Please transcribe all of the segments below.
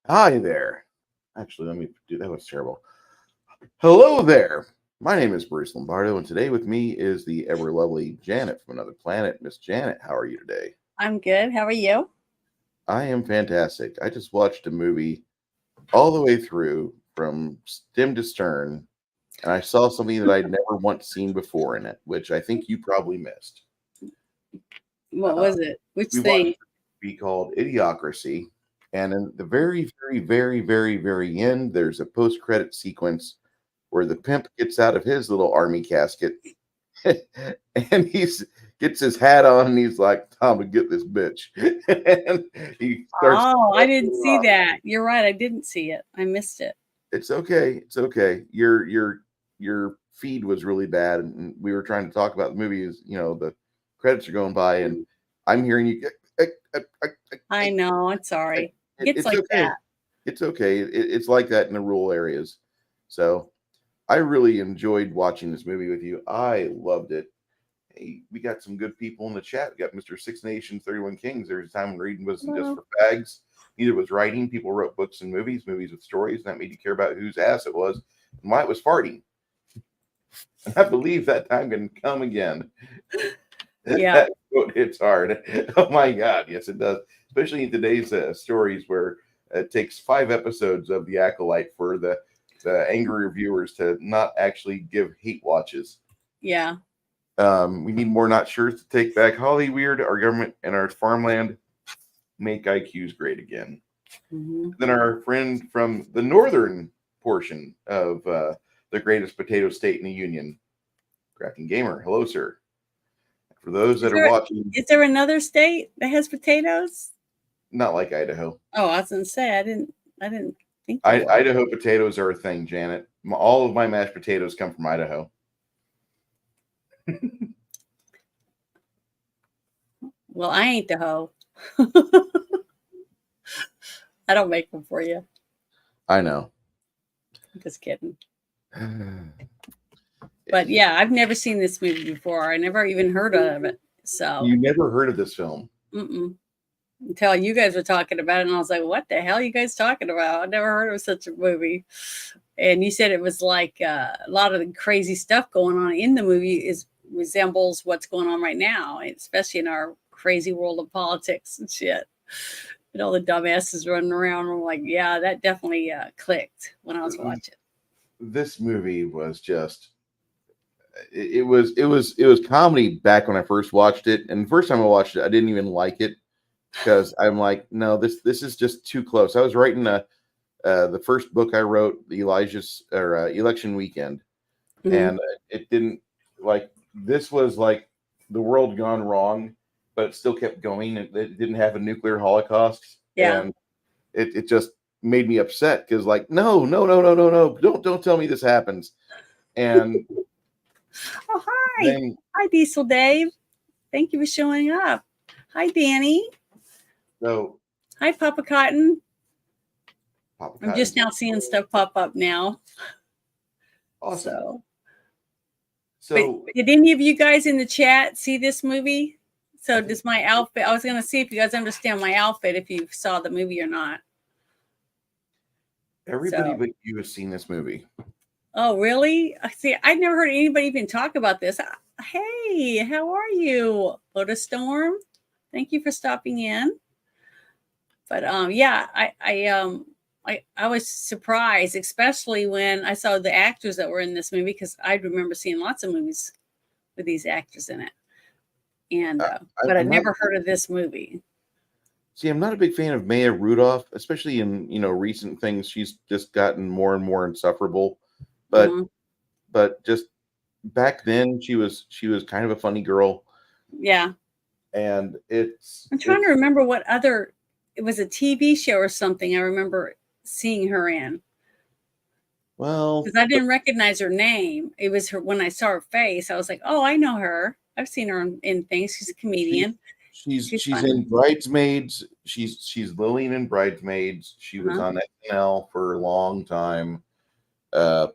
Hi there. Actually, let me do that. Was terrible. Hello there. My name is Bruce Lombardo, and today with me is the ever lovely Janet from another planet. Miss Janet, how are you today? I'm good. How are you? I am fantastic. I just watched a movie all the way through from stem to stern, and I saw something that I'd never once seen before in it, which I think you probably missed. What Uh, was it? Which we watched thing? a movie called Idiocracy, and in the very end, there's a post-credit sequence where the pimp gets out of his little army casket and he's gets his hat on and he's like, "Time to get this bitch," and he starts. Oh, I didn't see that. You're right. I didn't see it. I missed it. It's okay. It's okay. Your feed was really bad, and we were trying to talk about the movie. Is the credits are going by, and I'm hearing you. I know. I'm sorry. It gets It's like okay. that. It's okay. It's like that in the rural areas. So I really enjoyed watching this movie with you. I loved it. Hey, we got some good people in the chat. We got Mr. Six Nations, 31 Kings. There's a time when reading wasn't just Well, for fags. Neither was writing. People wrote books and movies, movies with stories, and that made you care about whose ass it was and why it was farting. And I believe that time can come again. yeah. That quote hits hard. Oh my God. Yes, it does. Especially in today's stories where it takes 5 episodes of The Acolyte for the angry reviewers to not actually give hate watches. Yeah. We need more not sure to take back Hollyweird, our government, and our farmland. Make IQs great again. Hmm. Then our friend from the northern portion of the greatest potato state in the union, Cracking Gamer. Hello, sir. For those Is that are there watching, is there another state that has potatoes? not like Idaho. Oh, I was gonna say I didn't think there was. Idaho potatoes are a thing, Janet. All of my mashed potatoes come from Idaho. Well, I ain't the hoe. I don't make them for you. I know. I'm just kidding. But yeah, I've never seen this movie before. I never even heard of it. So, You never heard of this film? mm-mm. Until you guys were talking about it, and I was like, "What the hell are you guys talking about? I never heard of such a movie." And you said it was like a lot of the crazy stuff going on in the movie is resembles what's going on right now, especially in our crazy world of politics and shit. And all the dumbasses running around. I'm like, yeah, that definitely clicked when I was watching. This movie was just it was comedy back when I first watched it, and the first time I watched it, I didn't even like it because I'm like, no, this is just too close. I was writing the first book I wrote, the Elijah's or Election Weekend, Mm-hmm. and it didn't like this was like the world gone wrong, but it still kept going. It didn't have a nuclear holocaust, Yeah. and it just made me upset because like no, don't tell me this happens. And Oh, hi. then Hi, Diesel Dave. Thank you for showing up. Hi, Danny. so Hi, Papa Cotton. Papa I'm Cotton, just now seeing stuff pop up now. awesome. So, but So did any of you guys in the chat see this movie? So, does my outfit? I was going to see if you guys understand my outfit, if you saw the movie or not. everybody So, but you has seen this movie. oh, really? I see. I've never heard anybody even talk about this. Hey, how are you, Lotus Storm? Thank you for stopping in. But yeah, I was surprised, especially when I saw the actors that were in this movie, because I remember seeing lots of movies with these actors in it, and but I I'm not never heard of this movie. see. I'm not a big fan of Maya Rudolph, especially in recent things. She's just gotten more and more insufferable. But Hmm. just back then, she was kind of a funny girl, Yeah, and it's I'm trying to it's remember what other. It was a TV show or something. I remember seeing her in well, because I didn't recognize her name. It was her when I saw her face. I was like, oh, I know her. I've seen her in things. She's a she comedian. She's she's funny. in Bridesmaids. She's Lillian in Bridesmaids. She was Uh-huh. on SNL for a long time. Uh,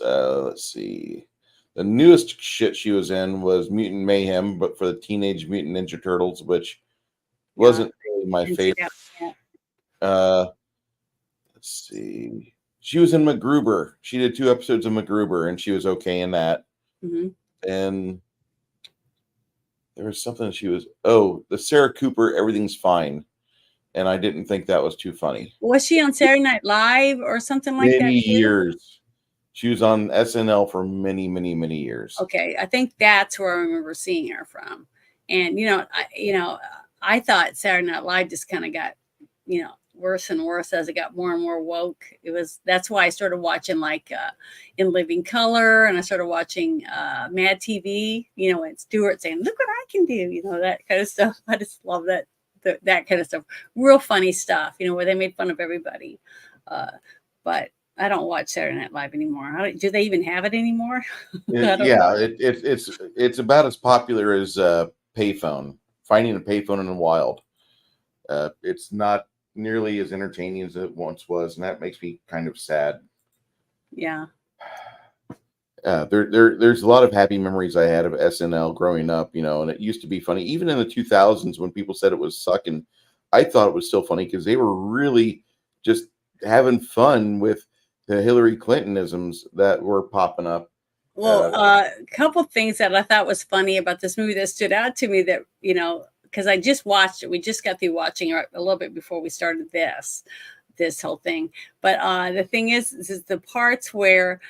let's see. The newest shit she was in was Mutant Mayhem, but for the Teenage Mutant Ninja Turtles, which Yeah. wasn't really definitely my Didn't see favorite. that one yet. Uh, let's see. She was in MacGruber. She did 2 episodes of MacGruber, and she was okay in that. Mhm. And there was something she was. Oh, the Sarah Cooper. Everything's fine, and I didn't think that was too funny. Was she on Saturday Night Live or something like Many that too? years. She was on SNL for many, many, many years. Okay, I think that's where I remember seeing her from. And I thought Saturday Night Live just kind of got, worse and worse as it got more and more woke. That's why I started watching like In Living Color, and I started watching Mad TV. And Stewart saying, "Look what I can do," that kind of stuff. I just love that kind of stuff. Real funny stuff, where they made fun of everybody. But I don't watch Saturday Night Live anymore. Do they even have it anymore? I don't Yeah, know. it's about as popular as payphone. Finding a payphone in the wild. It's not nearly as entertaining as it once was, and that makes me kind of sad. Yeah. There's a lot of happy memories I had of SNL growing up, and it used to be funny. Even in the 2000s, when people said it was sucking, I thought it was still funny because they were really just having fun with the Hillary Clintonisms that were popping up. Well, Uh, a couple things that I thought was funny about this movie that stood out to me that, because I just watched it. We just got through watching it a little bit before we started this whole thing. But the thing is the parts where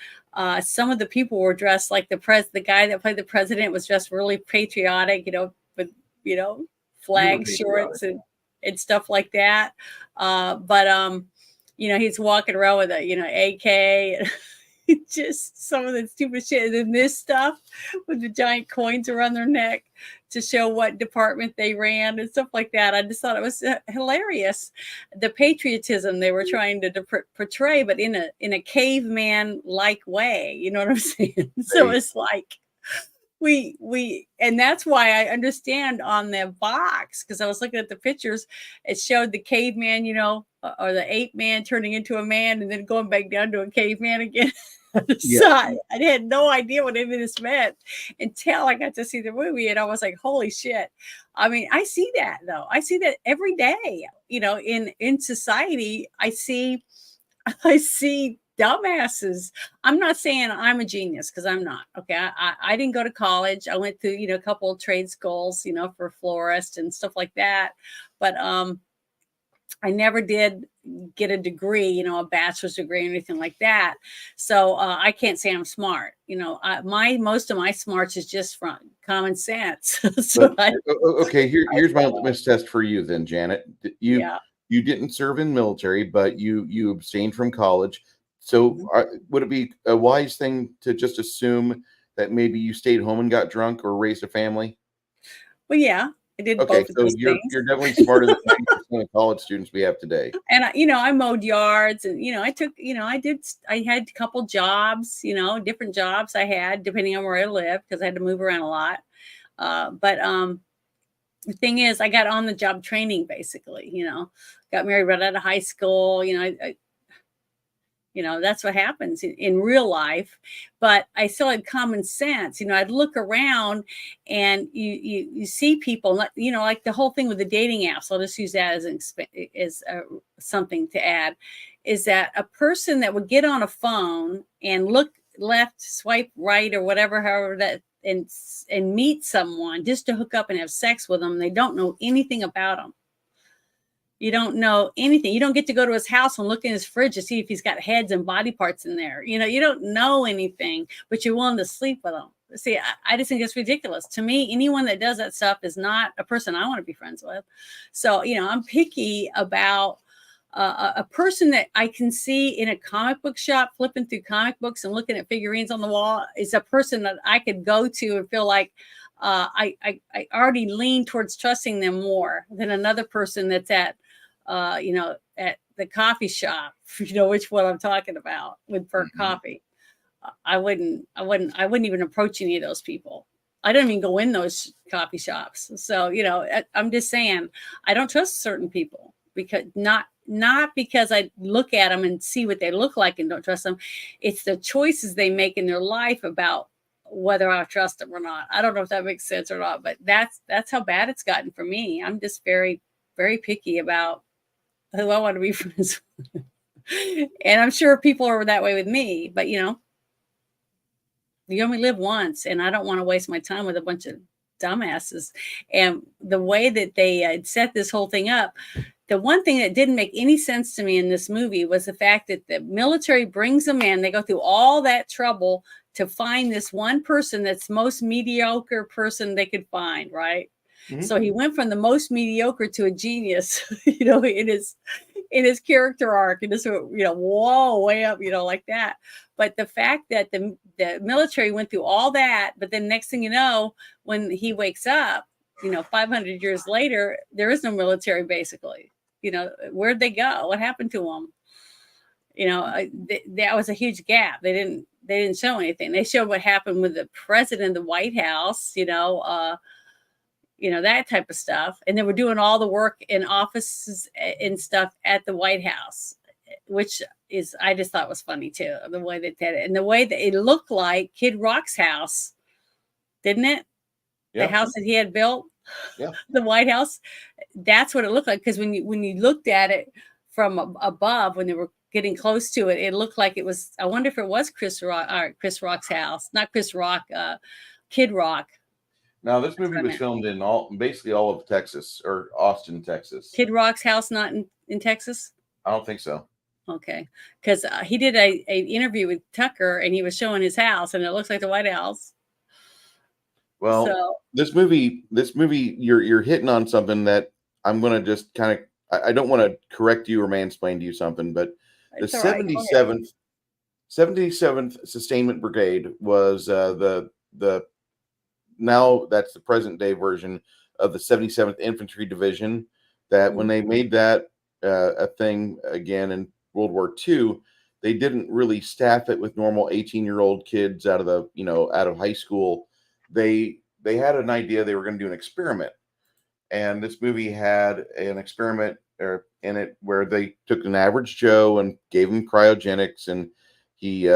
some of the people were dressed like the guy that played the president was dressed really patriotic, with, you know, you were flag patriotic. shorts and stuff like that. But he's walking around with a, AK. Just some of the stupid shit. And then this stuff with the giant coins around their neck to show what department they ran and stuff like that. I just thought it was hilarious. The patriotism they were trying to portray, but in a caveman like way. You know what I'm saying? So Right. it's like and that's why I understand on the box, because I was looking at the pictures. It showed the caveman, or the ape man turning into a man and then going back down to a caveman again. Yeah. So I had no idea what any of this meant until I got to see the movie, and I was like, holy shit. I mean, I see that though. I see that every day, in society. I see dumbasses. I'm not saying I'm a genius, because I'm not. Okay. I didn't go to college. I went through, a couple of trade schools, for florist and stuff like that. But I never did get a degree, a bachelor's degree or anything like that. So I can't say I'm smart. Most of my smarts is just from common sense. But So I, okay, I here's my follow. litmus test for you then, Janet. Yeah. You didn't serve in military, but you abstained from college. So Mhm. would it be a wise thing to just assume that maybe you stayed home and got drunk or raised a family? Well, yeah, I did Okay, both of so those things. you're definitely smarter than 90% of college students we have today. And I mowed yards, and I took, I had a couple jobs, different jobs I had depending on where I lived, because I had to move around a lot. But the thing is, I got on the job training basically. Got married right out of high school. That's what happens in real life. But I still had common sense. I'd look around, and you see people, like the whole thing with the dating apps. I'll just use that as something to add, is that a person that would get on a phone and look left, swipe right, or whatever, however that, and meet someone just to hook up and have sex with them. They don't know anything about them. You don't know anything. You don't get to go to his house and look in his fridge to see if he's got heads and body parts in there. You don't know anything, but you're willing to sleep with him. See, I just think it's ridiculous. To me, anyone that does that stuff is not a person I want to be friends with. So, I'm picky about a person that I can see in a comic book shop, flipping through comic books and looking at figurines on the wall, is a person that I could go to and feel like I already lean towards trusting them more than another person that's at the coffee shop, which what I'm talking about for Mhm. coffee. I wouldn't even approach any of those people. I don't even go in those coffee shops. So, I'm just saying, I don't trust certain people, because not because I look at them and see what they look like and don't trust them. It's the choices they make in their life about whether I trust them or not. I don't know if that makes sense or not, but that's how bad it's gotten for me. I'm just very very picky about who I want to be friends with. And I'm sure people are that way with me, but you only live once, and I don't want to waste my time with a bunch of dumbasses. And the way that they set this whole thing up, the one thing that didn't make any sense to me in this movie was the fact that the military brings them in. They go through all that trouble to find this one person that's the most mediocre person they could find, right? Mhm. So he went from the most mediocre to a genius, in his character arc, and just whoa, way up, like that. But the fact that the military went through all that, but then next thing you know, when he wakes up, 500 years later, there is no military basically. Where'd they go? What happened to them? That was a huge gap. They didn't show anything. They showed what happened with the president of the White House, that type of stuff. And they were doing all the work in offices and stuff at the White House, which I just thought was funny too, the way they did it. And the way that it looked like Kid Rock's house, didn't it? The Yeah. house that he had built, Yeah. the White House. That's what it looked like. Because when you looked at it from above, when they were getting close to it, it looked like it was. I wonder if it was Chris Rock's house, not Chris Rock, Kid Rock. Now, this movie was filmed in basically all of Texas, or Austin, Texas. Kid Rock's house, not in Texas? I don't think so. Okay, because he did a interview with Tucker, and he was showing his house, and it looks like the White House. Well, So this movie, you're hitting on something that I'm going to just kind of. I don't want to correct you or mansplain to you something, but the it's all right. 77th Sustainment Brigade was the now that's the present day version of the 77th Infantry Division. That when they made that a thing again in World War II, they didn't really staff it with normal 18-year-old kids out of high school. They had an idea they were going to do an experiment, and this movie had an experiment in it where they took an average Joe and gave him cryogenics, and he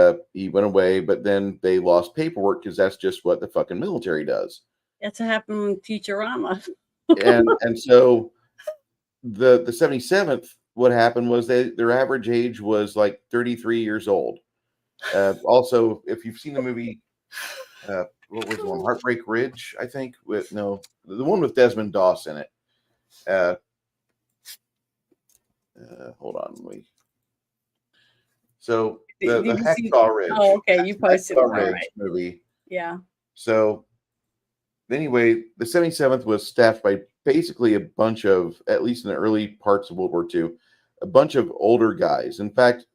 went away. But then they lost paperwork because that's just what the fucking military does. That's what happened with Futurama. And so the 77th, what happened was their average age was like 33 years old. Also, if you've seen the movie, what was the one? Heartbreak Ridge, I think. The one with Desmond Doss in it. Hold on, So the Hacksaw Ridge. Oh, okay, you posted it. All Ridge right. movie. Yeah. So anyway, the 77th was staffed by basically a bunch of, at least in the early parts of World War II, a bunch of older guys. In fact,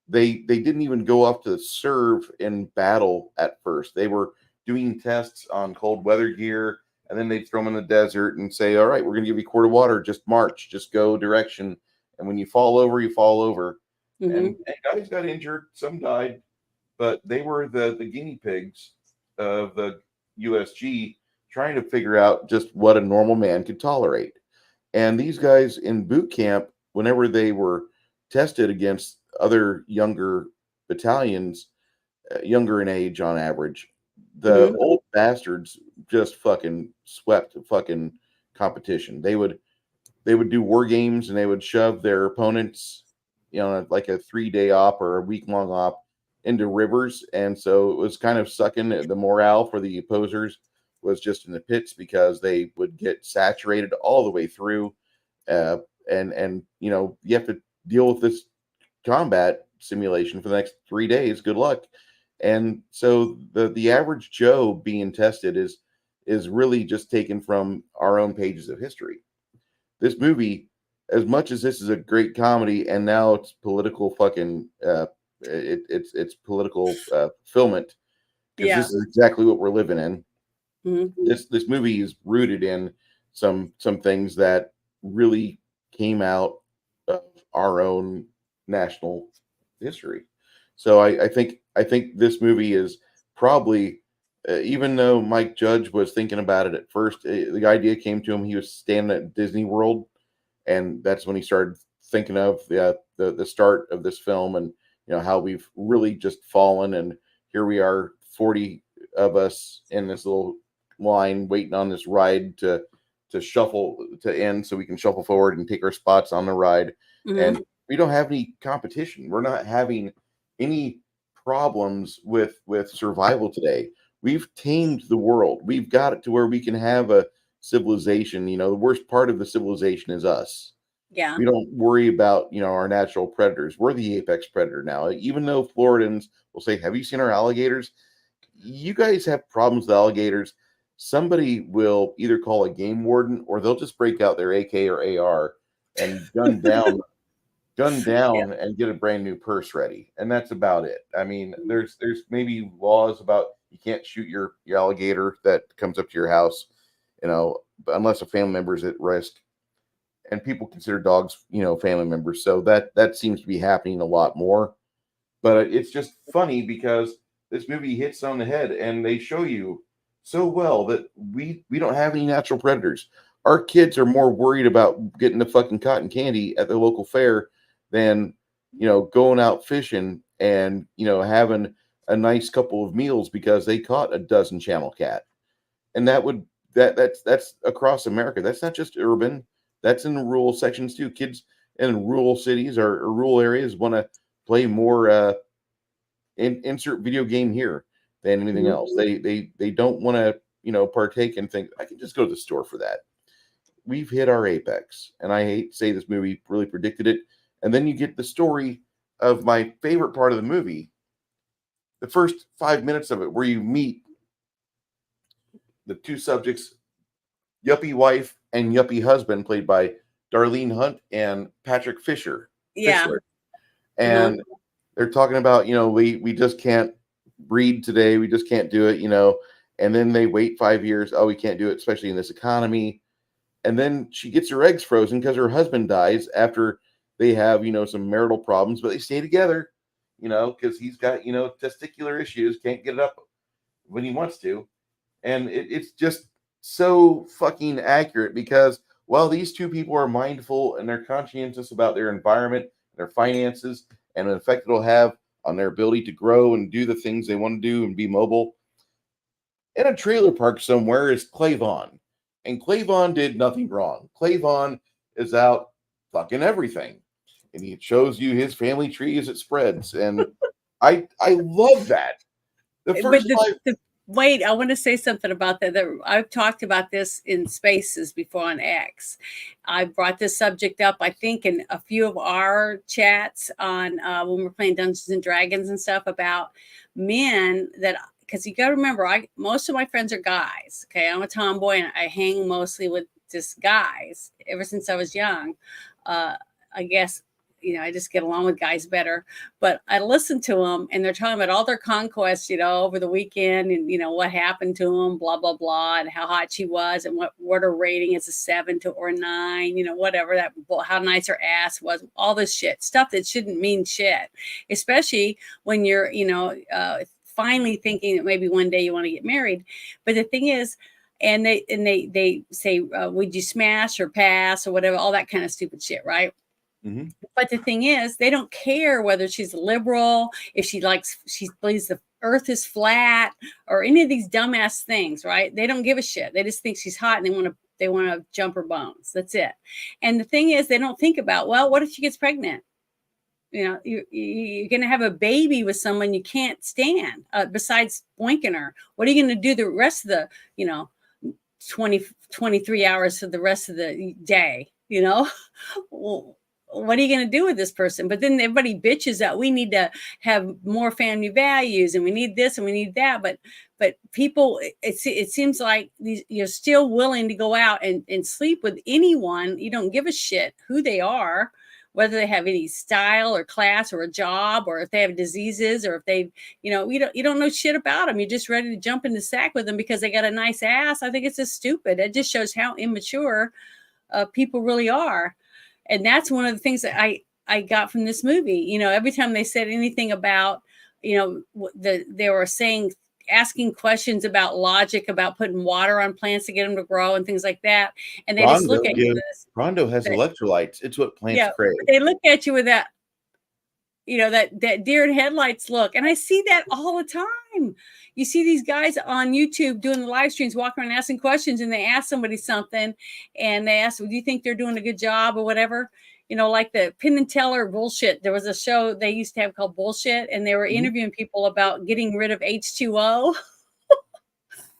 they didn't even go off to serve in battle at first. They were doing tests on cold weather gear, and then they'd throw them in the desert and say, all right, we're going to give you a quart of water. Just march, just go direction. And when you fall over, you fall over. Mm-hmm. And guys got injured. Some died. But they were the guinea pigs of the USG trying to figure out just what a normal man could tolerate. And these guys in boot camp, whenever they were tested against other younger battalions, younger in age on average, the old bastards just fucking swept the fucking competition. They would do war games, and they would shove their opponents, like a 3-day op or a week-long op into rivers. And so it was kind of sucking. The morale for the opposers was just in the pits because they would get saturated all the way through. And you have to deal with this combat simulation for the next 3 days. Good luck. And so the average Joe being tested is really just taken from our own pages of history. This movie, as much as this is a great comedy, and now it's political fucking it's political fulfillment, because this is exactly what we're living in. Mm-hmm. This movie is rooted in some things that really came out of our own national history. So I think this movie is probably, even though Mike Judge was thinking about it at first, the idea came to him. He was standing at Disney World, and that's when he started thinking of the start of this film, and how we've really just fallen. And here we are, 40 of us in this little line waiting on this ride to shuffle to end so we can shuffle forward and take our spots on the ride. Mhm. And we don't have any competition. We're not having any problems with survival today. We've tamed the world. We've got it to where we can have a civilization. The worst part of the civilization is us. Yeah. We don't worry about our natural predators. We're the apex predator now. Even though Floridans will say, "Have you seen our alligators?" You guys have problems with alligators. Somebody will either call a game warden or they'll just break out their AK or AR and gun Yeah. down and get a brand new purse ready. And that's about it. I mean, there's maybe laws about you can't shoot your alligator that comes up to your house, unless a family member is at risk. And people consider dogs, family members. So that seems to be happening a lot more. But it's just funny because this movie hits on the head and they show you so well that we don't have any natural predators. Our kids are more worried about getting the fucking cotton candy at the local fair than going out fishing and having a nice couple of meals because they caught a dozen channel cat. And that's across America. That's not just urban. That's in the rural sections too. Kids in rural cities or rural areas want to play more insert video game here than anything else. Mhm. They don't want to partake and think I can just go to the store for that. We've hit our apex, and I hate to say this movie really predicted it. And then you get the story of my favorite part of the movie, the first 5 minutes of it, where you meet the two subjects, yuppie wife and yuppie husband, played by Darlene Hunt and Patrick Fisher. Yeah. Uh-huh. And they're talking about we just can't breed today, we just can't do it, and then they wait 5 years. Oh, we can't do it, especially in this economy. And then she gets her eggs frozen because her husband dies after they have some marital problems, but they stay together, because he's got testicular issues, can't get it up when he wants to. And it's just so fucking accurate because while these two people are mindful and they're conscientious about their environment, their finances, and the effect it'll have on their ability to grow and do the things they want to do and be mobile, in a trailer park somewhere is Clavon. And Clavon did nothing wrong. Clavon is out fucking everything. And he shows you his family tree as it spreads. And I love that. The But first the, five. the wait, I want to say something about that. I've talked about this in spaces before on X. I brought this subject up, I think, in a few of our chats on when we're playing Dungeons and Dragons and stuff about men that because you got to remember, most of my friends are guys. Okay, I'm a tomboy and I hang mostly with just guys ever since I was young. I guess I just get along with guys better. But I listen to them, and they're talking about all their conquests, over the weekend, and what happened to them, blah blah blah, and how hot she was, and what her rating is, a 7 to or 9, whatever that, how nice her ass was, all this stuff that shouldn't mean shit, especially when you're, finally thinking that maybe one day you want to get married. But the thing is, and they say, would you smash or pass or whatever, all that kind of stupid shit, right? Mm-hmm. But the thing is, they don't care whether she's liberal, if she believes the earth is flat, or any of these dumbass things, right? They don't give a shit. They just think she's hot and they want to jump her bones. That's it. And the thing is, they don't think about, well, what if she gets pregnant? You're going to have a baby with someone you can't stand, besides boinking her. What are you going to do the rest of the, 23 hours for the rest of the day? Well, what are you going to do with this person? But then everybody bitches that we need to have more family values and we need this and we need that. But people, it seems like you're still willing to go out and sleep with anyone. You don't give a shit who they are, whether they have any style or class or a job, or if they have diseases, or if they, you don't know shit about them. You're just ready to jump in the sack with them because they got a nice ass. I think it's just stupid. It just shows how immature people really are. And that's one of the things that I got from this movie. Every time they said anything about, they were asking questions about logic, about putting water on plants to get them to grow and things like that. And they just look Rondo, at you yeah. with this, Rondo has that, electrolytes. It's what plants yeah, crave. they look at you with that, that deer in headlights look. And I see that all the time. you see these guys on YouTube doing the live streams, walking around asking questions, and they ask somebody something, and they ask, "Do you think they're doing a good job or whatever?" Like the Penn and Teller bullshit. There was a show they used to have called Bullshit, and they were Mhm. interviewing people about getting rid of H2O.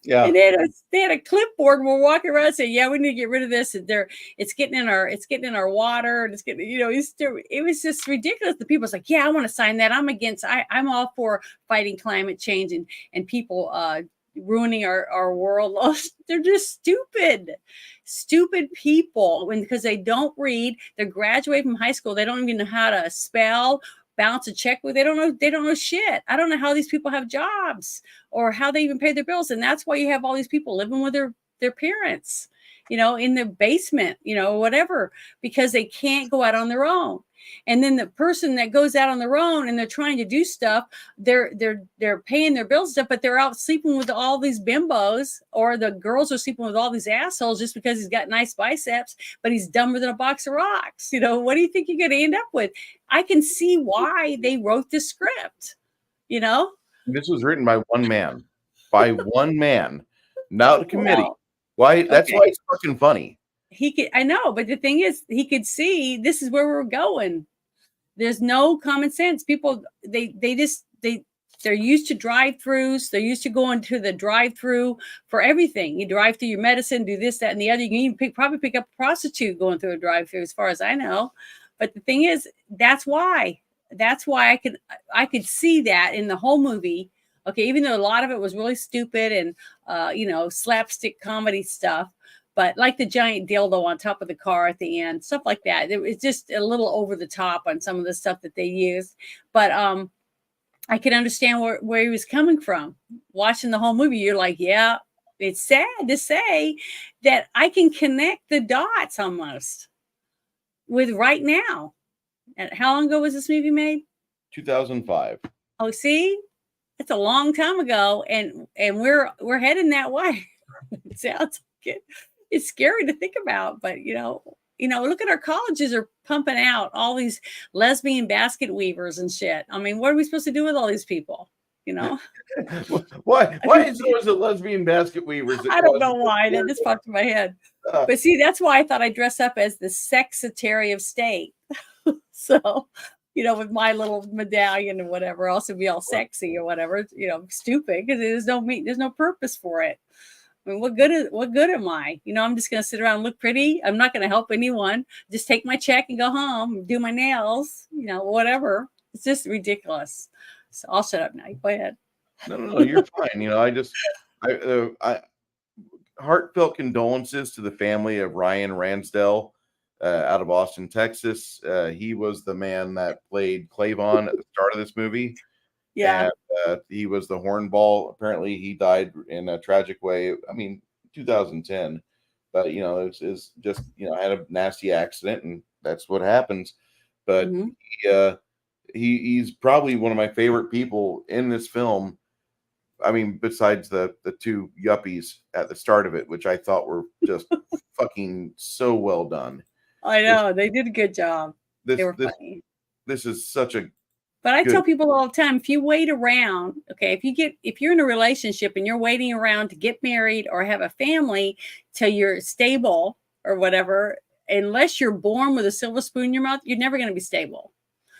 Yeah. And they had a clipboard and we're walking around saying, "Yeah, we need to get rid of this." And it's getting in our water, and it's getting, it was just ridiculous. The people's like, "Yeah, I want to sign that. I'm all for fighting climate change and people ruining our world." They're just stupid people, because they don't read. They're graduating from high school. They don't even know how to spell, balance a checkbook. They don't know shit. I don't know how these people have jobs or how they even pay their bills. And that's why you have all these people living with their parents, in the basement, whatever, because they can't go out on their own. And then the person that goes out on their own and they're trying to do stuff, they're paying their bills and stuff, but they're out sleeping with all these bimbos, or the girls are sleeping with all these assholes just because he's got nice biceps, but he's dumber than a box of rocks. What do you think you're going to end up with? I can see why they wrote the script, This was written by one man. By one man. Not a committee. Well, Why? That's okay. why it's fucking funny. I know, but the thing is, he could see this is where we're going. There's no common sense. People, they're used to drive-throughs. They're used to going to the drive-through for everything. You drive through your medicine, do this, that, and the other. You can even probably pick up a prostitute going through a drive-through, as far as I know. But the thing is, that's why I could see that in the whole movie. Okay, even though a lot of it was really stupid and slapstick comedy stuff, but like the giant dildo on top of the car at the end, stuff like that. It was just a little over the top on some of the stuff that they used. But I can understand where he was coming from. Watching the whole movie, you're like, yeah, it's sad to say that I can connect the dots almost with right now. And how long ago was this movie made? 2005. Oh, see, it's a long time ago, and we're heading that way. It sounds like it. It's scary to think about, but look at our colleges are pumping out all these lesbian basket weavers and shit. I mean, what are we supposed to do with all these people? Why? Why is there always a lesbian basket weavers? I don't know why. That just popped in my head. But see, that's why I thought I'd dress up as the Secretary of State. So, with my little medallion or whatever, also be all sexy or whatever, stupid, because there's no purpose for it. I mean, what good am I? I'm just going to sit around and look pretty. I'm not going to help anyone. Just take my check and go home, do my nails, whatever. It's just ridiculous. So I'll shut up now. Go ahead. No, you're fine. I heartfelt condolences to the family of Ryan Ransdell out of Austin, Texas. He was the man that played Clavon at the start of this movie. Yeah. And he was the hornball. Apparently, he died in a tragic way. I mean, 2010. But, it's just, I had a nasty accident, and that's what happens. But he's probably one of my favorite people in this film. I mean, besides the two yuppies at the start of it, which I thought were just fucking so well done. I know. They did a good job. They were funny. This is such a But I tell people all the time, if you wait around, okay, if you're in a relationship and you're waiting around to get married or have a family till you're stable or whatever, unless you're born with a silver spoon in your mouth, you're never going to be stable.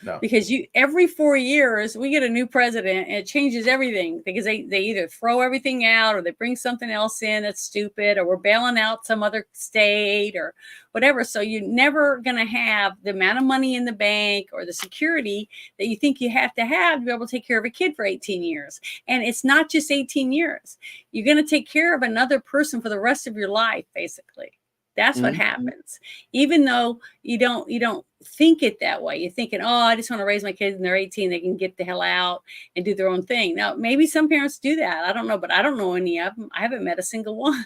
No. Because every 4 years we get a new president and it changes everything, because they either throw everything out or they bring something else in that's stupid, or we're bailing out some other state or whatever. So you're never going to have the amount of money in the bank or the security that you think you have to be able to take care of a kid for 18 years. And it's not just 18 years. You're going to take care of another person for the rest of your life, basically. That's what happens. Even though you don't think it that way. You're thinking, oh, I just want to raise my kids and they're 18. They can get the hell out and do their own thing. Now, maybe some parents do that. I don't know, but I don't know any of them. I haven't met a single one.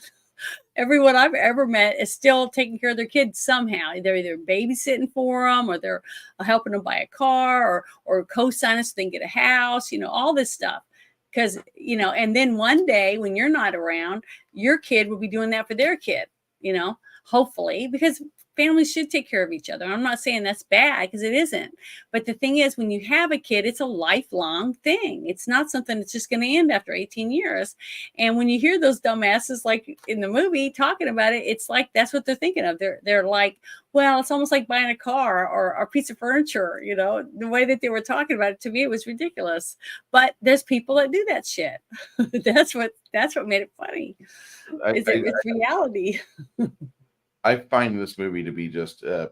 Everyone I've ever met is still taking care of their kids somehow. They're either babysitting for them, or they're helping them buy a car, or co-signing so they can get a house, all this stuff. Because, and then one day when you're not around, your kid will be doing that for their kid, hopefully, because families should take care of each other. I'm not saying that's bad, because it isn't. But the thing is, when you have a kid, it's a lifelong thing. It's not something that's just going to end after 18 years. And when you hear those dumbasses like in the movie talking about it, it's like that's what they're thinking of. They're like, well, it's almost like buying a car or a piece of furniture. The way that they were talking about it, to me, it was ridiculous. But there's people that do that shit. That's what made it funny. It's reality. I find this movie to be just a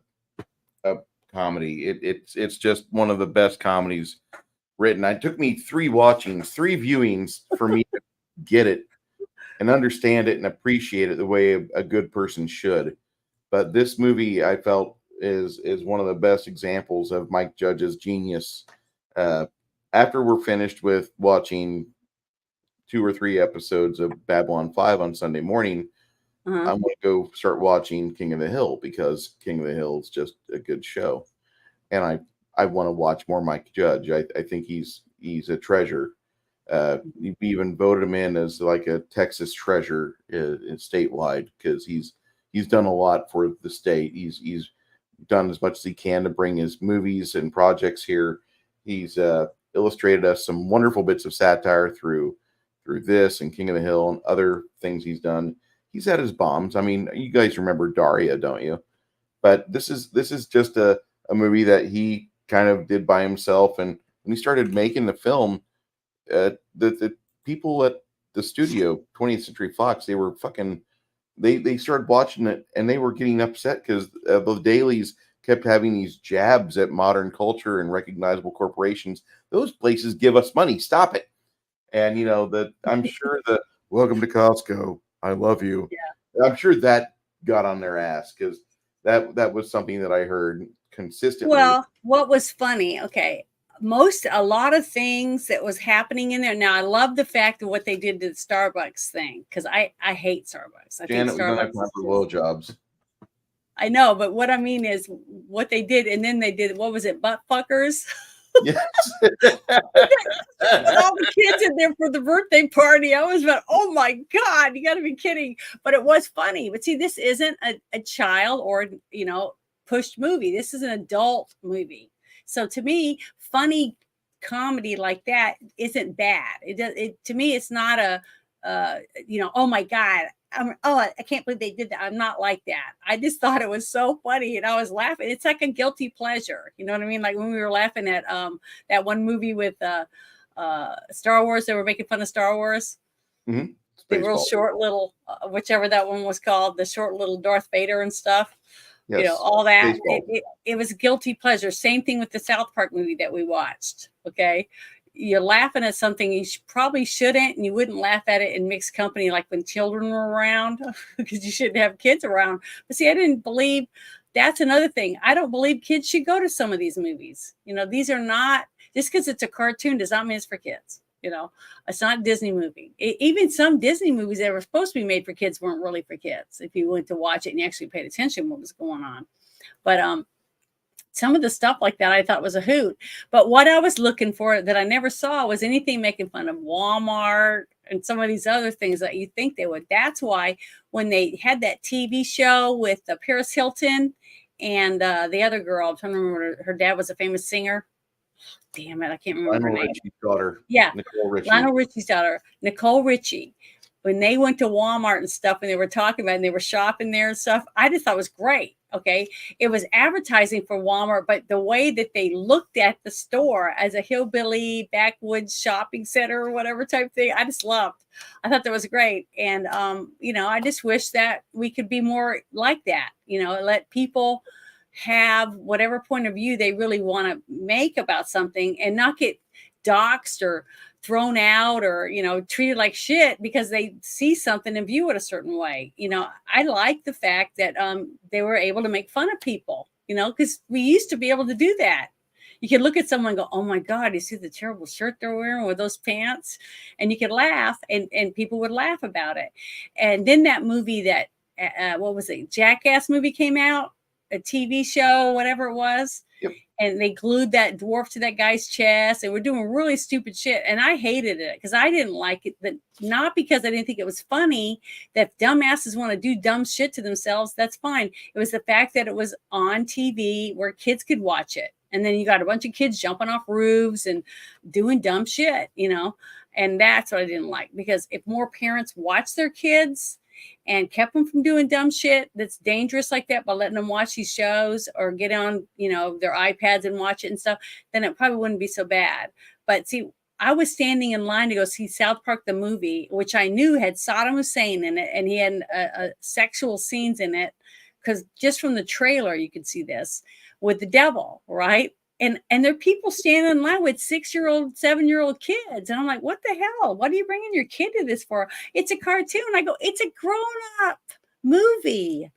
comedy. It's just one of the best comedies written. It took me 3 watchings, 3 viewings for me to get it and understand it and appreciate it the way a good person should. But this movie, I felt, is one of the best examples of Mike Judge's genius. Uh, After we're finished with watching 2 or 3 episodes of Babylon 5 on Sunday morning, I'm going to go start watching King of the Hill, because King of the Hill is just a good show, and I want to watch more Mike Judge. I think he's a treasure. We even voted him in as like a Texas treasure in statewide, because he's done a lot for the state. He's done as much as he can to bring his movies and projects here. He's illustrated us some wonderful bits of satire through this and King of the Hill and other things he's done. He's had his bombs. I mean, you guys remember Daria, don't you? But this is just a movie that he kind of did by himself. And when he started making the film, the people at the studio, 20th Century Fox, they were fucking. They started watching it and they were getting upset because the dailies kept having these jabs at modern culture and recognizable corporations. Those places give us money. Stop it. And I'm sure that welcome to Costco. I love you. Yeah. I'm sure that got on their ass, because that was something that I heard consistently. Well, what was funny? Okay, a lot of things that was happening in there. Now, I love the fact of what they did to the Starbucks thing, because I hate Starbucks. Janet, we don't have time for blowjobs. I know, but what I mean is what they did, and then they did, what was it, butt fuckers? Yes. All the kids in there for the birthday party. I was about, oh my God, you got to be kidding. But it was funny. But see, this isn't a child or, pushed movie. This is an adult movie. So to me, funny comedy like that isn't bad. To me, it's not oh my God. I can't believe they did that. I'm not like that. I just thought it was so funny, and I was laughing. It's like a guilty pleasure. You know what I mean? Like when we were laughing at that one movie with Star Wars. They were making fun of Star Wars. Mm-hmm. The real short little, whichever that one was called, the short little Darth Vader and stuff. Yes. All that. It was guilty pleasure. Same thing with the South Park movie that we watched. Okay. You're laughing at something you probably shouldn't, and you wouldn't laugh at it in mixed company, like when children were around, because you shouldn't have kids around. But see, I didn't believe, that's another thing. I don't believe kids should go to some of these movies. These are not, just because it's a cartoon does not mean it's for kids. It's not a Disney movie. Even some Disney movies that were supposed to be made for kids weren't really for kids, if you went to watch it and you actually paid attention to what was going on. But some of the stuff like that I thought was a hoot. But what I was looking for that I never saw was anything making fun of Walmart and some of these other things that you think they would. That's why when they had that TV show with Paris Hilton and the other girl, I'm trying to remember, her dad was a famous singer. Damn it, I can't remember her name. Richie's daughter. Yeah, Nicole Richie. Lionel Richie's daughter, Nicole Richie. When they went to Walmart and stuff, and they were talking about it, and they were shopping there and stuff, I just thought it was great. Okay, it was advertising for Walmart, but the way that they looked at the store as a hillbilly backwoods shopping center or whatever type thing, I just loved. I thought that was great, and I just wish that we could be more like that. Let people have whatever point of view they really want to make about something, and not get doxxed or thrown out or treated like shit because they see something and view it a certain way. I like the fact that they were able to make fun of people, because we used to be able to do that. You could look at someone and go, oh my God, you see the terrible shirt they're wearing with those pants, and you could laugh, and people would laugh about it. And then that movie that what was it, Jackass movie came out, a TV show, whatever it was. Yep. and they glued that dwarf to that guy's chest. They were doing really stupid shit, and I hated it because I didn't like it. That not because I didn't think it was funny that dumbasses want to do dumb shit to themselves. That's fine. It was the fact that it was on TV where kids could watch it, and then you got a bunch of kids jumping off roofs and doing dumb shit, and that's what I didn't like, because if more parents watch their kids and kept them from doing dumb shit that's dangerous like that by letting them watch these shows or get on, their iPads and watch it and stuff, then it probably wouldn't be so bad. But see, I was standing in line to go see South Park the movie, which I knew had Saddam Hussein in it, and he had sexual scenes in it, because just from the trailer you could see this with the devil, right? And there are people standing in line with 6-year-old, 7-year-old kids. And I'm like, what the hell? What are you bringing your kid to this for? It's a cartoon. I go, it's a grown-up movie.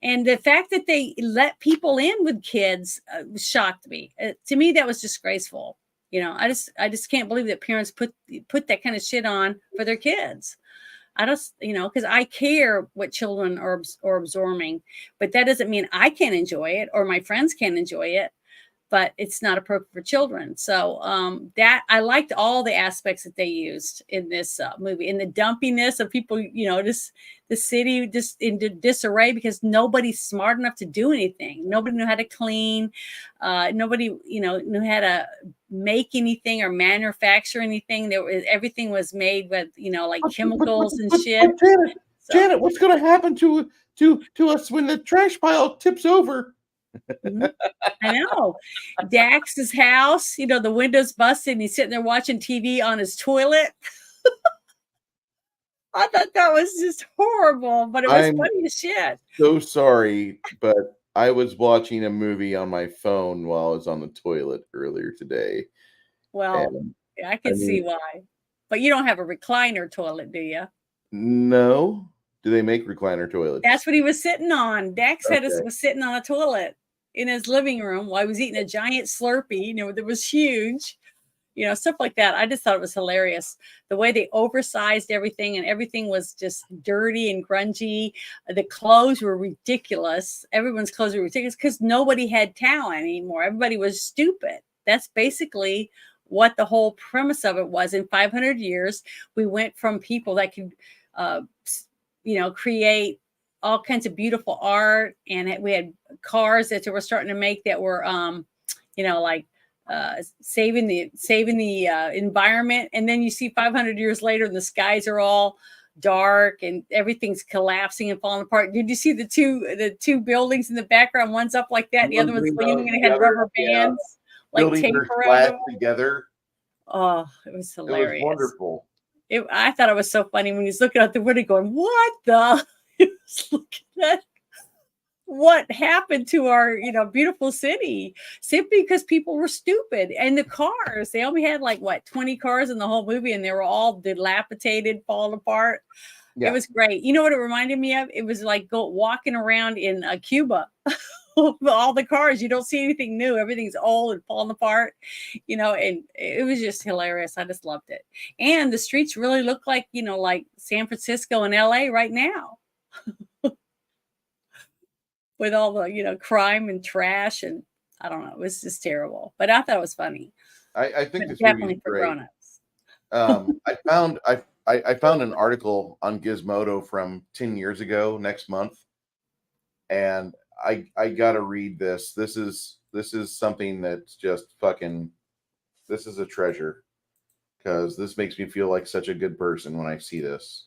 And the fact that they let people in with kids shocked me. To me, that was disgraceful. I just can't believe that parents put that kind of shit on for their kids. I just, because I care what children are absorbing, but that doesn't mean I can't enjoy it or my friends can't enjoy it. But it's not appropriate for children. So that I liked all the aspects that they used in this movie, in the dumpiness of people, just the city just into disarray because nobody's smart enough to do anything. Nobody knew how to clean. Nobody, knew how to make anything or manufacture anything. Everything was made with, like chemicals and shit. Janet, what's going to happen to us when the trash pile tips over? Mm-hmm. I know. Dax's house, the window's busted and he's sitting there watching TV on his toilet. I thought that was just horrible, but it was funny as shit. So sorry, but I was watching a movie on my phone while I was on the toilet earlier today. Well, I can see why. But you don't have a recliner toilet, do you? No. Do they make recliner toilets? That's what he was sitting on. Dax was sitting on a toilet in his living room while he was eating a giant Slurpee, that was huge, stuff like that. I just thought it was hilarious. The way they oversized everything, and everything was just dirty and grungy. The clothes were ridiculous. Everyone's clothes were ridiculous because nobody had talent anymore. Everybody was stupid. That's basically what the whole premise of it was. In 500 years, we went from people that could, create all kinds of beautiful art, and we had cars that they were starting to make that were, saving the environment. And then you see 500 years later, and the skies are all dark and everything's collapsing and falling apart. Did you see the two buildings in the background? One's up like that, and the other one's leaning, and it had rubber bands, like tape around together. Oh, it was hilarious. It was wonderful. I thought it was so funny when he's looking out the window going, what the? He was looking at what happened to our, beautiful city, simply because people were stupid. And the cars, they only had 20 cars in the whole movie, and they were all dilapidated, falling apart. Yeah. It was great. You know what it reminded me of? It was like walking around in Cuba. All the cars, you don't see anything new. Everything's old and falling apart, and it was just hilarious. I just loved it. And the streets really look like, like San Francisco and LA right now. With all the, crime and trash, and I don't know, it was just terrible. But I thought it was funny. I think this definitely for grown-ups. I found an article on Gizmodo from 10 years ago next month, and I gotta read this. This is something that's just fucking. This is a treasure, because this makes me feel like such a good person when I see this.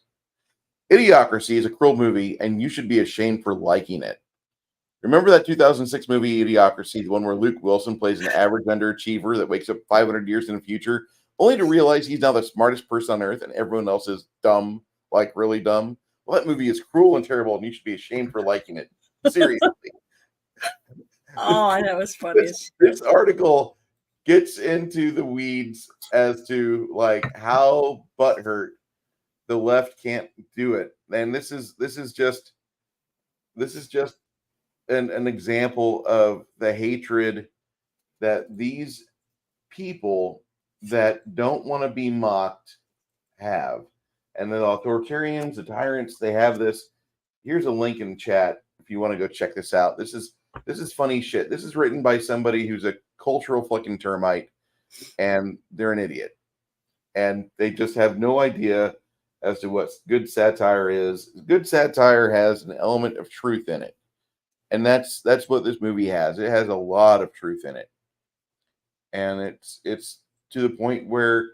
Idiocracy is a cruel movie, and you should be ashamed for liking it. Remember that 2006 movie Idiocracy, the one where Luke Wilson plays an average underachiever that wakes up 500 years in the future, only to realize he's now the smartest person on earth and everyone else is dumb, like really dumb? Well, that movie is cruel and terrible, and you should be ashamed for liking it. Seriously. Oh, that was funny. This article gets into the weeds as to how butthurt the left can't do it. And this is just an example of the hatred that these people that don't want to be mocked have. And the authoritarians, the tyrants, they have this. Here's a link in the chat if you want to go check this out. This is This is funny shit. This is written by somebody who's a cultural fucking termite, and they're an idiot, and they just have no idea as to what good satire is. Good satire has an element of truth in it, and that's what this movie has. It has a lot of truth in it, and it's to the point where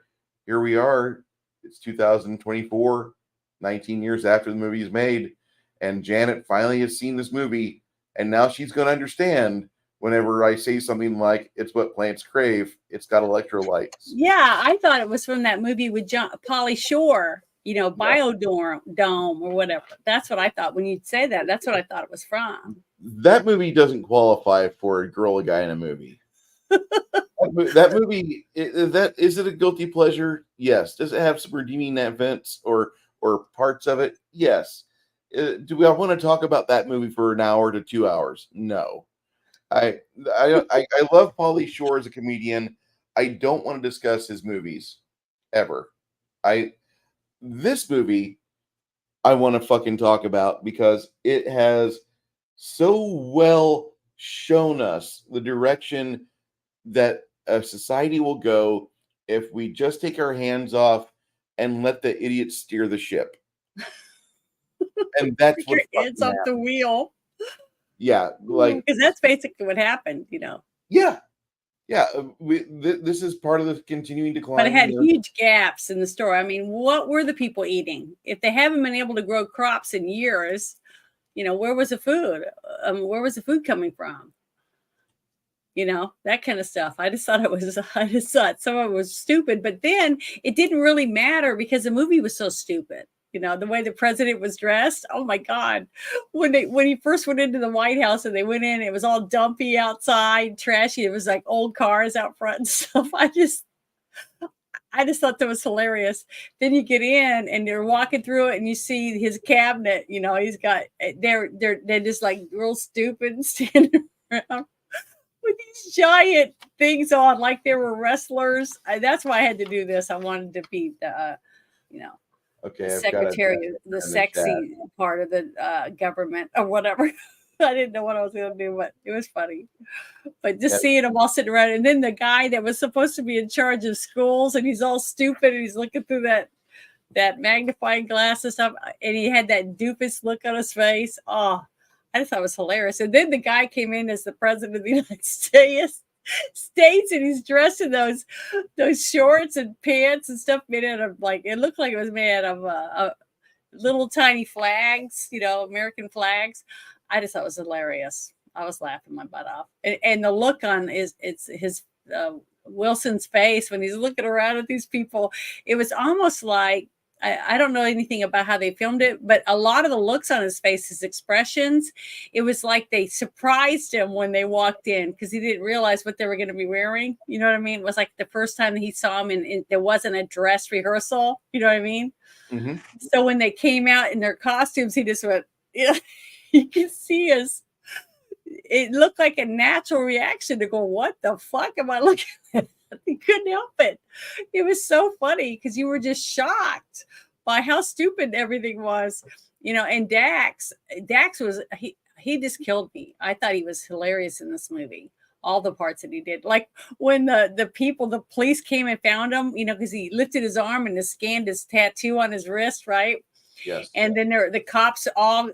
here we are. It's 2024, 19 years after the movie is made, and Janet finally has seen this movie, and now she's going to understand whenever I say something like "It's what plants crave." It's got electrolytes. Yeah, I thought it was from that movie with Polly Shore, No, Dome or whatever. That's what I thought when you'd say that. That's what I thought it was from. that movie doesn't qualify for a girl, a guy in a movie. That movie, is it a guilty pleasure? Yes. Does it have some redeeming events or parts of it? Yes. Do I want to talk about that movie for an hour to 2 hours? No. I love Pauly Shore as a comedian. I don't want to discuss his movies ever. I This movie I want to fucking talk about because it has so well shown us the direction that a society will go if we just take our hands off and let the idiots steer the ship. And that's Put what your hands fucking off the happened. wheel. Yeah, like Because that's basically what happened. yeah, yeah. This is part of the continuing But it decline. had huge gaps in the story. I mean, what were the people eating? If they haven't been able to grow crops in years, where was the food? Where was the food coming from? That kind of stuff. I just thought some of it was stupid, but then it didn't really matter because the movie was so stupid. The way the president was dressed. Oh my God. When he first went into the White House and they went in, it was all dumpy outside, trashy. It was like old cars out front and stuff. I just thought that was hilarious. Then you get in and they're walking through it and you see his cabinet, he's got they're just like real stupid and standing around with these giant things on like they were wrestlers. That's why I had to do this. I wanted to be you know, the Okay, I've got it secretary, the in the chat. sexy part of the government or whatever. I didn't know what I was going to do, but it was funny. But just Yep. seeing them all sitting around, and then the guy that was supposed to be in charge of schools, and he's all stupid, and he's looking through that magnifying glass and stuff, and he had that doofus look on his face. Oh, I just thought it was hilarious. And then the guy came in as the president of the United States, and he's dressed in those shorts and pants and stuff made out of it looked like it was made out of little tiny flags, American flags. I just thought it was hilarious. I was laughing my butt off, and the look on it's his Wilson's face when he's looking around at these people. It was almost like I don't know anything about how they filmed it, but a lot of the looks on his face, his expressions, it was like they surprised him when they walked in because he didn't realize what they were going to be wearing. You know what I mean? It was like the first time that he saw him, and there wasn't a dress rehearsal. You know what I mean? Mm-hmm. So when they came out in their costumes, he just went, yeah, you can see us. It looked like a natural reaction to go, what the fuck am I looking at? He couldn't help it. It was so funny because you were just shocked by how stupid everything was, and Dax was, he just killed me. I thought he was hilarious in this movie. All the parts that he did, like when the police came and found him, because he lifted his arm and scanned his tattoo on his wrist, right? Yes. And then the cops all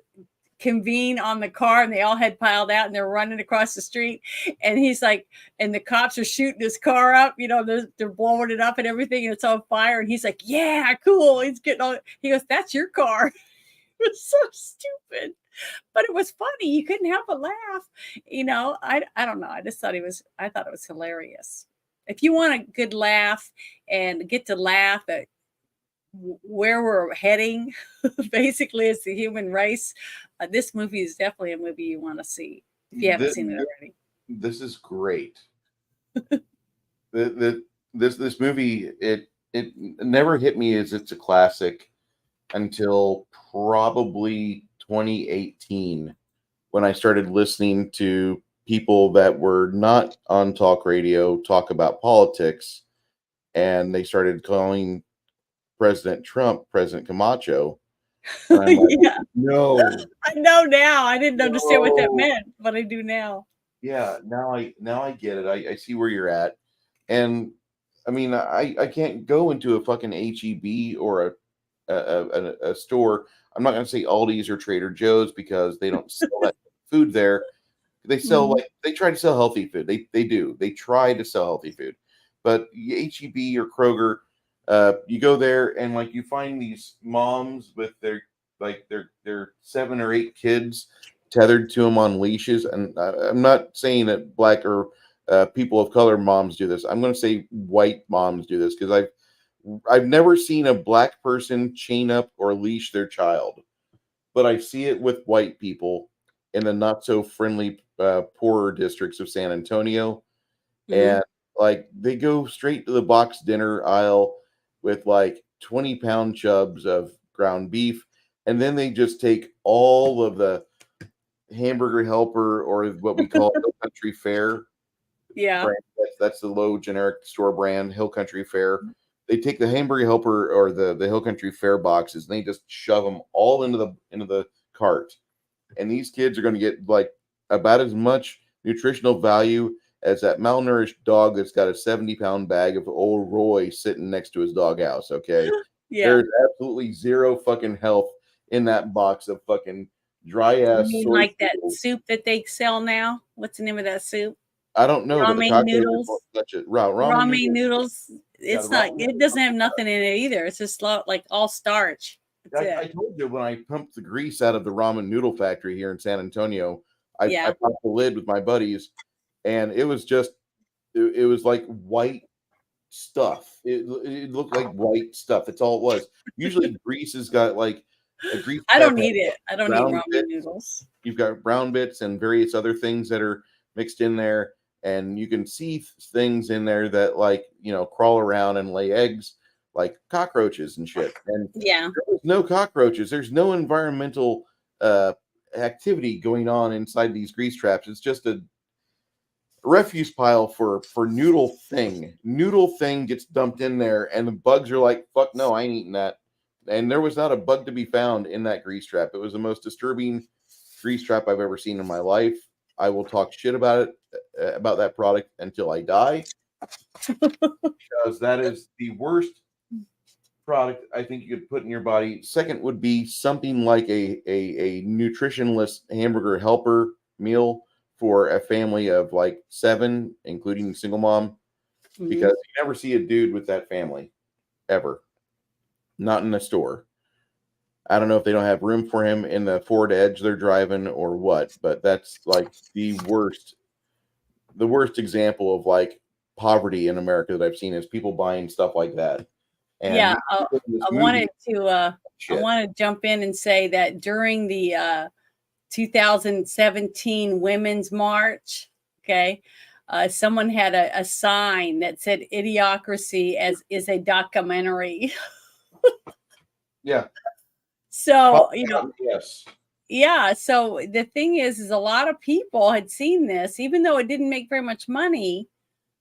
convene on the car and they all had piled out and they're running across the street, and he's like, and the cops are shooting his car up, they're blowing it up and everything, and it's on fire, and he's like, yeah, cool. He's getting all, he goes, that's your car. It was so stupid, but it was funny. You couldn't help but laugh. I don't know. I thought it was hilarious. If you want a good laugh and get to laugh at where we're heading, basically, as the human race, this movie is definitely a movie you want to see if you haven't seen it already. This is great. This movie, it never hit me as it's a classic until probably 2018 when I started listening to people that were not on talk radio talk about politics, and they started calling President Trump President Camacho, And I'm like, Yeah, no, I know now. I didn't understand what that no. meant, but I do now. Yeah, now I get it. I see where you're at. And I mean, I can't go into a fucking HEB or a store. I'm not gonna say Aldi's or Trader Joe's because they don't sell that food there. They sell Mhm. like they try to sell healthy food. They do. They try to sell healthy food. But HEB or Kroger, you go there and like you find these moms with their their 7 or 8 kids tethered to them on leashes. And I'm not saying that black or people of color moms do this. I'm going to say white moms do this because I've never seen a black person chain up or leash their child, but I see it with white people in the not so friendly poorer districts of San Antonio. Mhm. And like they go straight to the box dinner aisle with like 20-pound chubs of ground beef, and then they just take all of the hamburger helper or what we call the country fare Yeah. brand. That's the low generic store brand, Hill Country Fare. They take the Hamburger Helper or the Hill Country Fare boxes and they just shove them all into the cart. And these kids are going to get like about as much nutritional value as that malnourished dog that's got a 70-pound bag of old Roy sitting next to his doghouse. Okay, Yeah. there's absolutely zero fucking health in that box of fucking dry You ass mean soy like that noodles. soup that they sell now? What's the name of that soup? I don't know, but the Ramen tacos are noodles. such a ramen Ramen noodles. noodles. Yeah, the It's not. ramen It noodles. doesn't have nothing in it either. It's just like all starch. That's I it. told you when I pumped the grease out of the ramen noodle factory here in San Antonio, I Yeah. popped the lid with my buddies, and it was just it was like white stuff. It looked like white stuff. That's all it was. Usually grease has got like a grease I trap don't has eat it. I don't eat brown ramen bits. noodles. You've got brown bits and various other things that are mixed in there, and you can see things in there that like crawl around and lay eggs like cockroaches and shit. And Yeah. there's no cockroaches. There's no environmental uh, activity going on inside these grease traps. It's just a refuse pile for noodle thing. Noodle thing gets dumped in there, and the bugs are like, "Fuck no, I ain't eating that." And there was not a bug to be found in that grease trap. It was the most disturbing grease trap I've ever seen in my life. I will talk shit about it about that product until I die because that is the worst product I think you could put in your body. Second would be something like a nutritionless hamburger helper meal for a family of like 7, including single mom, Hmm. because you never see a dude with that family ever, not in a store. I don't know if they don't have room for him in the Ford Edge they're driving or what, but that's like the worst example of like poverty in America that I've seen is people buying stuff like that. And Yeah. these people in this I movie wanted to. I shit. want to jump in and say that during the 2017 Women's March, okay, someone had a sign that said "Idiocracy" as is a documentary. Yeah. So Yes. yeah. So the thing is a lot of people had seen this, even though it didn't make very much money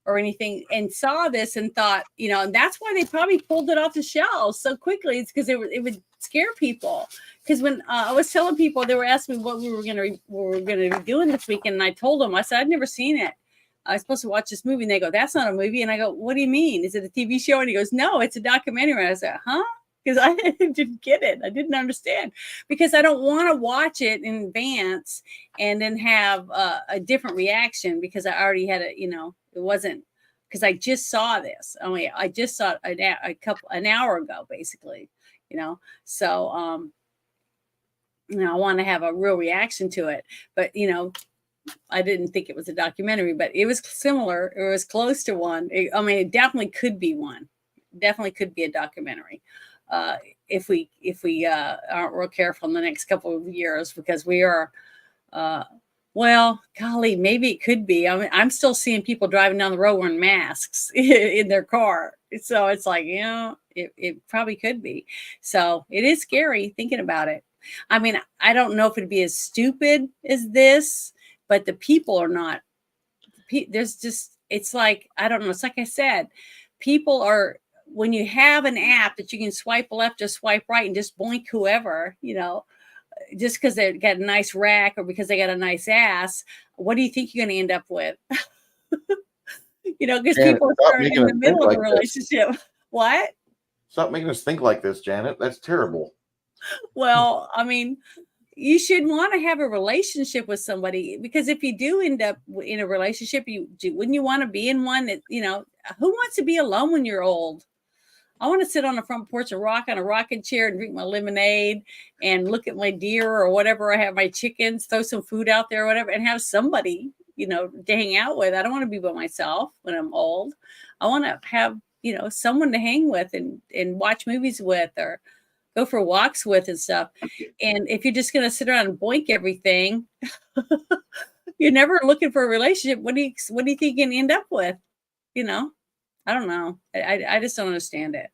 or anything, and saw this and thought, and that's why they probably pulled it off the shelves so quickly. It's because it would scare people. Because when I was telling people, they were asking me what we were gonna be doing this weekend, and I told them, I said I'd never seen it. I was supposed to watch this movie, and they go, "That's not a movie." And I go, "What do you mean? Is it a TV show?" And he goes, "No, it's a documentary." And I said, "Huh?" Because I didn't get it. I didn't understand because I don't want to watch it in advance and then have a different reaction because I already had it wasn't because I just saw this. I mean, I just saw it an hour ago, basically, So, I want to have a real reaction to it, but I didn't think it was a documentary, but it was similar. It was close to one. I mean, it definitely could be one. Definitely could be a documentary. Uh, if we aren't real careful in the next couple of years, because we are uh, well, golly, maybe it could be. I mean, I'm still seeing people driving down the road wearing masks in their car. So it's like, it probably could be. So it is scary thinking about it. I mean, I don't know if it'd be as stupid as this, but the people are not. There's just, it's like, I don't know. It's like I said, people are when you have an app that you can swipe left or swipe right and just boink whoever, just because they got a nice rack or because they got a nice ass, what do you think you're going to end up with? Because Janet, people are stop starting making in us the think middle of a like this. relationship. What? Stop making us think like this, Janet. That's terrible. Well, I mean, you should want to have a relationship with somebody, because if you do end up in a relationship, wouldn't you want to be in one that, who wants to be alone when you're old? I want to sit on the front porch and rock on a rocking chair and drink my lemonade and look at my deer or whatever. I have my chickens, throw some food out there or whatever, and have somebody, to hang out with. I don't want to be by myself when I'm old. I want to have, someone to hang with and watch movies with or go for walks with and stuff. And if you're just going to sit around and boink everything, you're never looking for a relationship. What do you think you can end up with? I don't know. I just don't understand it.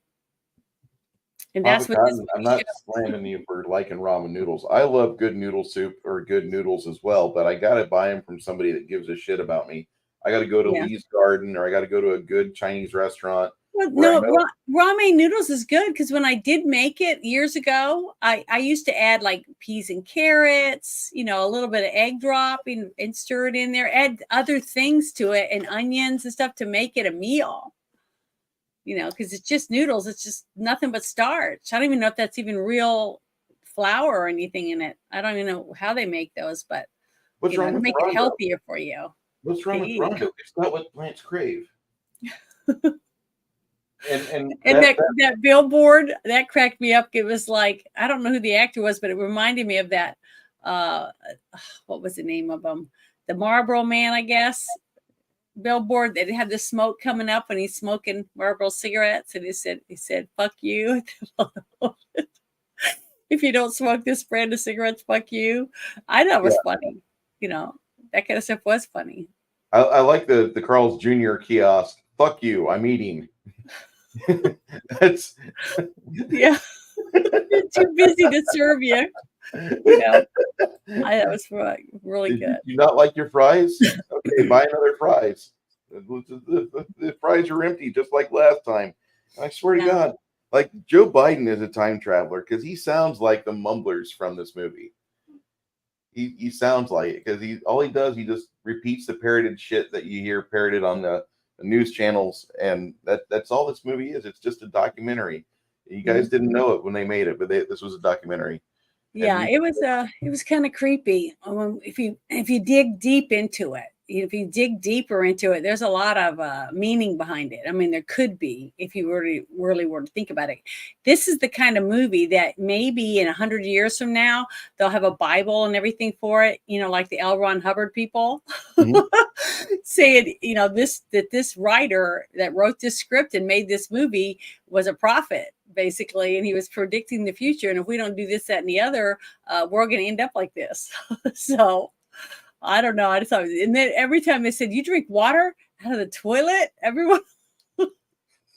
And Papa that's what this Cotton, I'm movie not shows. slamming you for liking ramen noodles. I love good noodle soup or good noodles as well, but I got to buy them from somebody that gives a shit about me. I got to go to Yeah. Lee's Garden, or I got to go to a good Chinese restaurant. Well, Where I no, know, ramen noodles is good because when I did make it years ago, I used to add like peas and carrots, a little bit of egg drop and stir it in there, add other things to it and onions and stuff to make it a meal. Because it's just noodles. It's just nothing but starch. I don't even know if that's even real flour or anything in it. I don't even know how they make those, but what's wrong to with make it Rondo? healthier for you. What's wrong with Rondo? It's not what plants crave. And And that billboard that cracked me up. It was like, I don't know who the actor was, but it reminded me of that. What was the name of them? The Marlboro Man, I guess. Billboard that had the smoke coming up when he's smoking Marlboro cigarettes, and he said, "Fuck you." If you don't smoke this brand of cigarettes, fuck you. I know it was funny. That kind of stuff was funny. I like the Carl's Jr. kiosk. Fuck you, I'm eating. That's Yeah. They're too busy to serve you. That was really good. You not like your fries? Okay, buy another fries. The fries are empty, just like last time. And I swear to God, like Joe Biden is a time traveler because he sounds like the mumblers from this movie. He sounds like it because he does, he just repeats the parroted shit that you hear parroted on the news channels, and that's all this movie is. It's just a documentary. You guys didn't know it when they made it, but this was a documentary. Yeah, it was kind of creepy. If you dig deep into it, if you dig deeper into it, there's a lot of meaning behind it. I mean, there could be if you really were to think about it. This is the kind of movie that maybe in 100 years from now they'll have a Bible and everything for it. Like the L. Ron Hubbard people saying, this writer that wrote this script and made this movie was a prophet, basically, and he was predicting the future. And if we don't do this, that, and the other, we're going to end up like this. So I don't know. I just thought, and then every time they said, "You drink water out of the toilet," everyone, I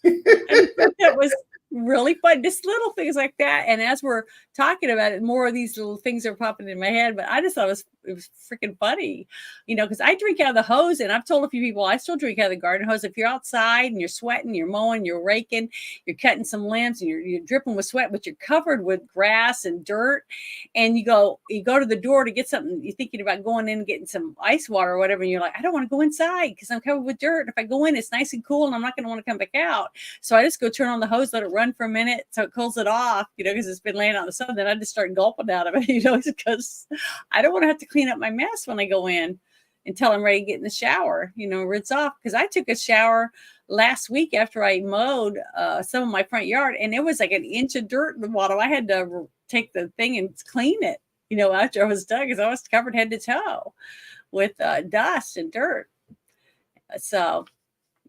just thought that was really fun. Just little things like that. And as we're talking about it, more of these little things are popping in my head. But I just thought it was freaking funny, because I drink out of the hose, and I've told a few people I still drink out of the garden hose. If you're outside and you're sweating, you're mowing, you're raking, you're cutting some limbs, and you're dripping with sweat, but you're covered with grass and dirt, and you go to the door to get something. You're thinking about going in and getting some ice water or whatever, and you're like, I don't want to go inside because I'm covered with dirt. If I go in, it's nice and cool, and I'm not going to want to come back out. So I just go turn on the hose, let it run for a minute so it cools it off, because it's been laying out in the sun. Then I just start gulping out of it, because I don't want to have to clean up my mess when I go in until I'm ready to get in the shower, rinse off. Because I took a shower last week after I mowed some of my front yard, and it was like an inch of dirt in the bottom. I had to take the thing and clean it, after I was done, because I was covered head to toe with dust and dirt. So,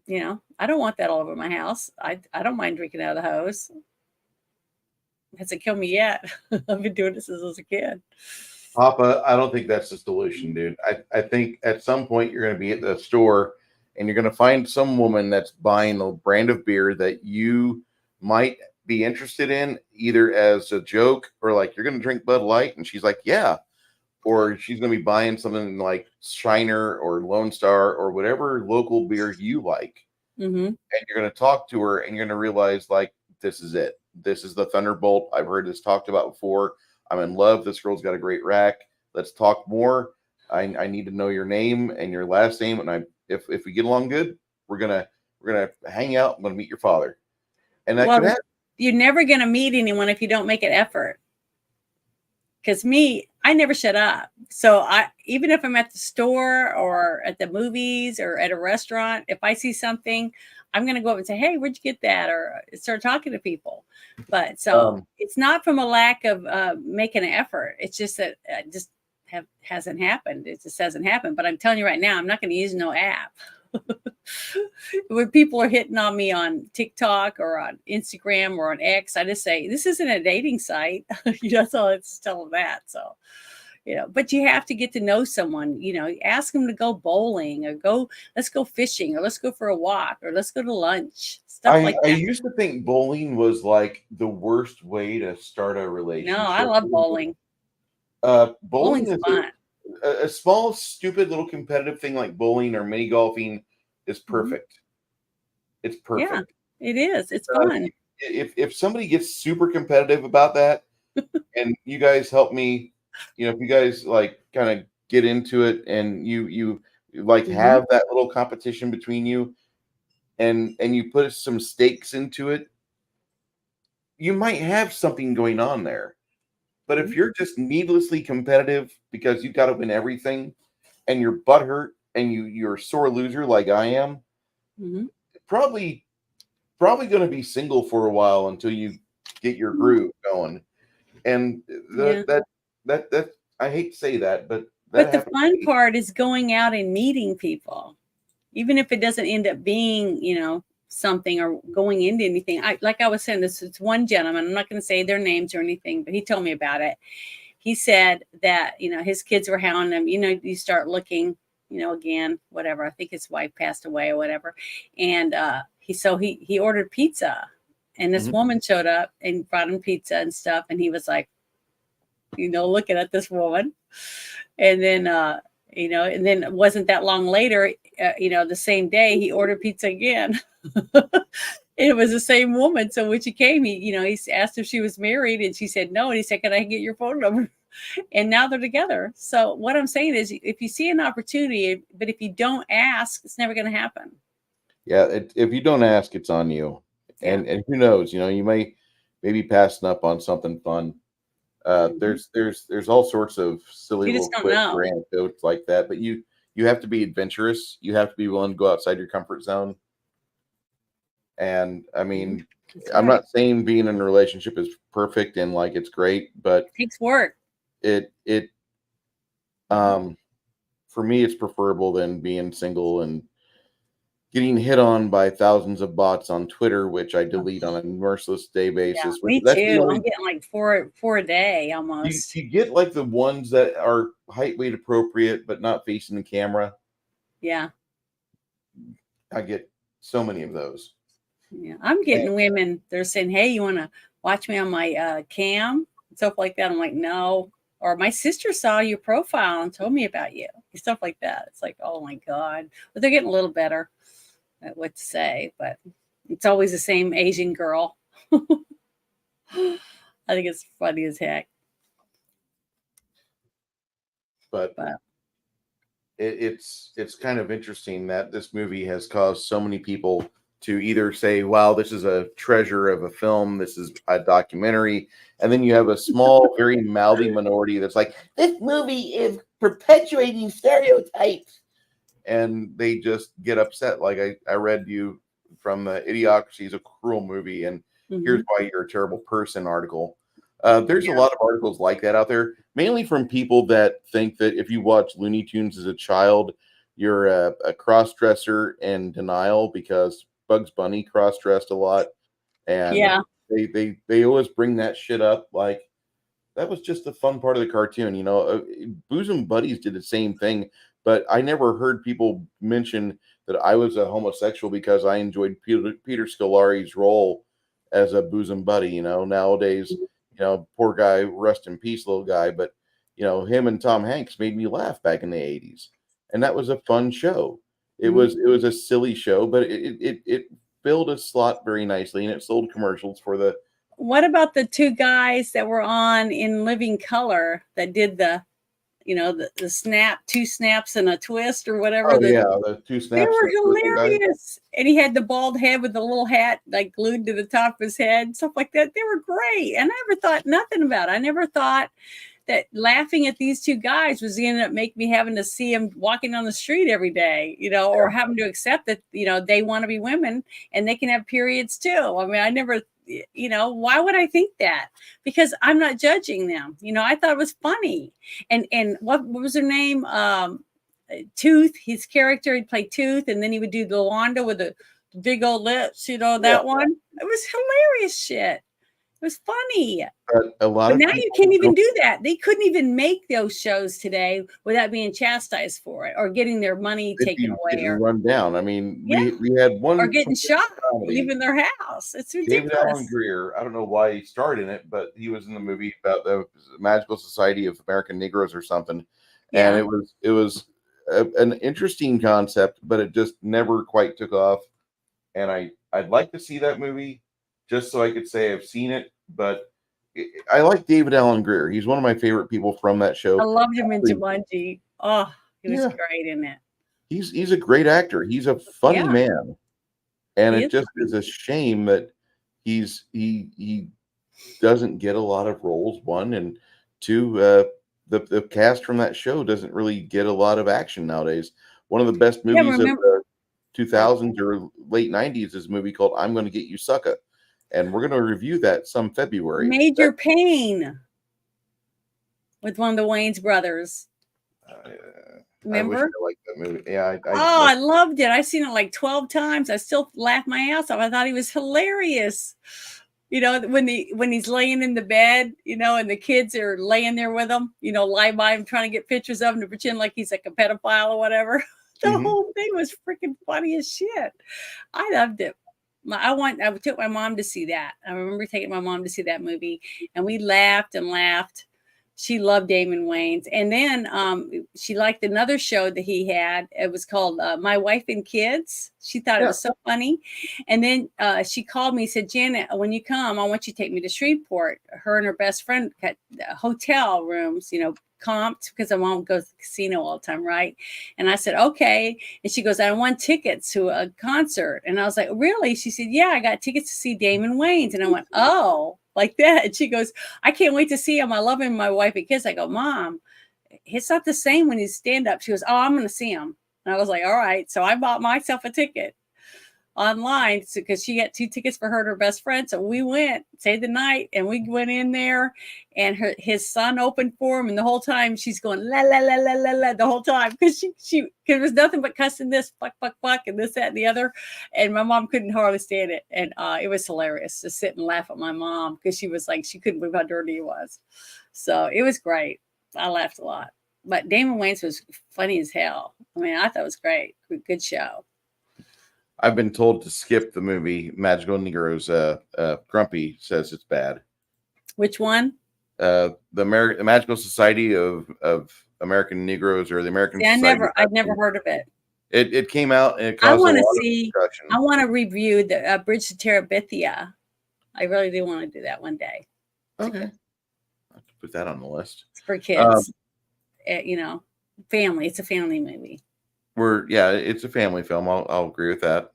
I don't want that all over my house. I don't mind drinking out of the hose. It hasn't killed me yet. I've been doing this since I was a kid. Papa, I don't think that's the solution, dude. I think at some point you're going to be at the store and you're going to find some woman that's buying a brand of beer that you might be interested in, either as a joke or like, you're going to drink Bud Light. And she's like, yeah. Or she's going to be buying something like Shiner or Lone Star or whatever local beer you like. Mm-hmm. and you're going to talk to her, and you're going to realize, like, this is it. This is the thunderbolt. I've heard this talked about before. I'm in love. This girl's got a great rack. Let's talk more. I need to know your name and your last name, and if we get along good, we're gonna hang out. I'm gonna meet your father, and that could Well, happen. you're never going to meet anyone if you don't make an effort. Because me, I never shut up. So I, even if I'm at the store or at the movies or at a restaurant, if I see something, I'm going to go up and say, "Hey, where'd you get that?" Or start talking to people. But so Um, it's not from a lack of making an effort. It's just that just hasn't happened. It just hasn't happened. But I'm telling you right now, I'm not going to use no app. When people are hitting on me on TikTok or on Instagram or on X, I just say, this isn't a dating site. That's all I just tell them that. So, but you have to get to know someone, ask them to go bowling or let's go fishing or let's go for a walk or let's go to lunch, stuff like I that. used to think bowling was like the worst way to start a No, I relationship. love bowling. Bowling Bowling's is fun. a small, stupid little competitive thing like bowling or mini golfing is Mhm. perfect. It's Yeah, perfect. it is. It's Because fun. if somebody gets super competitive about that, and you guys help me, if you guys like kind of get into it, and you like Hmm. have that little competition between you, and you put some stakes into it, you might have something going on there. But if you're just needlessly competitive because you got to win everything, and you're butthurt and you're a sore loser like I am, Hmm. probably probably going to be single for a while until you get your groove going. And Yeah. that I hate to say that, but that But the happens fun to me. part is going out and meeting people, even if it doesn't end up being, something or going into anything. Like I was saying, this is one gentleman. I'm not going to say their names or anything, but he told me about it. He said that his kids were hounding him. You start looking, again, whatever. I think his wife passed away or whatever, and he ordered pizza, and this Mhm. woman showed up and brought him pizza and stuff, and he was like, looking at this woman. And then, and then it wasn't that long later, the same day he ordered pizza again. It was the same woman. So when she came, he asked if she was married and she said no. And he said, "Can I get your phone number?" And now they're together. So what I'm saying is if you see an opportunity, but if you don't ask, it's never going to happen. Yeah, if you don't ask, it's on you. Yeah. And who knows? You may be passing up on something fun. Hmm. There's all sorts of silly You just little don't quips or know. anecdotes like that, but you have to be adventurous. You have to be willing to go outside your comfort zone. And I Hmm. mean, That's I'm right. not saying being in a relationship is perfect and like it's great, but It takes work. it um for me it's preferable than being single and getting hit on by thousands of bots on Twitter, which I delete on a merciless day Yeah, basis. Which me that's the too. I'm only getting like four a day almost. you get like the ones that are height weight appropriate but not facing the camera. Yeah. I get so many of those. Yeah, I'm And getting women. They're saying, "Hey, you want to watch me on my cam?" Stuff like that. I'm like, "No." Or my sister saw your profile and told me about you. Stuff like that. It's like, oh my god. But they're getting a little better at what to say. But it's always the same Asian girl. I think it's funny as heck. but But it's kind of interesting that this movie has caused so many people to either say, "Wow, this is a treasure of a film. This is a documentary," and then you have a small, very mouthy minority that's like, "This movie is perpetuating stereotypes," and they just get upset. Like I read you from the Idiocracy is a cruel movie, and here's mhm. why you're a terrible person article. There's a Yeah, lot of articles like that out there, mainly from people that think that if you watch Looney Tunes as a child, you're a cross dresser in denial because Bugs Bunny cross dressed a lot, and yeah, they always bring that shit up like that was just the fun part of the cartoon. Bosom Buddies did the same thing, but I never heard people mention that I was a homosexual because I enjoyed Peter Scolari's role as a bosom buddy. Nowadays, poor guy, rest in peace, little guy, but him and Tom Hanks made me laugh back in the '80s, and that was a fun show. It was a silly show, but it filled a slot very nicely, and it sold commercials for the. What about the two guys that were on in Living Color that did the snap, two snaps and a twist or whatever? Oh yeah, the two They snaps were and the guy. hilarious. And he had the bald head with the little hat like glued to the top of his head, stuff like that. They were great. And I never thought nothing about it. I never thought that laughing at these two guys was going to end up make me having to see them walking on the street every day, or having to accept that, they want to be women and they can have periods too. I mean, I never, why would I think that? Because I'm not judging them. I thought it was funny. And what was her name? Tooth, his character, he'd play Tooth, and then he would do the Wanda with the big old lips, that one. It was hilarious shit. It was funny. But a lot But of now people you can't even do that. They couldn't even make those shows today without being chastised for it or getting their money taken away or run down. I mean, yeah, we had one or getting shot, comedy, leaving their house. It's David ridiculous. Allen Greer. I don't know why he starred in it, but he was in the movie about the Magical Society of American Negroes or something, Yeah. and it was an interesting concept, but it just never quite took off. And I'd like to see that movie just so I could say I've seen it, but I like David Allen Greer. He's one of my favorite people from that show. I loved him in Jumanji. Oh, he was Yeah. great in it. He's a great actor. He's a funny Yeah. man. And He it is just funny. is a shame that he doesn't get a lot of roles, one, and two, the cast from that show doesn't really get a lot of action nowadays. One of the best movies of the 2000s or late 90s is a movie called I'm Gonna Get You Sucker. And we're going to review that some February. Major Pain with one of the Wayans brothers. Remember? I wish I liked that movie. Yeah, I loved it. I've seen it like 12 times. I still laugh my ass off. I thought he was hilarious. When he's laying in the bed, and the kids are laying there with him, lie by him, trying to get pictures of him to pretend like he's like a pedophile or whatever. The whole thing was freaking funny as shit. I loved it. I took my mom to see that. I remember taking my mom to see that movie, and we laughed and laughed. She loved Damon Wayans. And then she liked another show that he had. It was called My Wife and Kids. She thought it was so funny. And then she called me and said, Janet, when you come, I want you to take me to Shreveport. Her and her best friend got hotel rooms, comped because my mom goes to the casino all the time, right? And I said, okay. And she goes, I want tickets to a concert. And I was like, really? She said, yeah, I got tickets to see Damon Wayans. And I went, oh, like that. And she goes, I can't wait to see him. I love him, my wife and kids. I go, Mom, it's not the same when he's stand up. She goes, oh, I'm going to see him. And I was like, all right. So I bought myself a ticket online because she got 2 tickets for her and her best friend. So we went, stayed the night, and we went in there, and his son opened for him, and the whole time she's going la la la la la la the whole time because she there was nothing but cussing this fuck and this that and the other, and my mom couldn't hardly stand it, and it was hilarious to sit and laugh at my mom because she was like she couldn't believe how dirty he was. So it was great. I laughed a lot. But Damon Wayans was funny as hell. I mean, I thought it was great. Good show. I've been told to skip the movie Magical Negroes. Grumpy says it's bad. Which one? The Magical Society of American Negroes, or the American. See, I'd never heard of it. It came out and it I caused want a to lot see. of discussion. I want to review the Bridge to Terabithia. I really do want to do that one day. Okay, I'll have to put that on the list. It's for kids. Family. It's a family movie. It's a family film. I'll agree with that.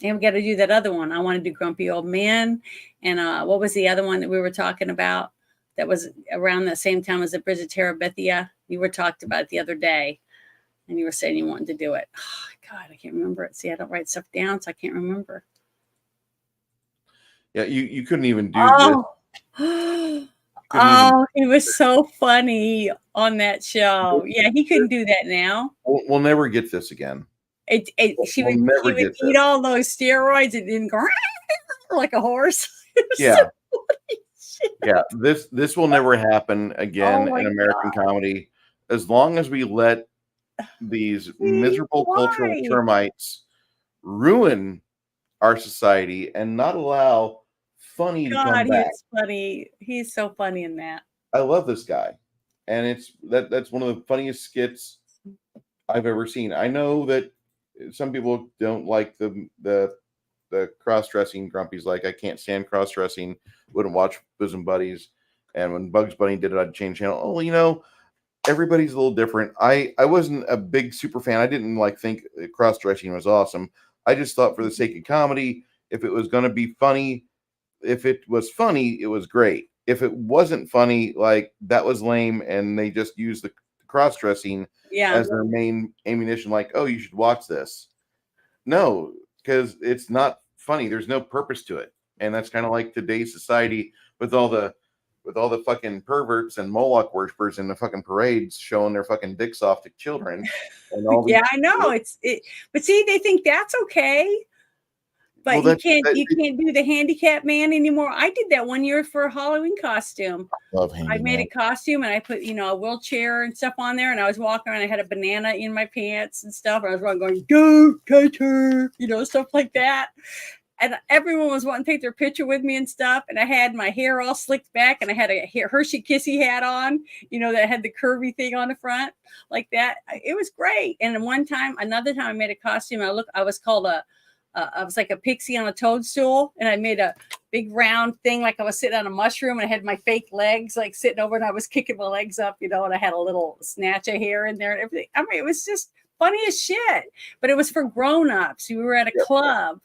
And we got to do that other one. I want to do Grumpy Old Man. And what was the other one that we were talking about that was around the same time as the Bridge of Terabithia? You were talked about it the other day, and you were saying you wanted to do it. Oh, God, I can't remember it. See, I don't write stuff down, so I can't remember. Yeah, you couldn't even do this. Oh, he was so funny on that show. Yeah, he couldn't do that now. We'll never get this again. She would eat all those steroids and then go like a horse. Yeah. Yeah. This will never happen again in American comedy as long as we let these miserable cultural termites ruin our society and not allow funny to come back. He's funny. He's so funny in that. I love this guy. And that's one of the funniest skits I've ever seen. I know that some people don't like the cross dressing. Grumpy's like, I can't stand cross dressing. Wouldn't watch Bosom Buddies. And when Bugs Bunny did it, I'd change channel. Oh, you know, everybody's a little different. I wasn't a big super fan. I didn't like think cross dressing was awesome. I just thought for the sake of comedy, if it was going to be funny, if it was funny, it was great. If it wasn't funny, like that was lame, and they just used the cross dressing Yeah. as their main ammunition. Like, oh, you should watch this. No, because it's not funny. There's no purpose to it, and that's kind of like today's society with all the fucking perverts and Moloch worshippers in the fucking parades showing their fucking dicks off to children, and all these. Yeah, I know. But see, they think that's okay. Well, But you can't do the handicap man anymore. I did that one year for a Halloween costume. love I made a handyman. costume and I put, a wheelchair and stuff on there, and I was walking around. I had a banana in my pants and stuff. And I was running going, go catch her, stuff like that. And everyone was wanting to take their picture with me and stuff. And I had my hair all slicked back, and I had a Hershey Kissy hat on, that had the curvy thing on the front like that. It was great. And another time I made a costume. I was called I was like a pixie on a toadstool, and I made a big round thing like I was sitting on a mushroom, and I had my fake legs like sitting over, and I was kicking my legs up, and I had a little snatch of hair in there and everything. I mean, it was just funny as shit, but it was for grown-ups. We were at a club,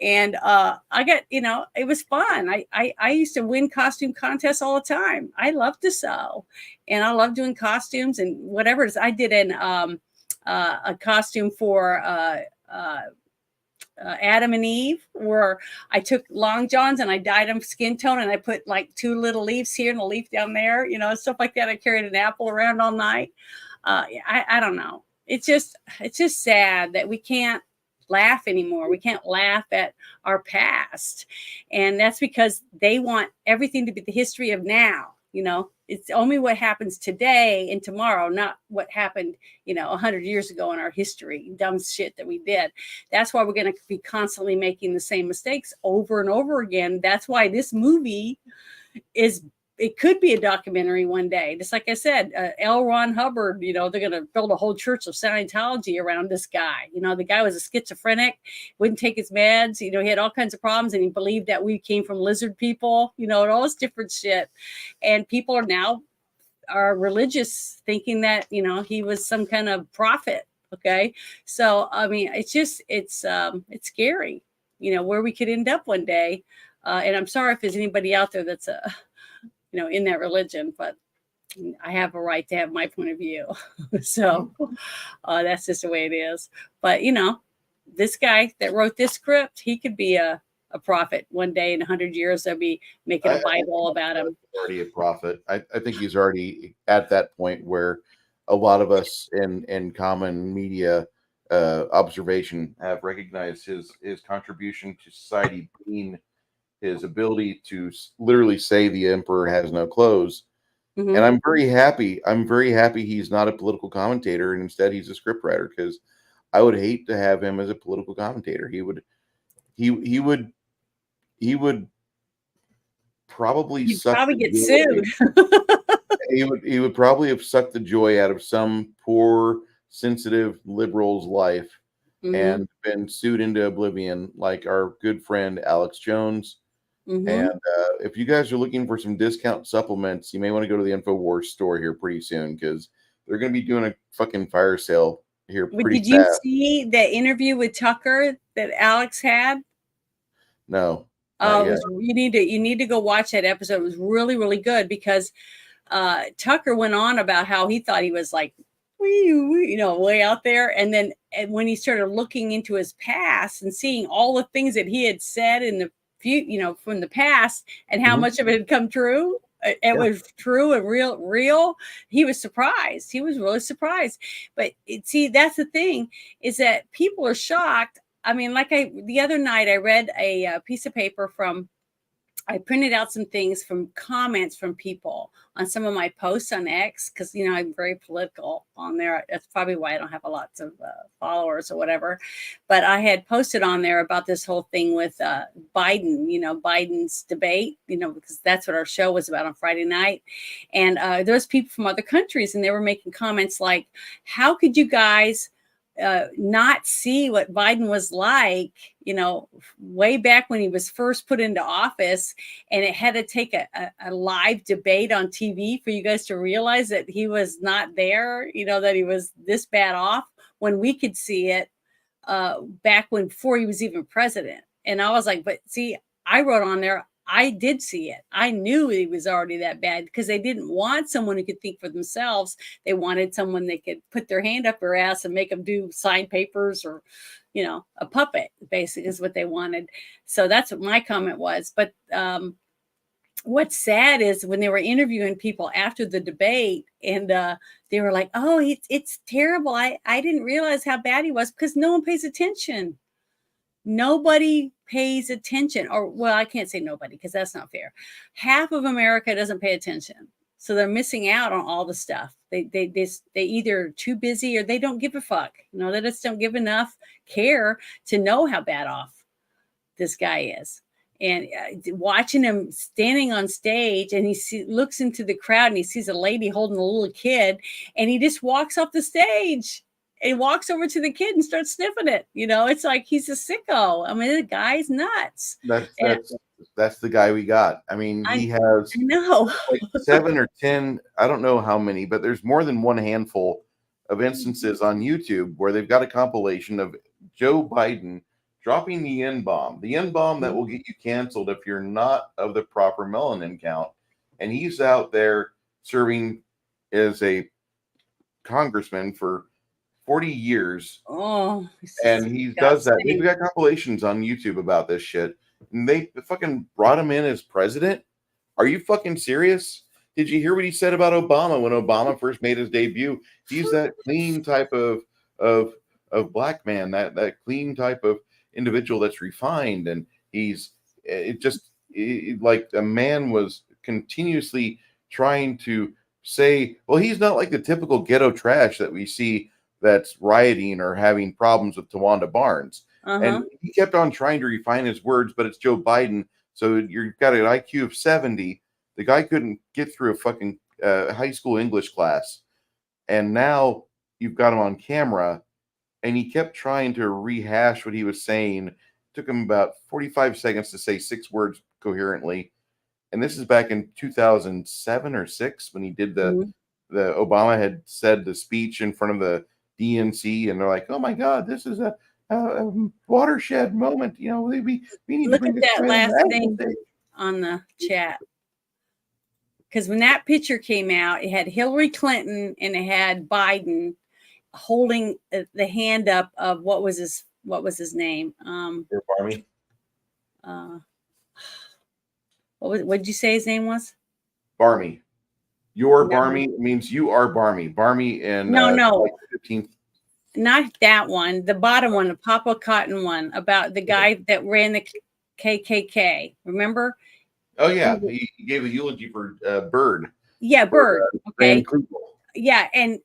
and I got, it was fun. I used to win costume contests all the time. I love to sew, and I love doing costumes and whatever it is. I did a costume for Adam and Eve, where I took long johns and I dyed them skin tone, and I put like 2 little leaves here and a leaf down there, stuff like that. I carried an apple around all night. I don't know. It's just sad that we can't laugh anymore. We can't laugh at our past, and that's because they want everything to be the history of now. It's only what happens today and tomorrow, not what happened, 100 years ago in our history, dumb shit that we did. That's why we're going to be constantly making the same mistakes over and over again. That's why this movie it could be a documentary one day. Just like I said, L. Ron Hubbard, they're going to build a whole church of Scientology around this guy. The guy was a schizophrenic, wouldn't take his meds. He had all kinds of problems, and he believed that we came from lizard people, and all this different shit. And people are religious, thinking that, he was some kind of prophet. Okay. So, I mean, it's scary, where we could end up one day. And I'm sorry if there's anybody out there that's in that religion, but I have a right to have my point of view. So that's just the way it is. But, this guy that wrote this script, he could be a prophet one day. In 100 years, they'll be making a Bible about him. Already a prophet. I think he's already at that point where a lot of us in common media observation have recognized his contribution to society, being his ability to literally say the emperor has no clothes. Mm-hmm. And I'm very happy he's not a political commentator, and instead he's a scriptwriter, because I would hate to have him as a political commentator. He would probably get sued. he would probably have sucked the joy out of some poor, sensitive liberal's life, mm-hmm. and been sued into oblivion, like our good friend Alex Jones. Mm-hmm. And if you guys are looking for some discount supplements, you may want to go to the InfoWars store here pretty soon, because they're going to be doing a fucking fire sale here pretty fast. Did you see the interview with Tucker that Alex had? No. You need to go watch that episode. It was really, really good, because Tucker went on about how he thought he was like, way out there. And then when he started looking into his past and seeing all the things that he had said in the from the past, and how mm-hmm. much of it had come true, it was true and real. He was surprised. He was really surprised. But that's the thing, is that people are shocked. I mean, the other night I read a piece of paper from I printed out some things from comments from people on some of my posts on X because, I'm very political on there. That's probably why I don't have a lots of followers or whatever. But I had posted on there about this whole thing with Biden, Biden's debate, because that's what our show was about on Friday night. And there was people from other countries, and they were making comments like, how could you guys not see what Biden was like, way back when he was first put into office, and it had to take a live debate on TV for you guys to realize that he was not there, that he was this bad off, when we could see it back before he was even president. And I was like, but see, I wrote on there, I did see it. I knew he was already that bad because they didn't want someone who could think for themselves. They wanted someone that could put their hand up their ass and make them do sign papers or, a puppet, basically, is what they wanted. So that's what my comment was. But what's sad is when they were interviewing people after the debate, and they were like, oh, it's terrible. I didn't realize how bad he was, because no one pays attention. Nobody pays attention. Or, well, I can't say nobody because that's not fair. Half of America doesn't pay attention. So they're missing out on all the stuff. They either too busy or they don't give a fuck. They just don't give enough care to know how bad off this guy is. And watching him standing on stage, and he looks into the crowd and he sees a lady holding a little kid, and he just walks off the stage and walks over to the kid and starts sniffing it. It's like he's a sicko. I mean, the guy's nuts. That's the guy we got. I mean, he has like 7 or 10, I don't know how many, but there's more than one handful of instances on YouTube where they've got a compilation of Joe Biden dropping the N-bomb that will get you canceled if you're not of the proper melanin count. And he's out there serving as a congressman for 40 years. Oh, and he does that. They've got compilations on YouTube about this shit. And they fucking brought him in as president. Are you fucking serious? Did you hear what he said about Obama when Obama first made his debut? He's that clean type of black man, that clean type of individual that's refined, and like a man was continuously trying to say, well, he's not like the typical ghetto trash that we see that's rioting or having problems with Tawanda Barnes. And he kept on trying to refine his words, but it's Joe Biden. So you've got an IQ of 70. The guy couldn't get through a fucking high school English class. And now you've got him on camera, and he kept trying to rehash what he was saying. It took him about 45 seconds to say 6 words coherently. And this is back in 2007 or 6 when he did the Obama had said the speech in front of the DNC, and they're like, oh my God, this is a watershed moment. We need look to bring at that last thing on the chat. Because when that picture came out, it had Hillary Clinton and it had Biden holding the hand up of what was his name? Barmy. What did you say his name was? Barmy. Your Barmy means you are Barmy. Barmy and no, like 15th. Not that one. The bottom one, the Papa Cotton one, about the guy that ran the KKK. Remember? Oh yeah, he gave a eulogy for Bird. Yeah, Bird. Okay. Yeah, and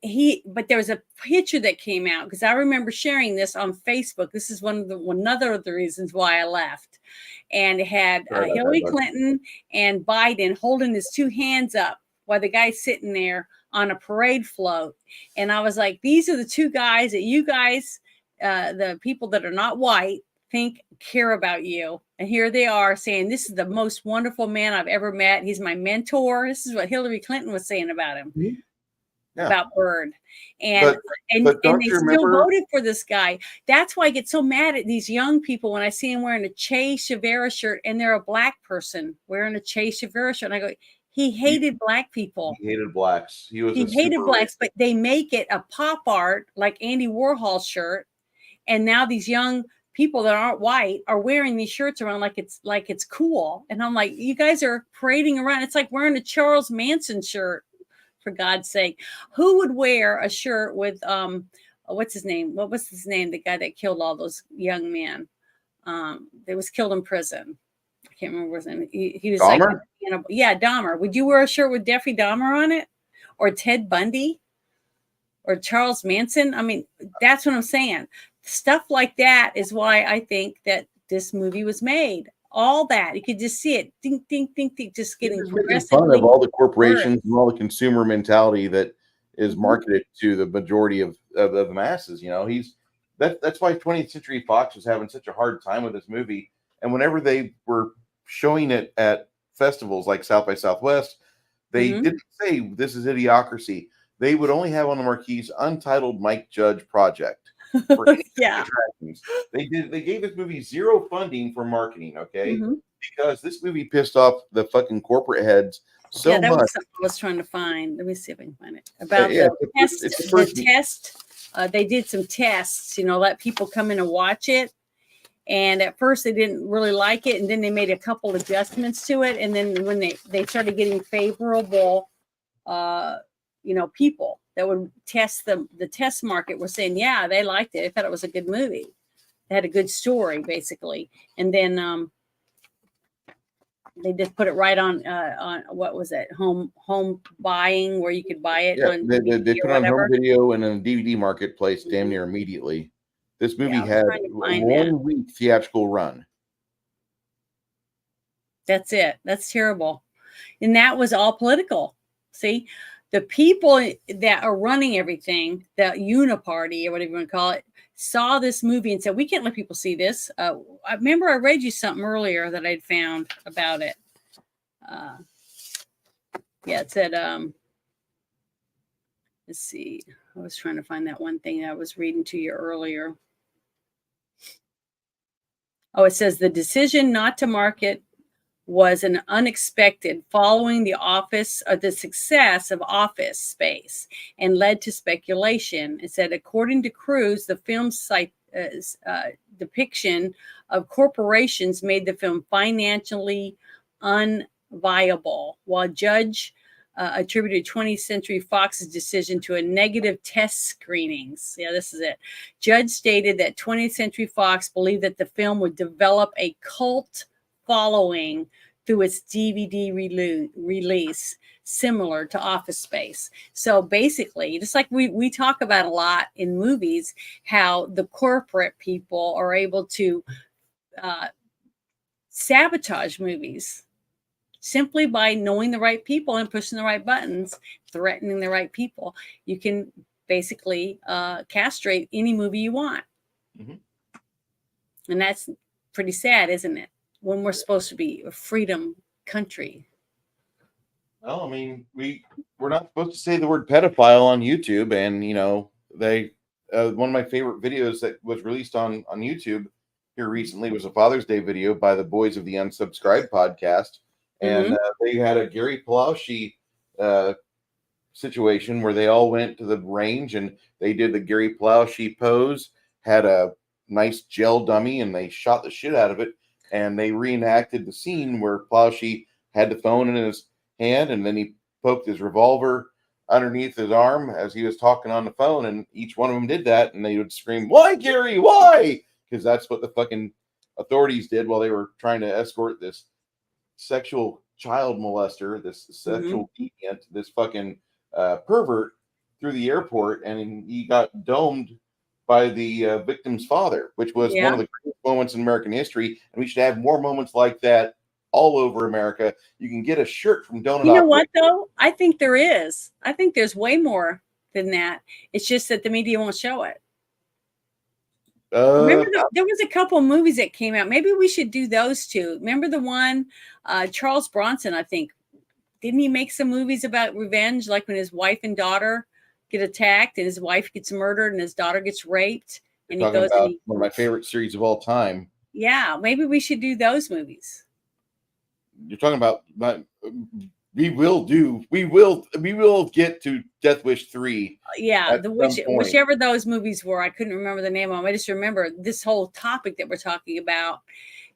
but there was a picture that came out because I remember sharing this on Facebook. This is another of the reasons why I left. And it had Hillary Clinton and Biden holding his 2 hands up while the guy's sitting there on a parade float. And I was like, these are the 2 guys that you guys, the people that are not white, think care about you. And here they are saying, this is the most wonderful man I've ever met. He's my mentor. This is what Hillary Clinton was saying about him. About Bird. And they still voted for this guy. That's why I get so mad at these young people when I see him wearing a Che Guevara shirt and they're a black person wearing a Che Guevara shirt. And I go, he hated black people. He hated blacks. He hated blacks, but they make it a pop art like Andy Warhol's shirt. And now these young people that aren't white are wearing these shirts around like it's cool. And I'm like, you guys are parading around. It's like wearing a Charles Manson shirt. For God's sake, who would wear a shirt with what's his name? What was his name? The guy that killed all those young men, that was killed in prison. I can't remember his name. He was like, Dahmer? yeah, Dahmer. Would you wear a shirt with Jeffrey Dahmer on it, or Ted Bundy, or Charles Manson? I mean, that's what I'm saying. Stuff like that is why I think that this movie was made. All that you could just see it, ding, ding, ding, ding, just He's getting just making fun of progressively all the worse. corporations and all the consumer mentality that is Mhm. marketed to the majority of the masses. You know, that's why 20th Century Fox was having such a hard time with this movie. And whenever they were showing it at festivals like South by Southwest, they Mhm. didn't say this is Idiocracy. They would only have on the marquees Untitled Mike Judge Project for any of the Yeah. attractions. They gave this movie zero funding for marketing, okay? Mhm. Because this movie pissed off the fucking corporate heads Yeah, so that much. was something I was trying to find. Let me see if I can find it. About Yeah, the test, it's the the first. test. They did some tests, let people come in and watch it. And at first they didn't really like it. And then they made a couple adjustments to it. And then when they started getting favorable, uh, people that would test the test market were saying, yeah, they liked it. They thought it was a good movie. It had a good story, basically. And then they just put it right on what was it, home buying, where you could buy it Yeah, on they DVD put or on home whatever. video and in a DVD marketplace damn Mhm. near immediately. This Yeah, movie I was had trying to a find that. 1 week theatrical run. That's it. That's terrible. And that was all political. See, the people that are running everything, the uniparty or whatever you want to call it, saw this movie and said, "We can't let people see this." I remember I read you something earlier that I'd found about it. Uh, yeah, it said, let's see. I was trying to find that one thing I was reading to you earlier. Oh, it says the decision not to market was an unexpected following the success of Office Space and led to speculation. It said, according to Cruz, the film's depiction of corporations made the film financially unviable, while Judge attributed 20th Century Fox's decision to a negative test screenings. Yeah, this is it. Judge stated that 20th Century Fox believed that the film would develop a cult following through its DVD release, similar to Office Space. So basically, just like we talk about a lot in movies, how the corporate people are able to uh, sabotage movies simply by knowing the right people and pushing the right buttons, threatening the right people. You can basically castrate any movie you want. Mhm. And that's pretty sad, isn't it? When we're supposed to be a freedom country. Well, I mean, we're not supposed to say the word pedophile on YouTube, and they one of my favorite videos that was released on YouTube here recently was a Father's Day video by the Boys of the Unsubscribed podcast, and Mm-hmm. they had a Gary Palaushi uh, situation where they all went to the range and they did the Gary Palaushi pose, had a nice gel dummy, and they shot the shit out of it. And they reenacted the scene where Palaushi had the phone in his hand and then he poked his revolver underneath his arm as he was talking on the phone. And each one of them did that. And they would scream, "Why, Gary? Why?" Because that's what the fucking authorities did while they were trying to escort this sexual child molester, this Mm-hmm. sexual deviant, this fucking pervert through the airport, and he got domed by the victim's father, which was one Yeah. of the greatest moments in American history. And we should have more moments like that all over America. You can get a shirt from Donut You know what, Operation. though? I think there is. I think there's way more than that. It's just that the media won't show it. Uh, Remember, there was a couple of movies that came out. Maybe we should do those two. Remember the one, Charles Bronson, I think. Didn't he make some movies about revenge, like when his wife and daughter get attacked and his wife gets murdered and his daughter gets raped you're and he talking goes and about one of my favorite series of all time. yeah, maybe we should do those movies. You're talking about we will get to Death Wish 3 Yeah, at some point. whichever those movies were, I couldn't remember the name of them. I just remember this whole topic that we're talking about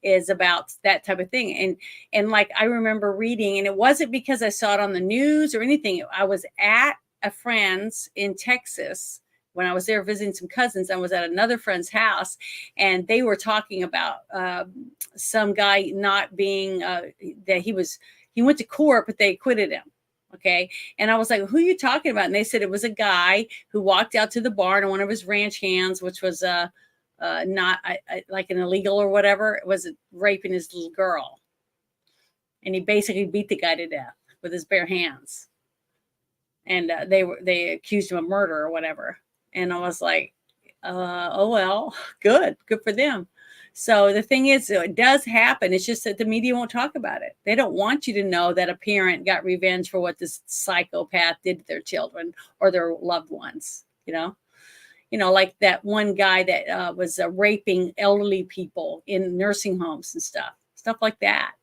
is about that type of thing. And like I remember reading, and it wasn't because I saw it on the news or anything. I was at a friend's in Texas when I was there visiting some cousins. I was at another friend's house, and they were talking about some guy not being that he went to court, but they acquitted him. Okay. And I was like, who are you talking about? And they said it was a guy who walked out to the barn on one of his ranch hands, which was not like an illegal or whatever. It was raping his little girl. And he basically beat the guy to death with his bare hands. And they accused him of murder or whatever. And I was like, oh, well, good for them. So the thing is, it does happen. It's just that the media won't talk about it. They don't want you to know that a parent got revenge for what this psychopath did to their children or their loved ones, like that one guy that was raping elderly people in nursing homes and stuff like that.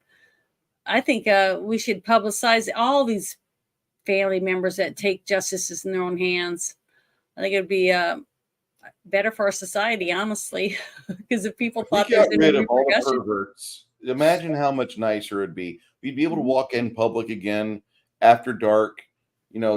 I think we should publicize all these family members that take justice in their own hands. I think it would be better for our society, honestly, because if people We thought there's got any rid of all the repercussion. perverts. Imagine how much nicer it'd be. We'd be able to walk in public again after dark,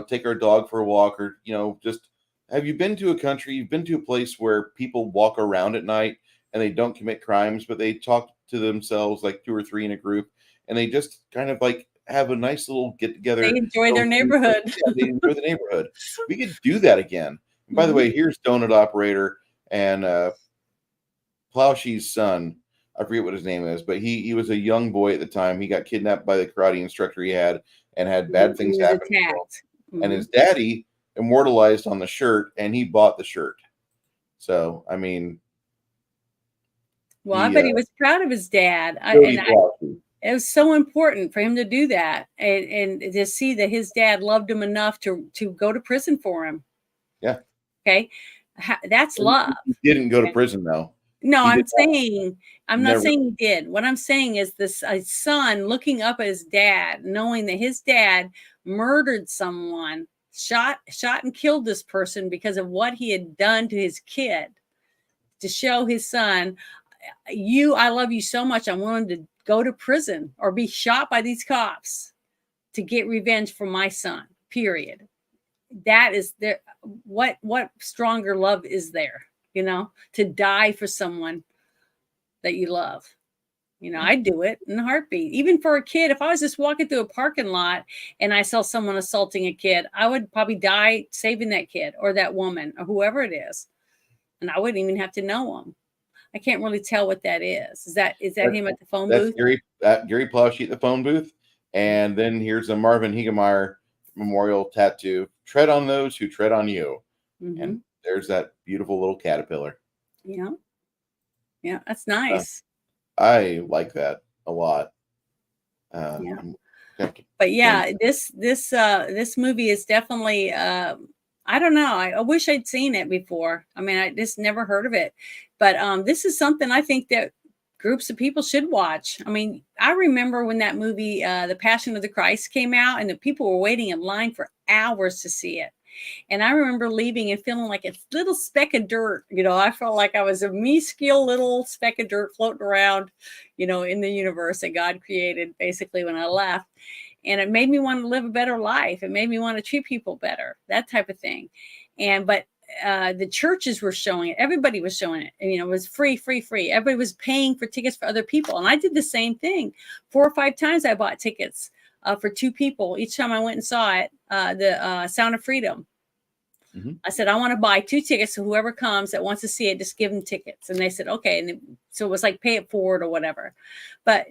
take our dog for a walk, or, just have you been to a country, you've been to a place where people walk around at night and they don't commit crimes, but they talk to themselves like 2 or 3 in a group, and they just kind of like have a nice little get together. They enjoy their neighborhood. Yeah, they enjoy the neighborhood. We could do that again. And by the way, here's Donut Operator and Plowshee's son. I forget what his name is, but he was a young boy at the time. He got kidnapped by the karate instructor he had and had bad things happen to him. And his daddy immortalized on the shirt, and he bought the shirt. So, I mean. Well, I bet he was proud of his dad. It was so important for him to do that and to see that his dad loved him enough to go to prison for him. Yeah. Okay. That's love. He didn't go to prison, though. No, I'm not saying he did. What I'm saying is this son looking up at his dad, knowing that his dad murdered someone, shot and killed this person because of what he had done to his kid, to show his son, I love you so much, I'm willing to go to prison or be shot by these cops to get revenge for my son, period. That is there. What stronger love is there, to die for someone that you love? I'd do it in a heartbeat. Even for a kid, if I was just walking through a parking lot and I saw someone assaulting a kid, I would probably die saving that kid or that woman or whoever it is. And I wouldn't even have to know them. I can't really tell what that is. Is that him at the phone booth? That's Gary Plowsheet at the phone booth. And then here's a Marvin Hiegemeyer memorial tattoo. Tread on those who tread on you. Mm-hmm. And there's that beautiful little caterpillar. Yeah. Yeah, that's nice. I like that a lot. Yeah. But yeah, this movie is definitely I don't know. I wish I'd seen it before. I mean, I just never heard of it. But this is something I think that groups of people should watch. I mean, I remember when that movie, The Passion of the Christ, came out, and the people were waiting in line for hours to see it. And I remember leaving and feeling like a little speck of dirt. I felt like I was a minuscule little speck of dirt floating around, in the universe that God created, basically, when I left. And it made me want to live a better life. It made me want to treat people better, that type of thing. But the churches were showing it. Everybody was showing it. And, it was free. Everybody was paying for tickets for other people. And I did the same thing. 4 or 5 times I bought tickets for 2 people. Each time I went and saw it, the Sound of Freedom. Mm-hmm. I said, I want to buy 2 tickets. So whoever comes that wants to see it, just give them tickets. And they said, okay. And so it was like pay it forward or whatever. But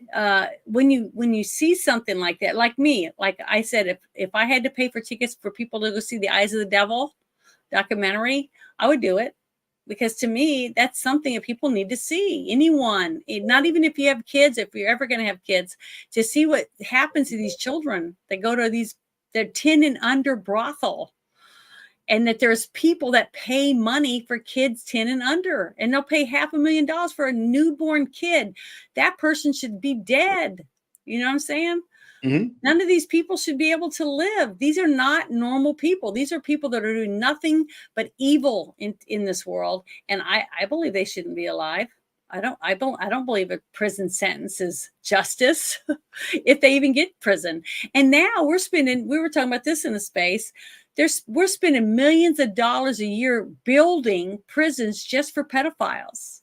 when you see something like that, like me, like I said, if I had to pay for tickets for people to go see The Eyes of the Devil documentary, I would do it. Because to me, that's something that people need to see. Anyone, not even if you have kids, if you're ever going to have kids, to see what happens to these children that go to they're 10 and under brothel. And that there's people that pay money for kids 10 and under, and they'll pay $500,000 for a newborn kid. That person should be dead. You know what I'm saying? Mm-hmm. None of these people should be able to live. These are not normal people. These are people that are doing nothing but evil in this world. And I believe they shouldn't be alive. I don't believe a prison sentence is justice if they even get prison. And now we were talking about this in the space. we're spending millions of dollars a year building prisons just for pedophiles,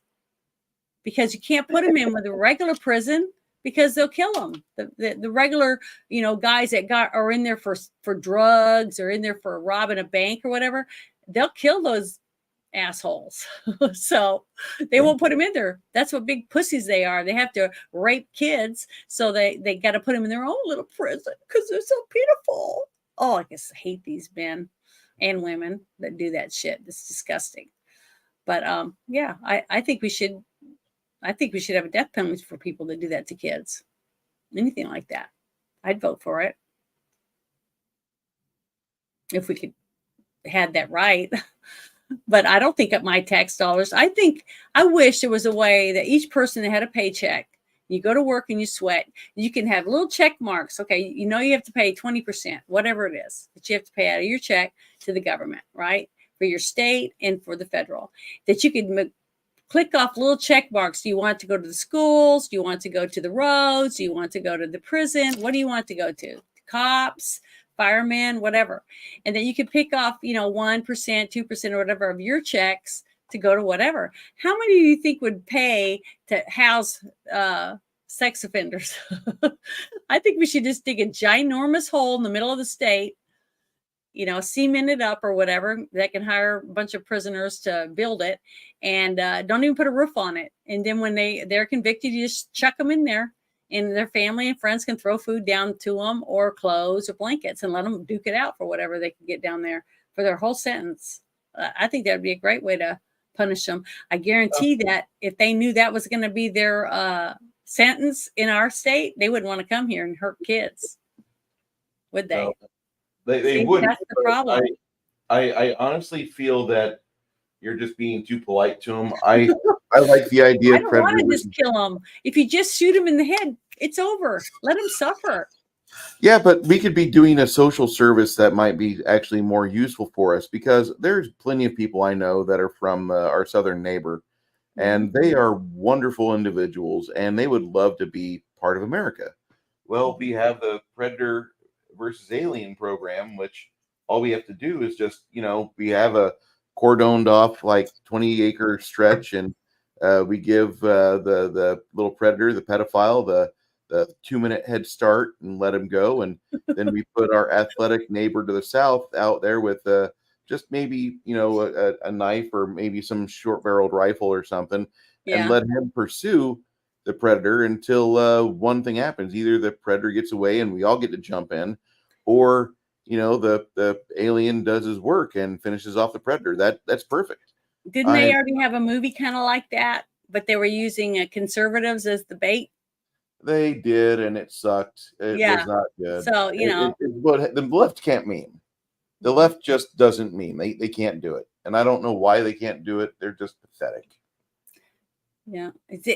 because you can't put them in with a regular prison because they'll kill them. The regular, guys that are in there for drugs or in there for robbing a bank or whatever, they'll kill those assholes. So they won't put them in there. That's what big pussies they are. They have to rape kids, so they got to put them in their own little prison because they're so pitiful. Oh, I just hate these men and women that do that shit. It's disgusting. But yeah, I think we should have a death penalty for people that do that to kids. Anything like that, I'd vote for it if we could had that right. But I don't think of my tax dollars. I wish there was a way that each person that had a paycheck, you go to work and you sweat, you can have little check marks. Okay, you have to pay 20%, whatever it is that you have to pay out of your check to the government, right? For your state and for the federal, that you could click off little check marks. Do you want to go to the schools? Do you want to go to the roads? Do you want to go to the prison? What do you want to go to? Cops, firemen, whatever. And then you could pick off, 1%, 2% or whatever of your checks to go to whatever. How many do you think would pay to house sex offenders? I think we should just dig a ginormous hole in the middle of the state, cement it up or whatever. They can hire a bunch of prisoners to build it, and don't even put a roof on it. And then when they're convicted, you just chuck them in there, and their family and friends can throw food down to them or clothes or blankets and let them duke it out for whatever they can get down there for their whole sentence. I think that would be a great way to punish them. I guarantee that if they knew that was going to be their sentence in our state, they wouldn't want to come here and hurt kids, would they? No, they wouldn't. That's the problem. I honestly feel that you're just being too polite to them. I like the idea I of don't want to predators. just kill them. If you just shoot them in the head, it's over. Let them suffer. Yeah, but we could be doing a social service that might be actually more useful for us, because there's plenty of people I know that are from our southern neighbor, and they are wonderful individuals, and they would love to be part of America. Well, we have the Predator versus Alien program, which all we have to do is just, we have a cordoned off like 20-acre stretch, and we give the little predator, the pedophile, the 2-minute head start and let him go, and then we put our athletic neighbor to the south out there with just maybe a knife or maybe some short barreled rifle or something, and let him pursue the predator until one thing happens: either the predator gets away and we all get to jump in, or the alien does his work and finishes off the predator. That's perfect. Didn't they already have a movie kind of like that, but they were using conservatives as the bait? They did, and it sucked. It was not good. So what the left can't meme. The left just doesn't meme. They can't do it, and I don't know why they can't do it. They're just pathetic. Yeah,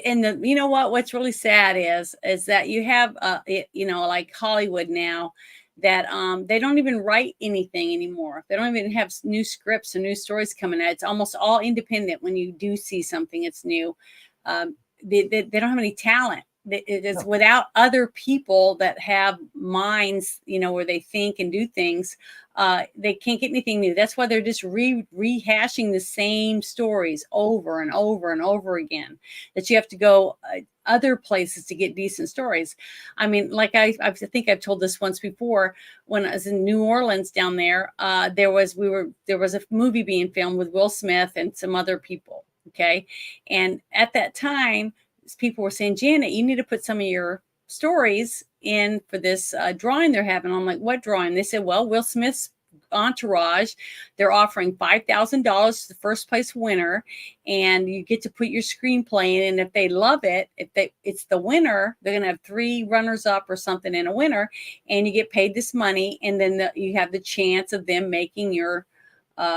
and you know what's really sad is that you have like Hollywood now, that they don't even write anything anymore. They don't even have new scripts or new stories coming out. It's almost all independent. When you do see something it's new, they don't have any talent. It is without other people that have minds, where they think and do things. They can't get anything new. That's why they're just rehashing the same stories over and over and over again, that you have to go other places to get decent stories. I mean, like I think I've told this once before. When I was in New Orleans down there, there was a movie being filmed with Will Smith and some other people. Okay. And at that time, people were saying, Janet, you need to put some of your stories in for this drawing they're having. I'm like, what drawing? They said, well, Will Smith's entourage, they're offering $5,000 to the first place winner, and you get to put your screenplay in. And if they love it, it's the winner, they're going to have 3 runners up or something in a winner, and you get paid this money. And then you have the chance of them making your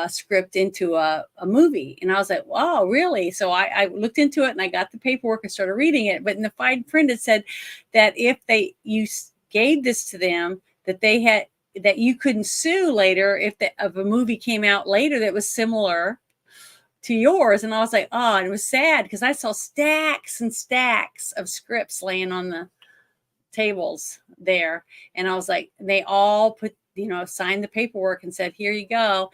script into a movie. And I was like, wow, really? So I looked into it and I got the paperwork and started reading it. But in the fine print, it said that if you gave this to them, that you couldn't sue later if a movie came out later that was similar to yours. And I was like, oh, and it was sad because I saw stacks and stacks of scripts laying on the tables there. And I was like, they all put signed the paperwork and said, here you go.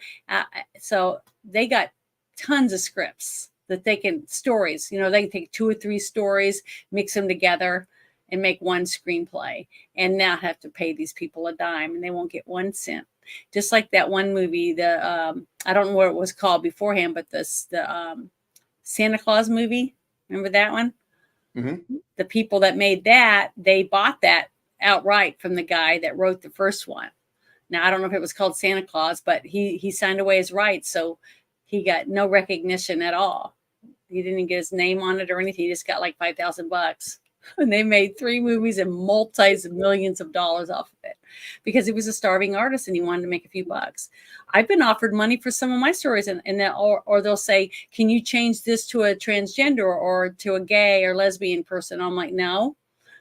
So they got tons of scripts that they can, stories, they can take 2 or 3 stories, mix them together and make one screenplay, and not have to pay these people a dime, and they won't get 1 cent. Just like that one movie, I don't know what it was called beforehand, but the Santa Claus movie. Remember that one? Mm-hmm. The people that made that, they bought that outright from the guy that wrote the first one. Now, I don't know if it was called Santa Claus, but he signed away his rights, so he got no recognition at all. He didn't get his name on it or anything. He just got like $5,000. And they made 3 movies and multi-millions of dollars off of it because he was a starving artist and he wanted to make a few bucks. I've been offered money for some of my stories, and or they'll say, can you change this to a transgender or to a gay or lesbian person? I'm like, no,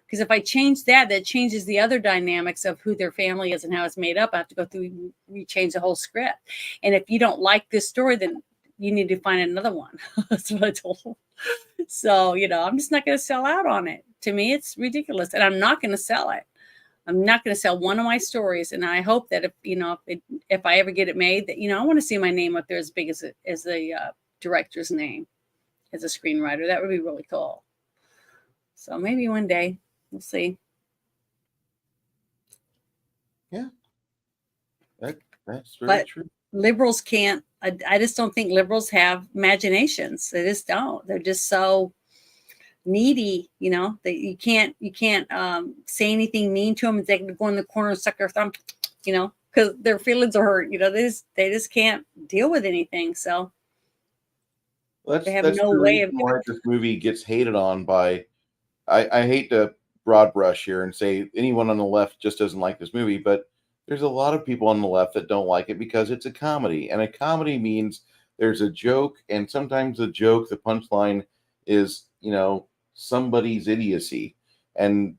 because if I change that changes the other dynamics of who their family is and how it's made up. I have to go through and rechange the whole script. And if you don't like this story, then you need to find another one. That's what I told them. So, I'm just not going to sell out on it. To me, it's ridiculous. And I'm not going to sell it. I'm not going to sell one of my stories. And I hope that if I ever get it made, that, I want to see my name up there as big as the director's name as a screenwriter. That would be really cool. So maybe one day we'll see. Yeah. That's very true. Liberals can't. I just don't think liberals have imaginations. They just don't. They're just so needy, that you can't say anything mean to them. They can go in the corner and suck their thumb, because their feelings are hurt. They just can't deal with anything. So They have no way of why this movie gets hated on by. I hate to broad brush here and say anyone on the left just doesn't like this movie, but there's a lot of people on the left that don't like it because it's a comedy, and a comedy means there's a joke, and sometimes the joke, the punchline is, somebody's idiocy. And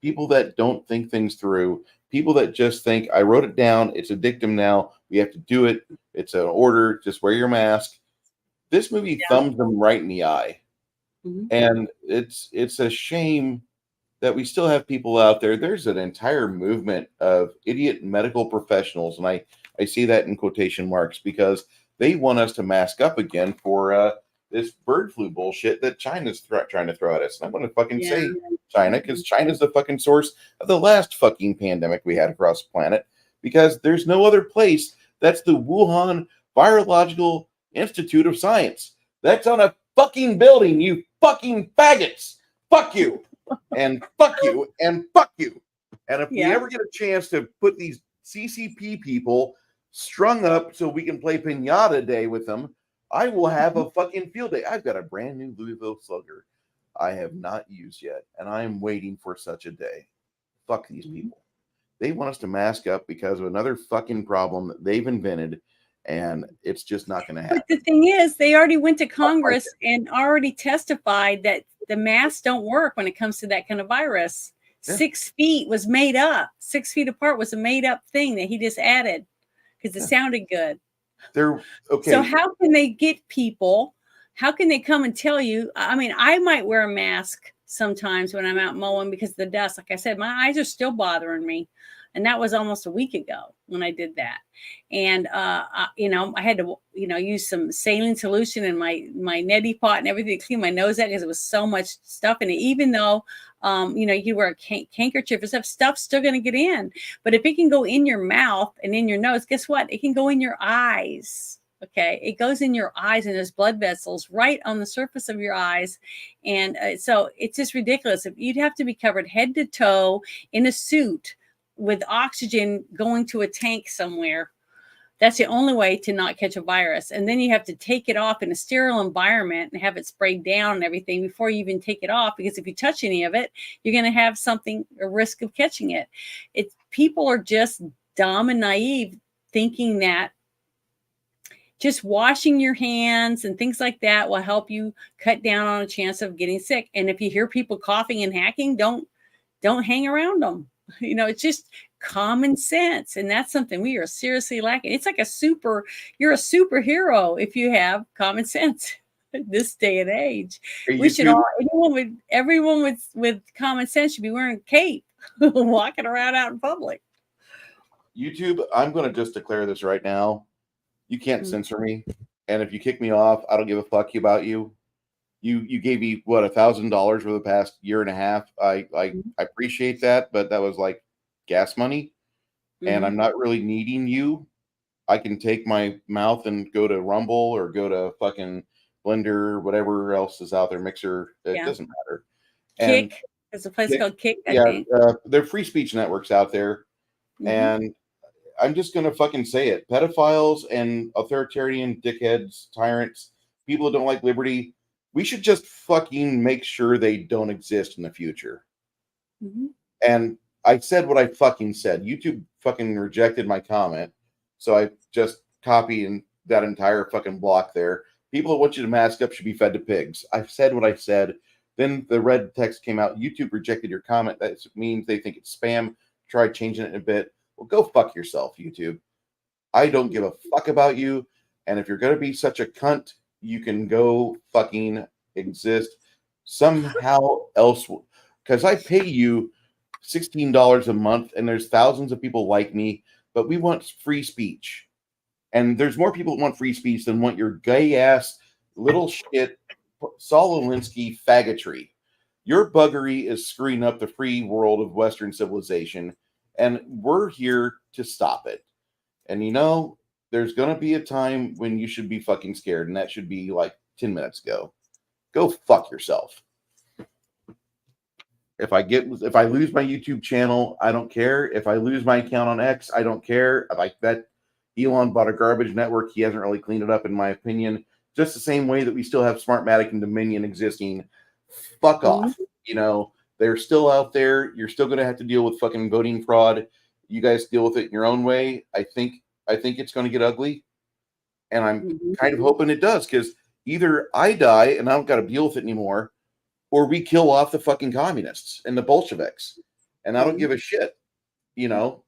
people that don't think things through, people that just think, I wrote it down, it's a dictum now, we have to do it, it's an order, just wear your mask. This movie thumbs them right in the eye. Mm-hmm. And it's a shame that we still have people out there. There's an entire movement of idiot medical professionals, and I see that in quotation marks, because they want us to mask up again for this bird flu bullshit that China's trying to throw at us. And I'm going to fucking say China, because China's the fucking source of the last fucking pandemic we had across the planet, because there's no other place. That's the Wuhan Virological Institute of Science. That's on a fucking building, you fucking faggots. Fuck you. And fuck you, and fuck you. And if we ever get a chance to put these CCP people strung up so we can play Pinata Day with them, I will have a fucking field day. I've got a brand new Louisville Slugger I have not used yet, and I'm waiting for such a day. Fuck these people. They want us to mask up because of another fucking problem that they've invented, and it's just not going to happen. But the thing is, they already went to Congress and already testified that the masks don't work when it comes to that kind of virus. 6 feet was made up. 6 feet apart was a made up thing that he just added because it sounded good. They're okay. So how can they get people? How can they come and tell you? I mean, I might wear a mask sometimes when I'm out mowing because of the dust. Like I said, my eyes are still bothering me. And that was almost a week ago when I did that. And, I had to, use some saline solution in my neti pot and everything to clean my nose out because there was so much stuff in it. Even though, you wear a handkerchief and stuff's still going to get in. But if it can go in your mouth and in your nose, guess what? It can go in your eyes. Okay. It goes in your eyes, and there's blood vessels right on the surface of your eyes. And so it's just ridiculous. If you'd have to be covered head to toe in a suit with oxygen going to a tank somewhere. That's the only way to not catch a virus. And then you have to take it off in a sterile environment and have it sprayed down and everything before you even take it off. Because if you touch any of it, you're going to have a risk of catching it. People are just dumb and naive, thinking that just washing your hands and things like that will help you cut down on a chance of getting sick. And if you hear people coughing and hacking, don't hang around them. It's just common sense. And that's something we are seriously lacking. It's like you're a superhero if you have common sense this day and age. We should everyone with common sense should be wearing a cape, walking around out in public. YouTube, I'm going to just declare this right now. You can't Mm, censor me, and if you kick me off, I don't give a fuck about you. You gave me what $1,000 for the past year and a half. I appreciate that, but that was like gas money, and mm-hmm. I'm not really needing you. I can take my mouth and go to Rumble or go to fucking Blender, whatever else is out there, Mixer. It Yeah. doesn't matter. And Kick. There's a place Kick, called Kick, I yeah, think. there are free speech networks out there, Mm-hmm. and I'm just gonna fucking say it: pedophiles and authoritarian dickheads, tyrants, people that don't like liberty. We should just fucking make sure they don't exist in the future. Mm-hmm. And I said what I fucking said. YouTube fucking rejected my comment, so I just copied and that entire fucking block there. People that want you to mask up should be fed to pigs. I've said what I said. Then the red text came out. YouTube rejected your comment. That means they think it's spam. Try changing it in a bit. Well, go fuck yourself, YouTube. I don't give a fuck about you. And if you're going to be such a cunt, you can go fucking exist somehow else. Because I pay you $16 a month, and there's thousands of people like me, but we want free speech. And there's more people that want free speech than want your gay ass little shit Saul Alinsky faggotry. Your buggery is screwing up the free world of Western civilization, and we're here to stop it. And there's going to be a time when you should be fucking scared, and that should be like 10 minutes ago. Go fuck yourself. If I lose my YouTube channel, I don't care. If I lose my account on X, I don't care. Like that Elon bought a garbage network. He hasn't really cleaned it up, in my opinion. Just the same way that we still have Smartmatic and Dominion existing. Fuck off. Mm-hmm. They're still out there. You're still going to have to deal with fucking voting fraud. You guys deal with it in your own way. I think it's going to get ugly, and I'm Mm-hmm. kind of hoping it does, because either I die and I don't got to deal with it anymore, or we kill off the fucking communists and the Bolsheviks, and I don't Mm-hmm. give a shit. You know,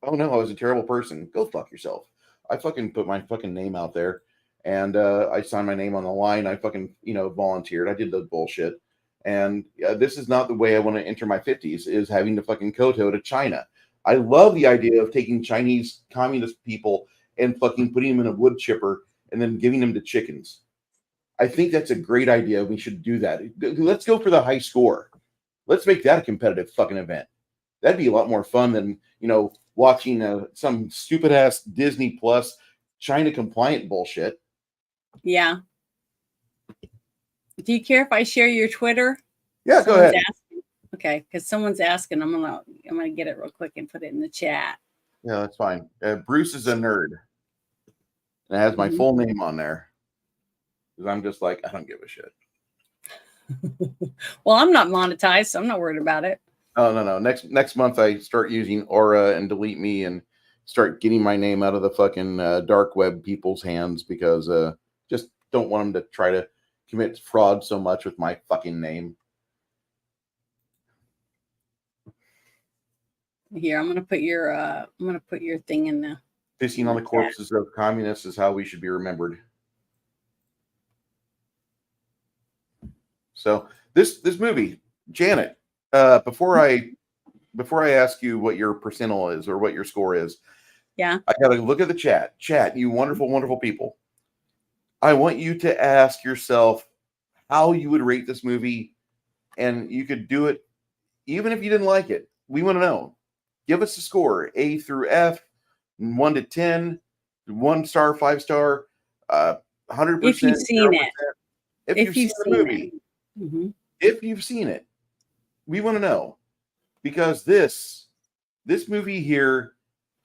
oh no, I was a terrible person. Go fuck yourself. I fucking put my fucking name out there, and I signed my name on the line. I fucking volunteered. I did the bullshit, and this is not the way I want to enter my 50s. Is having to fucking koto to China. I love the idea of taking Chinese communist people and fucking putting them in a wood chipper and then giving them to chickens. I think that's a great idea. We should do that. Let's go for the high score. Let's make that a competitive fucking event. That'd be a lot more fun than watching some stupid ass Disney Plus China compliant bullshit. Yeah. Do you care if I share your Twitter? Yeah, go Someone's ahead. asking. Okay, because someone's asking. I'm gonna get it real quick and put it in the chat. Yeah, that's fine. Bruce is a nerd, and it has my Mhm. full name on there, because I'm just like, I don't give a shit. Well, I'm not monetized, so I'm not worried about it. Oh no. Next month I start using Aura and Delete Me and start getting my name out of the fucking dark web people's hands, because just don't want them to try to commit fraud so much with my fucking name. Here, I'm gonna put your thing in the Pissing on the chat. corpses of communists is how we should be remembered. So this movie, Janet, before I ask you what your percentile is or what your score is, Yeah. I gotta look at the chat. Chat, you wonderful, wonderful people. I want you to ask yourself how you would rate this movie, and you could do it even if you didn't like it. We want to know. Give us a score, A through F, 1 to 10, 1 star, 5 star, 100%, If you've seen 0%. it. If you've seen the movie, Mm-hmm. if you've seen it, we want to know, because this movie here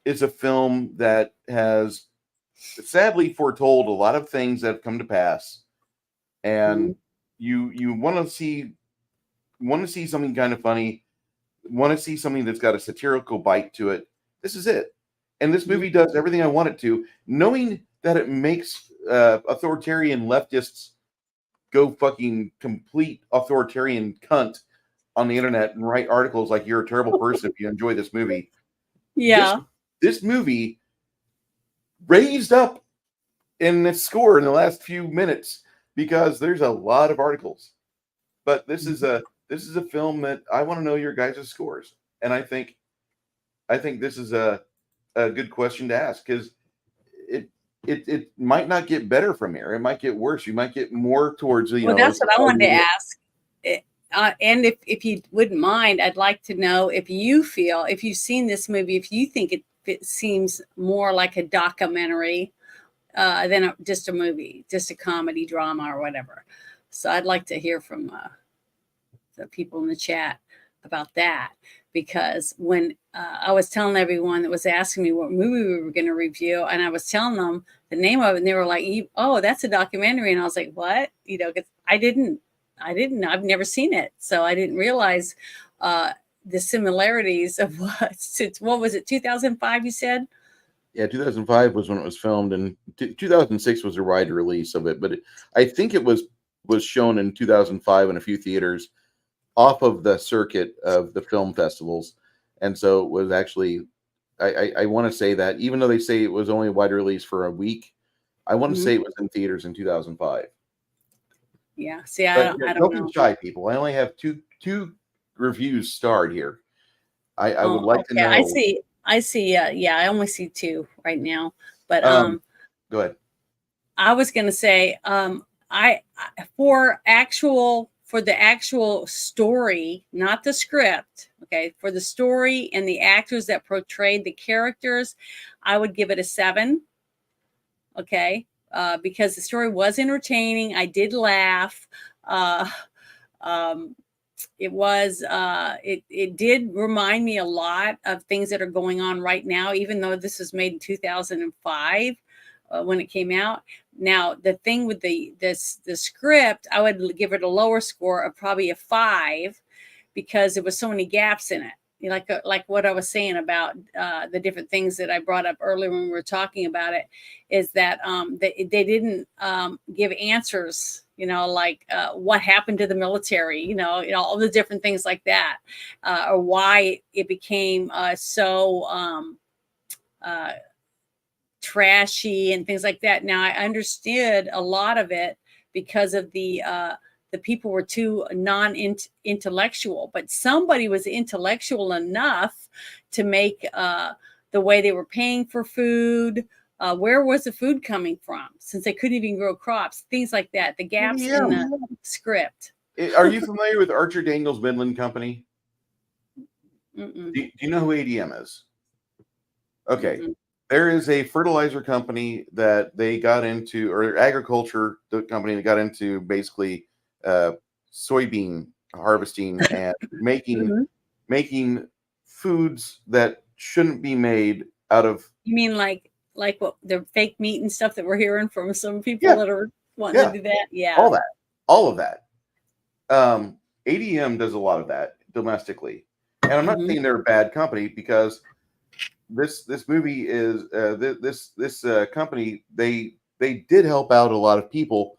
is a film that has sadly foretold a lot of things that have come to pass, Mm-hmm. and you want to see something kind of funny, want to see something that's got a satirical bite to it. This is it, and this movie does everything I want it to, knowing that it makes authoritarian leftists go fucking complete authoritarian cunt on the internet and write articles like you're a terrible person if you enjoy this movie. Yeah. This movie raised up in its score in the last few minutes, because there's a lot of articles. But this is a film that I want to know your guys' scores. And I think this is a a good question to ask, because it it might not get better from here. It might get worse. You might get more towards Well, the that's what I wanted to society. ask. And if you wouldn't mind, I'd like to know if you feel, if you've seen this movie, if you think it seems more like a documentary than just a movie, just a comedy drama or whatever. So I'd like to hear from the people in the chat about that, because when I was telling everyone that was asking me what movie we were going to review, and I was telling them the name of it, and they were like, "Oh, that's a documentary," and I was like, "What?" Because I've never seen it, so I didn't realize the similarities of what was it, 2005? You said? Yeah, 2005 was when it was filmed, and 2006 was a wide release of it. But I think it was shown in 2005 in a few theaters off of the circuit of the film festivals, and so it was actually. I want to say that even though they say it was only a wide release for a week, I want to Mm-hmm. say it was in theaters in 2005. Yeah. See, But I don't don't be know. shy, people. I only have two reviews starred here. I would Oh, like to okay. I know. see. I see. Yeah, I only see two right now. But Um, Go ahead. I was going to say, for the actual story, not the script. Okay, for the story and the actors that portrayed the characters, I would give it a 7. Okay, because the story was entertaining. I did laugh. Uh, um, it did remind me a lot of things that are going on right now, even though this was made in 2005 when it came out. Now the thing with the script, I would give it a lower score of probably a 5, because there was so many gaps in it. Like what I was saying about the different things that I brought up earlier when we were talking about it, is that they didn't give answers. Like what happened to the military. All the different things like that, or why it became so uh, trashy and things like that. Now I understood a lot of it because of the people were too non-intellectual, but somebody was intellectual enough to make the way they were paying for food. Where was the food coming from? Since they couldn't even grow crops, things like that. The gaps in EDM. the script. Are you familiar with Archer Daniels Midland Company? Mm-mm, Do you know who ADM is? Okay. mm-mm. There is a fertilizer company that they got into, or agriculture company that got into basically uh, soybean harvesting and Mm-hmm. making foods that shouldn't be made out of. You mean like what the fake meat and stuff that we're hearing from some people Yeah, that are wanting yeah, to do that? Yeah. all that, all of that. ADM does a lot of that domestically, and I'm not Mm-hmm. saying they're a bad company, because this movie is this company, they did help out a lot of people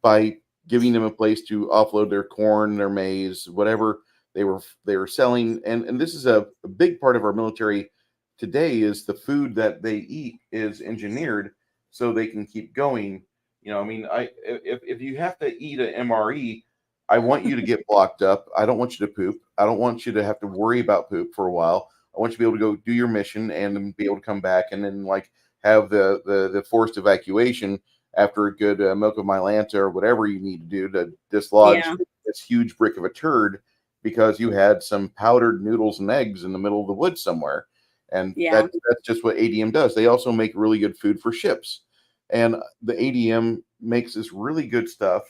by giving them a place to offload their corn, their maize, whatever they were selling. And this is a big part of our military today, is the food that they eat is engineered so they can keep going. I mean, if you have to eat an MRE, I want you to get blocked up. I don't want you to poop. I don't want you to have to worry about poop for a while. I want you to be able to go do your mission and then be able to come back and then like have the forced evacuation after a good milk of Mylanta or whatever you need to do to dislodge Yeah. this huge brick of a turd, because you had some powdered noodles and eggs in the middle of the woods somewhere. And Yeah. that's just what ADM does. They also make really good food for ships. And the ADM makes this really good stuff,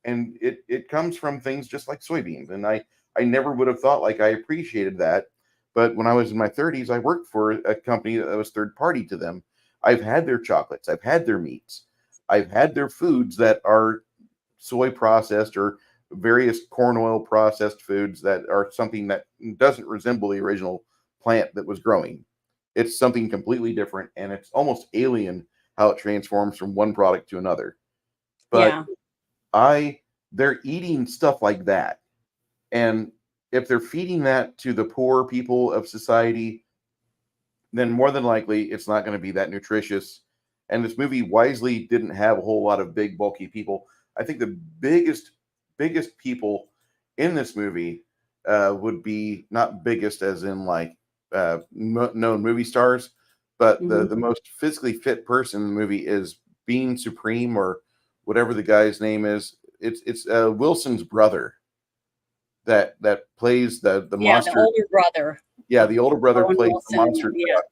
and it comes from things just like soybeans. And I never would have thought like I appreciated that. But when I was in my 30s, I worked for a company that was third party to them. I've had their chocolates, I've had their meats, I've had their foods that are soy processed or various corn oil processed foods that are something that doesn't resemble the original plant that was growing. It's something completely different, and it's almost alien how it transforms from one product to another. But Yeah. I they're eating stuff like that. And if they're feeding that to the poor people of society, then more than likely it's not going to be that nutritious. And this movie wisely didn't have a whole lot of big bulky people. I think the biggest people in this movie would be not biggest as in like known movie stars, but Mhm. the most physically fit person in the movie is Bean Supreme or whatever the guy's name is. It's Wilson's brother that plays the Yeah, the monster. older brother, Yeah, the older brother Owen plays the Wilson. monster Yeah. truck,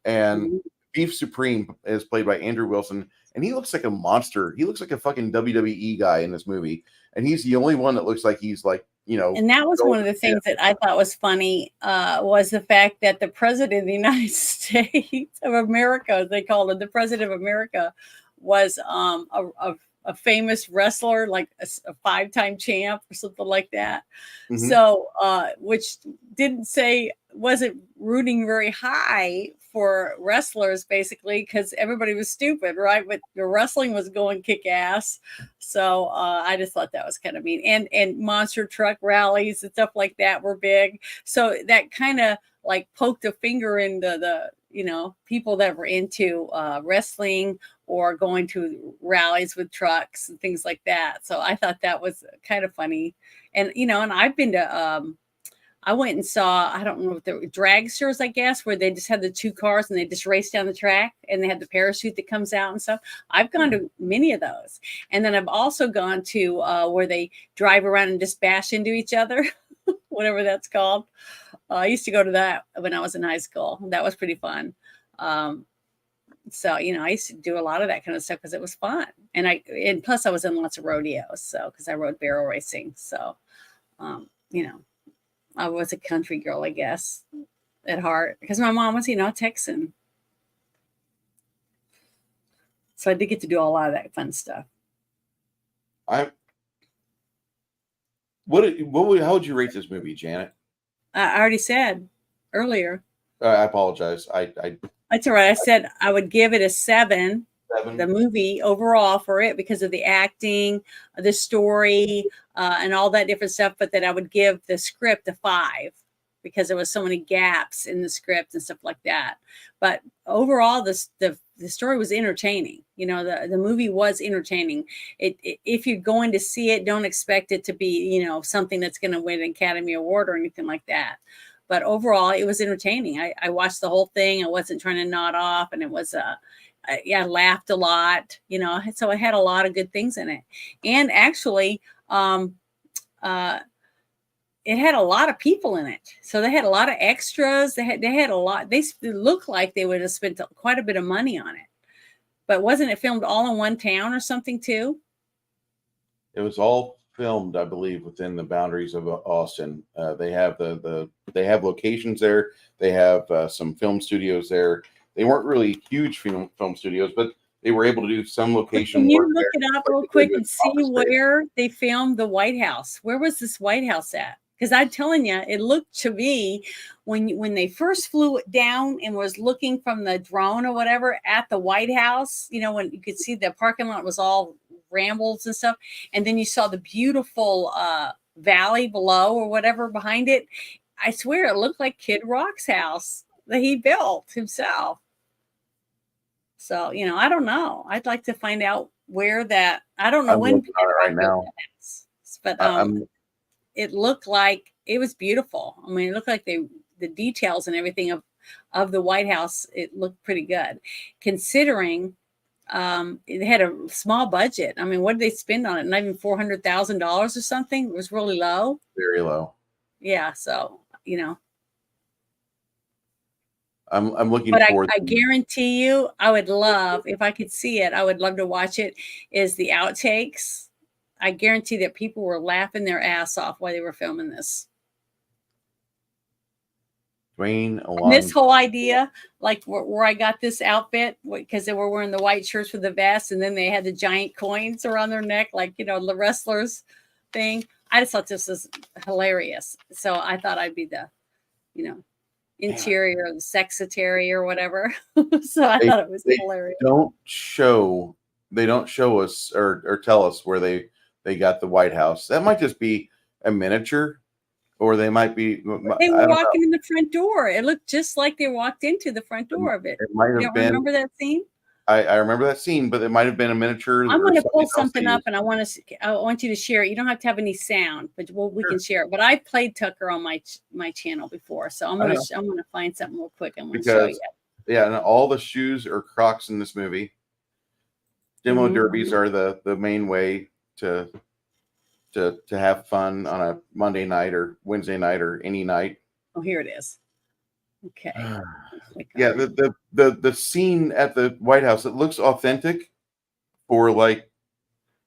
and Mhm. Beef Supreme is played by Andrew Wilson, and he looks like a monster. He looks like a fucking WWE guy in this movie, and he's the only one that looks like he's like And that was going one to of the the gym. things that I thought was funny, was the fact that the president of the United States of America, as they called him, the president of America, was a famous wrestler, like a five-time champ or something like that. Mhm. So, which didn't say wasn't rooting very high for wrestlers, basically, because everybody was stupid, right? But the wrestling was going kick ass. So I just thought that was kind of mean. And monster truck rallies and stuff like that were big. So that kind of like poked a finger in the people that were into wrestling or going to rallies with trucks and things like that. So I thought that was kind of funny. And and I've been to I went and saw, I don't know if they were dragsters, I guess, where they just had the two cars and they just race down the track and they had the parachute that comes out and stuff. I've gone to many of those. And then I've also gone to where they drive around and just bash into each other, whatever that's called. I used to go to that when I was in high school. That was pretty fun. Um, so, I used to do a lot of that kind of stuff because it was fun. And plus I was in lots of rodeos. So, because I rode barrel racing. So, um, you know, I was a country girl, I guess, at heart, because my mom was, Texan. So I did get to do a lot of that fun stuff. I how would you rate this movie, Janet? I already said earlier. I apologize. I That's all right. I said I would give it a 7, the 7. movie overall for it because of the acting, the story, and all that different stuff. But that I would give the script a 5 because there was so many gaps in the script and stuff like that. But overall, the story was entertaining. The movie was entertaining. If you're going to see it, don't expect it to be something that's going to win an Academy Award or anything like that. But overall, it was entertaining. I watched the whole thing. I wasn't trying to nod off, and it was I laughed a lot. So it had a lot of good things in it, and actually, uh, it had a lot of people in it. So they had a lot of extras. They had a lot. They looked like they would have spent quite a bit of money on it. But wasn't it filmed all in one town or something too? It was all filmed, I believe, within the boundaries of Austin. They have they have locations there. They have some film studios there. They weren't really huge film studios, but they were able to do some But location can you work look there, it up like real they did quick with and see Office Space. where they filmed the White House? Where was this White House at? Because I'm telling you, it looked to me when they first flew it down and was looking from the drone or whatever at the White House, when you could see the parking lot was all rambles and stuff, and then you saw the beautiful valley below or whatever behind it. I swear it looked like Kid Rock's house that he built himself. So, I don't know. I'd like to find out where that. I don't know I'm when looking Kid on it Rock right built now. that house, but I'm it looked like it was beautiful. I mean, it looked like the details and everything of the White House. It looked pretty good, considering it had a small budget. I mean, what did they spend on it? Not even $400,000 or something. It was really low. very low. Yeah, so I'm looking but for I guarantee you, I would love, if I could see it, I would love to watch it, is the outtakes. I guarantee that people were laughing their ass off while they were filming this. Dwayne And this along. whole idea, like where I got this outfit, because they were wearing the white shirts with the vest, and then they had the giant coins around their neck, like, the wrestlers thing. I just thought this was hilarious. So I thought I'd be the, you know, interior, the sexetary or whatever. So I They thought it was they hilarious. don't show they don't show us or tell us where they got the White House. That might just be a miniature, or they might be. They I were don't know. walking in the front door. It looked just like they walked into the front door of it. It might You have don't been. remember that scene? I remember that scene, but it might have been a miniature I'm or going to something pull else they something up, used. and I want you to share it. You don't have to have any sound, but we Sure. can share it. But I've played Tucker on my channel before, so I know. I'm gonna find something real quick. I'm going to show you. Because yeah, and all the shoes are Crocs in this movie. Demo Mhm. derbies are the main way to have fun on a Monday night or Wednesday night or any night. Oh, here it is. Okay. Yeah, the scene at the White House, it looks authentic for like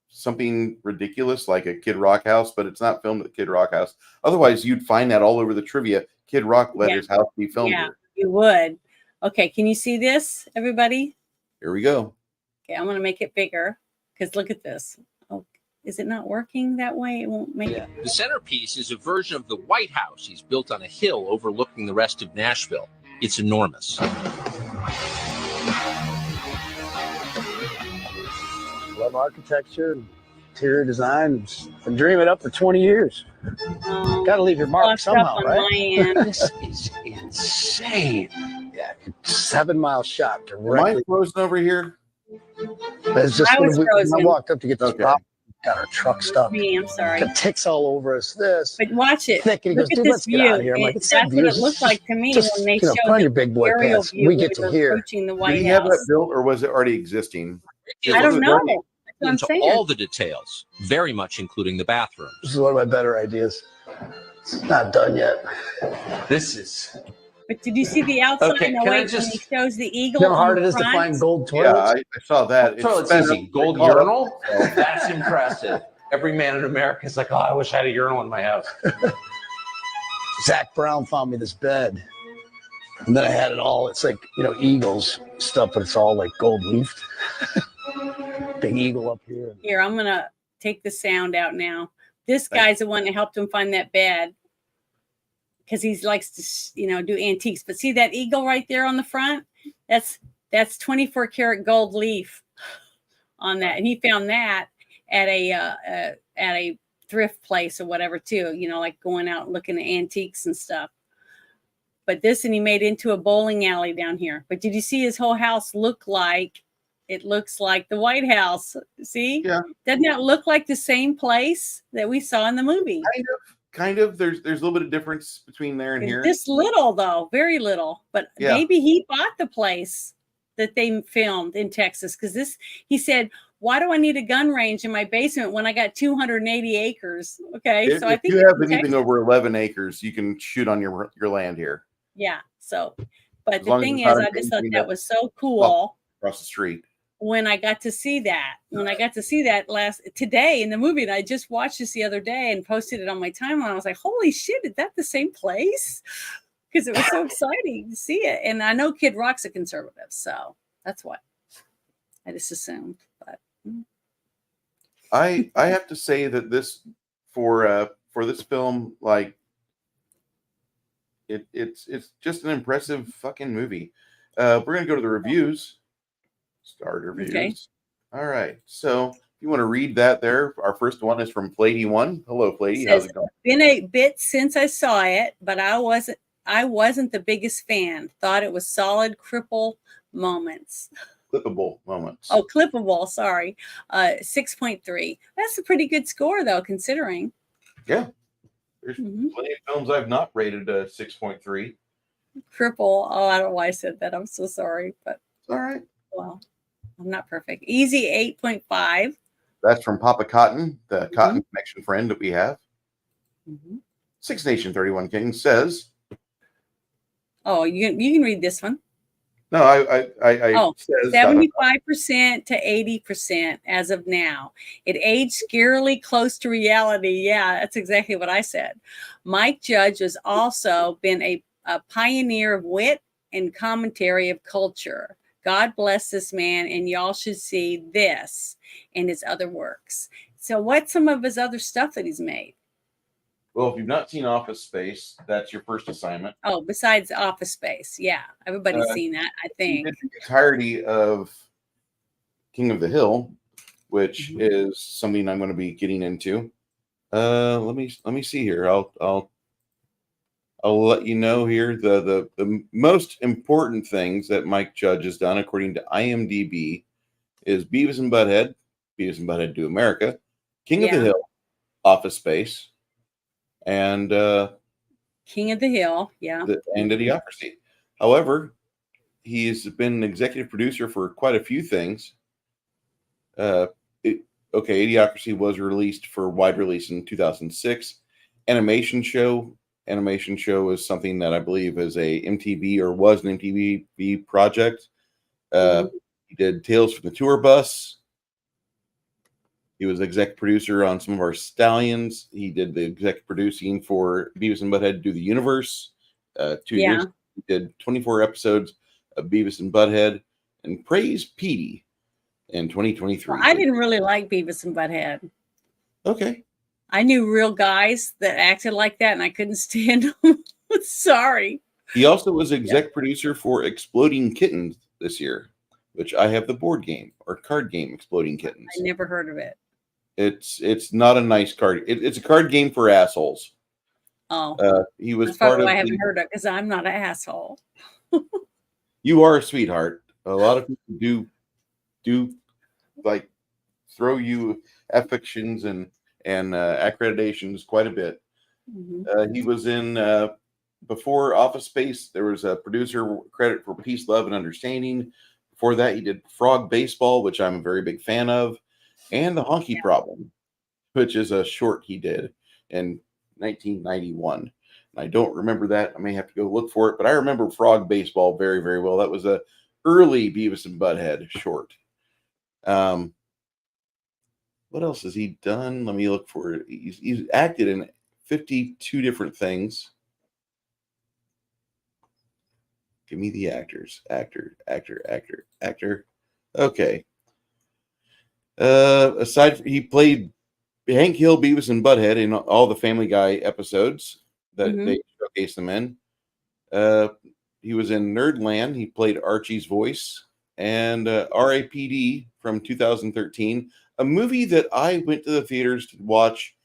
something ridiculous like a Kid Rock house, but it's not filmed at Kid Rock house. Otherwise, you'd find that all over the trivia. Kid Rock let Yeah. his house be filmed Yeah, here. you would. Okay, can you see this, everybody? Here we go. Okay, I'm going to make it bigger because look at this. Oh, is it not working that way? It won't make it. The centerpiece is a version of the White House. He's built on a hill overlooking the rest of Nashville. It's enormous. Love architecture, interior design. Been dreaming it up for 20 years. Got to leave your mark somehow, on right? my end. This is insane. Yeah, 7 mile shot Am I directly. frozen over here? It's just I when was I frozen. walked up to get this Okay. pop, got our truck stuck. Me, I'm sorry. Got ticks all over us. This. But watch it. Thick, and he Look goes, at dude, this let's get out of view. here. I'm like, it's That's that view. what it looked like to me when they showed put on the your big boy aerial pants. view We when get to were here. approaching the Did White he have that House. built or was it already existing? I don't know. Into That's what I'm saying. all the details, very much including the bathrooms. This is one of my better ideas. It's not done yet. This is But did you see the outside? Okay, No, can I wait, when he just- shows the eagle You know how on hard the it is to front? find gold Yeah, toilets? I saw that. It's toilet's sped easy. up. Gold Caught up. urinal? That's impressive. Every man in America is like, oh, I wish I had a urinal in my house. Zach Brown found me this bed. And then I had it all. It's like, Eagles stuff, but it's all like gold leafed. Big eagle up here. Here, I'm going to take the sound out now. This guy's the one that helped him find that bed because he likes to, do antiques. But see that eagle right there on the front? That's 24 karat gold leaf on that. And he found that at a thrift place or whatever too, like going out looking at antiques and stuff. But and he made into a bowling alley down here. But did you see his whole house looks like the White House? See? Yeah. Doesn't that look like the same place that we saw in the movie? Kind of. There's a little bit of difference between there and here. Just little though, very little. But Yeah. maybe he bought the place that they filmed in Texas because he said, why do I need a gun range in my basement when I got 280 acres? Okay, If I think you have anything over 11 acres, you can shoot on your land here. Yeah. So, but As the long as thing it's is, not I just thought infringing that was so cool across the street. when I got to see that. Today in the movie, and I just watched this the other day and posted it on my timeline. I was like, holy shit, is that the same place? Because it was so exciting to see it. And I know Kid Rock's a conservative, so that's what I just assumed. But I have to say that this for this film, like it's just an impressive fucking movie. We're gonna go to the reviews. Start reviews. Okay. All right. So if you want to read that there, our first one is from Plady1. Hello, Plady. How's it going? Been a bit since I saw it, but I wasn't the biggest fan. Thought it was solid clippable moments. Clippable moments. Oh, clippable, sorry. 6.3. That's a pretty good score though, considering. Yeah. There's plenty of films I've not rated a 6.3. Cripple. Oh, I don't know why I said that. I'm so sorry, but It's all right. well, I'm not perfect. Easy 8.5. That's from Papa Cotton, the Cotton Connection friend that we have. Six Nation 31 Kings says. Oh, you can read this one. No, I says 75% to 80% as of now. It aged scarily close to reality. Yeah, that's exactly what I said. Mike Judge has also been a pioneer of wit and commentary of culture. God bless this man, and y'all should see this and his other works. So what's some of his other stuff that he's made? Well, if you've not seen Office Space, that's your first assignment. Oh, besides Office Space. Yeah, everybody's seen that, I think. The entirety of King of the Hill, which is something I'm going to be getting into. Let me see here. I'll I'll let you know here the most important things that Mike Judge has done, according to IMDb, is Beavis and Butthead, Beavis and Butthead Do America, King of the Yeah. Hill, Office Space, and King of the Hill. Yeah. and Idiocracy. However, he's been an executive producer for quite a few things. Okay, Idiocracy was released for wide release in 2006. Animation show. Animation show is something that I believe is a MTV or was an MTV project. He did Tales from the Tour Bus. He was exec producer on some of our Stallions. He did the exec producing for Beavis and Butthead Do the Universe. 2 years ago, he did 24 episodes of Beavis and Butthead and Praise Petey in 2023. Well, I didn't really like Beavis and Butthead. Okay. I knew real guys that acted like that, and I couldn't stand them. Sorry. He also was exec producer for Exploding Kittens this year, which I have the board game or card game Exploding Kittens. I never heard of it. It's not a nice card. It's a card game for assholes. Oh, he was that's part probably of. why I haven't heard of it, because I'm not an asshole. You are a sweetheart. A lot of people do like throw you affections and accreditations quite a bit. He was in before Office Space. There was a producer credit for Peace, Love, and Understanding. Before that, he did Frog Baseball, which I'm a very big fan of, and The Honky Problem, which is a short he did in 1991. I don't remember that. I may have to go look for it, but I remember Frog Baseball very, very well. That was a early Beavis and Butthead short. What else has he done? Let me look for it. He's acted in 52 different things. Give me the actors. Actor. Okay. He played Hank Hill, Beavis and Butthead in all the Family Guy episodes that they showcase them in. He was in Nerdland. He played Archie's voice. And R.A.P.D. from 2013, a movie that I went to the theaters to watch,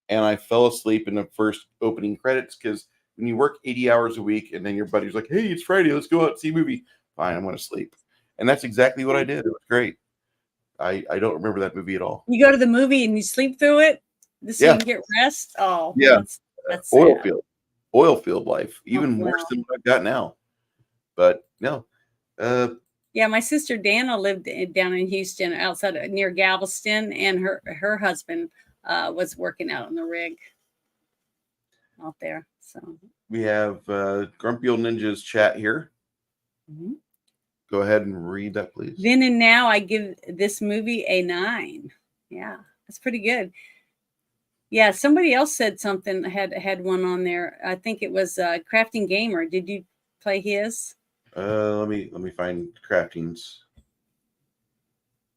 and I fell asleep in the first opening credits because when you work 80 hours a week and then your buddy's like, hey, it's Friday, let's go out and see a movie. Fine, I'm going to sleep. And that's exactly what I did. It was great. I don't remember that movie at all. You go to the movie and you sleep through it so you can get rest? Oh, yeah. That's oil field life, even worse than what I've got now. But no. Yeah, my sister Dana lived down in Houston, outside near Galveston, and her husband was working out on the rig out there. So we have Grumpy Old Ninja's chat here. Go ahead and read that, please. Then and now, I give this movie a 9. Yeah, that's pretty good. Yeah, somebody else said something, had one on there. I think it was Crafting Gamer. Did you play his? Let me find Craftings.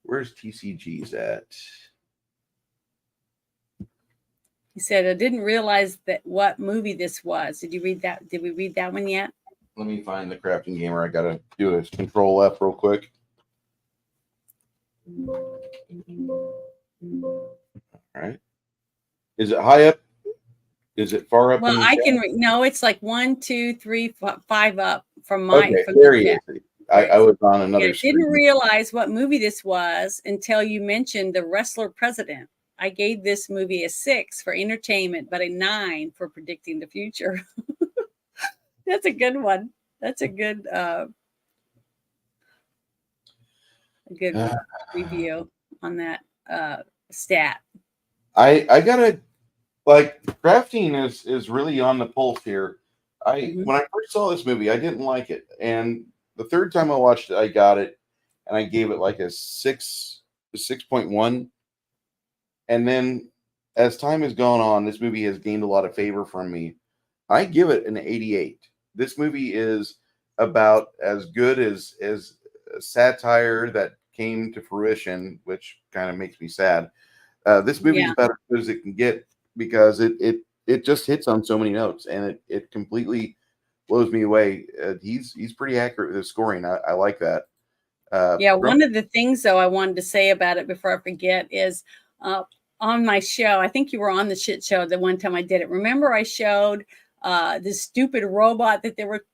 Where's TCG's at? He said, I didn't realize that what movie this was. Did you read that? Did we read that one yet? Let me find the Crafting Gamer. I gotta do a Control F real quick. All right. Is it high up? Is it far up? Well, I can no, it's like 1, 2, 3, 5 up from my. Okay, there he is. I was on another screen. Didn't realize what movie this was until you mentioned The Wrestler President. I gave this movie a 6 for entertainment, but a 9 for predicting the future. That's a good one. That's a good review on that stat. I gotta like crafting is really on the pulse here. When I first saw this movie, I didn't like it, and the third time I watched it, I got it, and I gave it like a 6.1. And then as time has gone on, this movie has gained a lot of favor from me. I give it an 88. This movie is about as good as a satire that came to fruition, which kind of makes me sad. This movie is about as good as it can get because it just hits on so many notes, and it completely blows me away. He's pretty accurate with his scoring. I like that. One of the things though I wanted to say about it before I forget is on my show, I think you were on the shit show the one time I did it. Remember I showed this stupid robot that they were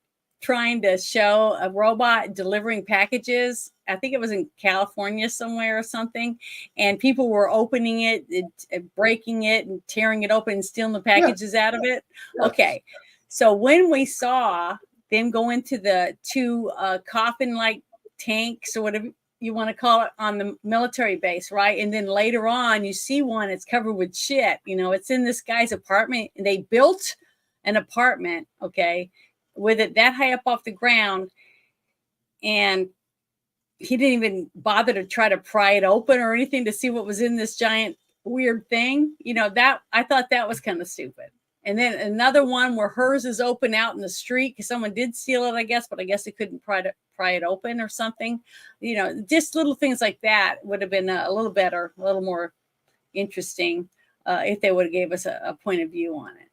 trying to show, a robot delivering packages. I think it was in California somewhere or something. And people were opening it, breaking it and tearing it open and stealing the packages out of it. Yes. Okay. So when we saw them go into the two coffin-like tanks or whatever you want to call it on the military base, right? And then later on, you see one, it's covered with shit. You know, it's in this guy's apartment. And they built an apartment, okay, with it that high up off the ground. And he didn't even bother to try to pry it open or anything to see what was in this giant weird thing. You know, that I thought that was kind of stupid. And then another one where hers is open out in the street because someone did steal it, I guess, but I guess they couldn't pry it open or something. You know, just little things like that would have been a little better, a little more interesting if they would have gave us a point of view on it.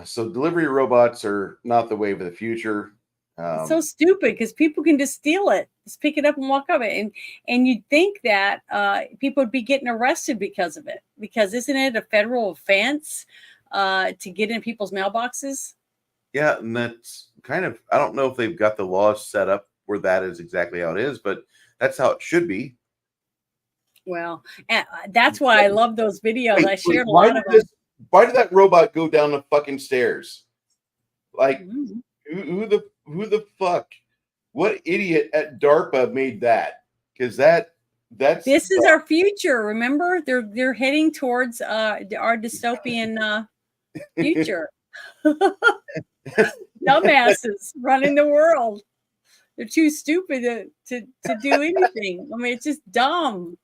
So delivery robots are not the wave of the future. It's so stupid because people can just steal it, just pick it up and walk over it. And you'd think that people would be getting arrested because of it, because isn't it a federal offense to get in people's mailboxes? Yeah, and that's kind of, I don't know if they've got the laws set up where that is exactly how it is, but that's how it should be. Well, and that's why I love those videos. I shared a lot of them. Why did that robot go down the fucking stairs? Like, who the fuck? What idiot at DARPA made that? Because that's this is our future. Remember, they're heading towards our dystopian future. Dumbasses running the world. They're too stupid to do anything. I mean, it's just dumb.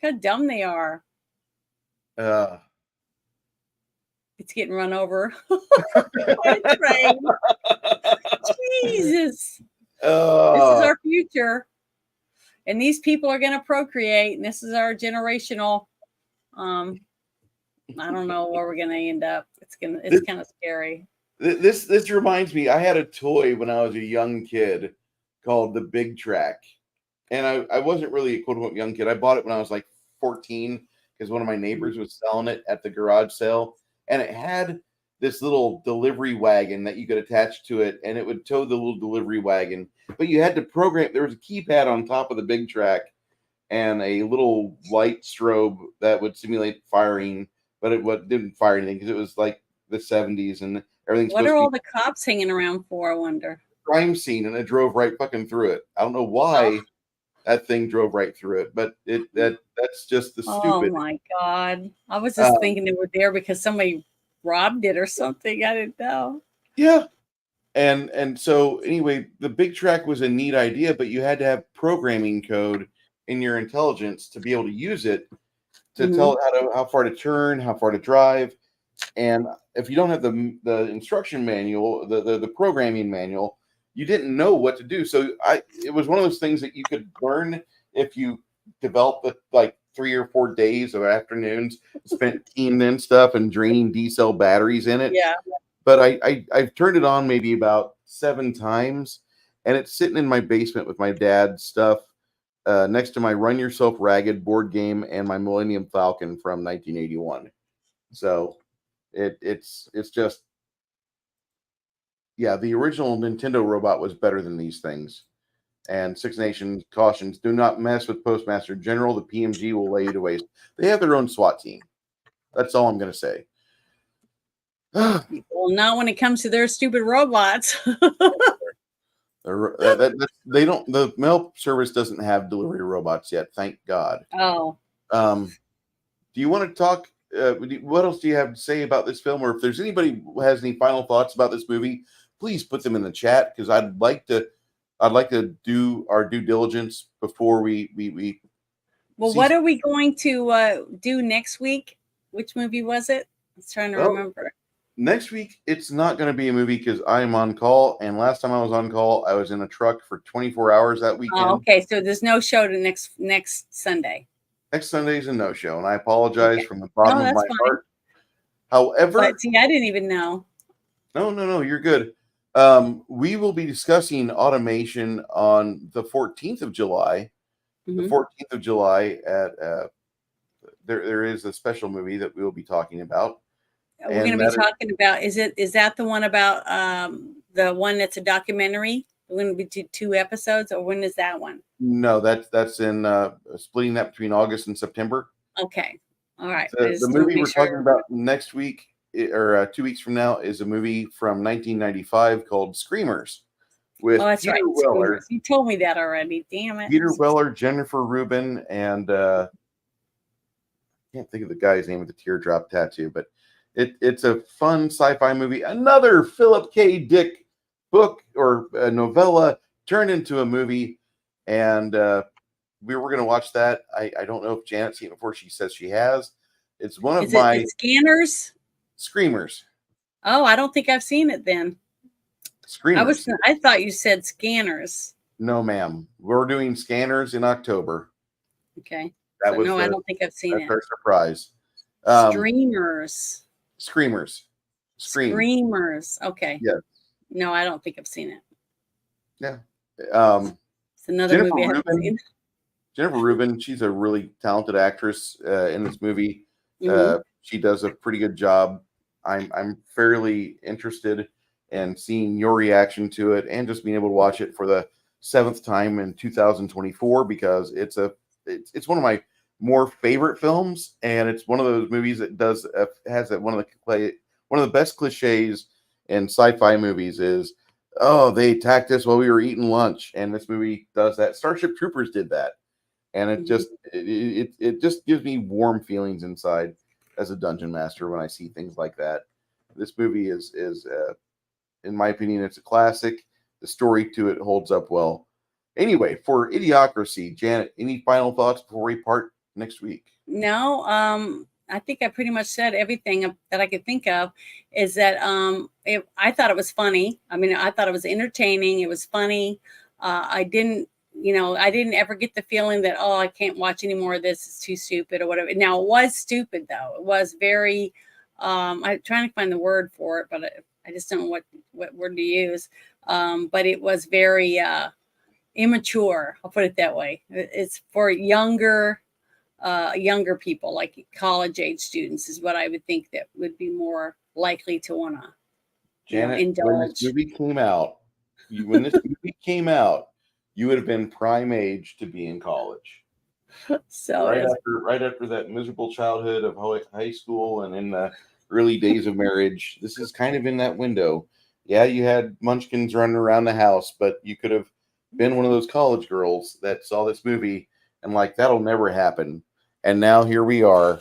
How dumb they are. It's getting run over by a train. Jesus. This is our future. And these people are going to procreate. And this is our generational. I don't know where we're going to end up. It's kind of scary. This reminds me, I had a toy when I was a young kid called the Big Track. And I wasn't really a quote-unquote young kid. I bought it when I was like 14 because one of my neighbors was selling it at the garage sale. And it had this little delivery wagon that you could attach to it, and it would tow the little delivery wagon. But you had to program, there was a keypad on top of the Big Track and a little light strobe that would simulate firing, but it didn't fire anything because it was like the 70s and everything's What are all the cops hanging around for, I wonder? Crime scene, and it drove right fucking through it. I don't know why that thing drove right through it, but that's just the stupid. Oh my God. I was just thinking they were there because somebody robbed it or something. I didn't know. Yeah. And so anyway, the Big Track was a neat idea, but you had to have programming code in your intelligence to be able to use it to tell it how far to turn, how far to drive. And if you don't have the instruction manual, the programming manual, you didn't know what to do. So it was one of those things that you could learn if you developed like 3 or 4 days of afternoons spent keying in stuff and draining D-cell batteries in it. Yeah. But I've turned it on maybe about 7 times, and it's sitting in my basement with my dad's stuff next to my Run Yourself Ragged board game and my Millennium Falcon from 1981. So it's just, yeah, the original Nintendo robot was better than these things. And Six Nations cautions, do not mess with Postmaster General. The PMG will lay you to waste. They have their own SWAT team. That's all I'm going to say. Well, not when it comes to their stupid robots. They don't. The mail service doesn't have delivery robots yet. Thank God. Oh. Do you want to talk? What else do you have to say about this film? Or if there's anybody who has any final thoughts about this movie, please put them in the chat because I'd like to do our due diligence before we. Well, what are we going to do next week? Which movie was it? I was trying to remember. Next week, it's not going to be a movie because I'm on call. And last time I was on call, I was in a truck for 24 hours that weekend. Oh, okay. So there's no show to next Sunday. Next Sunday is a no-show, and I apologize from the bottom of my heart. However, but see, I didn't even know. No, you're good. We will be discussing automation on the 14th of July. The 14th of July at there is a special movie that we will be talking about. We're going to be talking about, is that the one about the one that's a documentary? We're going to be two episodes, or when is that one? No, that's in splitting that between August and September. Okay. All right. The movie we're talking about next week, or 2 weeks from now, is a movie from 1995 called Screamers with that's Peter right. Weller. Screamers. You told me that already. Damn it. Peter Weller, Jennifer Rubin, and I can't think of the guy's name with the teardrop tattoo, but it's a fun sci-fi movie. Another Philip K. Dick book or a novella turned into a movie, and we were going to watch that. I don't know if Janet's seen it before. She says she has. It's one of my Scanners. Screamers. Oh, I don't think I've seen it then. Screamers. I thought you said Scanners. No, ma'am. We're doing Scanners in October. Okay. That was I don't think I've seen it. That's our surprise. Screamers. Screamers. Screamers. Okay. Yeah. No, I don't think I've seen it. Yeah. It's another movie I haven't seen. Jennifer Rubin, she's a really talented actress in this movie. Mm-hmm. She does a pretty good job. I'm fairly interested in seeing your reaction to it and just being able to watch it for the 7th time in 2024 because it's one of my more favorite films, and it's one of those movies that has one of the best cliches in sci-fi movies is, oh, they attacked us while we were eating lunch, and this movie does that. Starship Troopers did that, and it just gives me warm feelings inside as a dungeon master when I see things like that. This movie is in my opinion, it's a classic. The story to it holds up well. Anyway, for Idiocracy, Janet, any final thoughts before we part next week? No, I think I pretty much said everything that I could think of. Is that I thought it was funny. I mean, I thought it was entertaining. It was funny. I didn't ever get the feeling that, oh, I can't watch any more of this. It's too stupid or whatever. Now, it was stupid, though. It was very, I'm trying to find the word for it, but I just don't know what word to use. But it was very immature. I'll put it that way. It's for younger people, like college age students, is what I would think that would be more likely to want to indulge. When this movie came out, you would have been prime age to be in college. So right after that miserable childhood of high school and in the early days of marriage, this is kind of in that window. Yeah, you had munchkins running around the house, but you could have been one of those college girls that saw this movie and like, that'll never happen. And now here we are.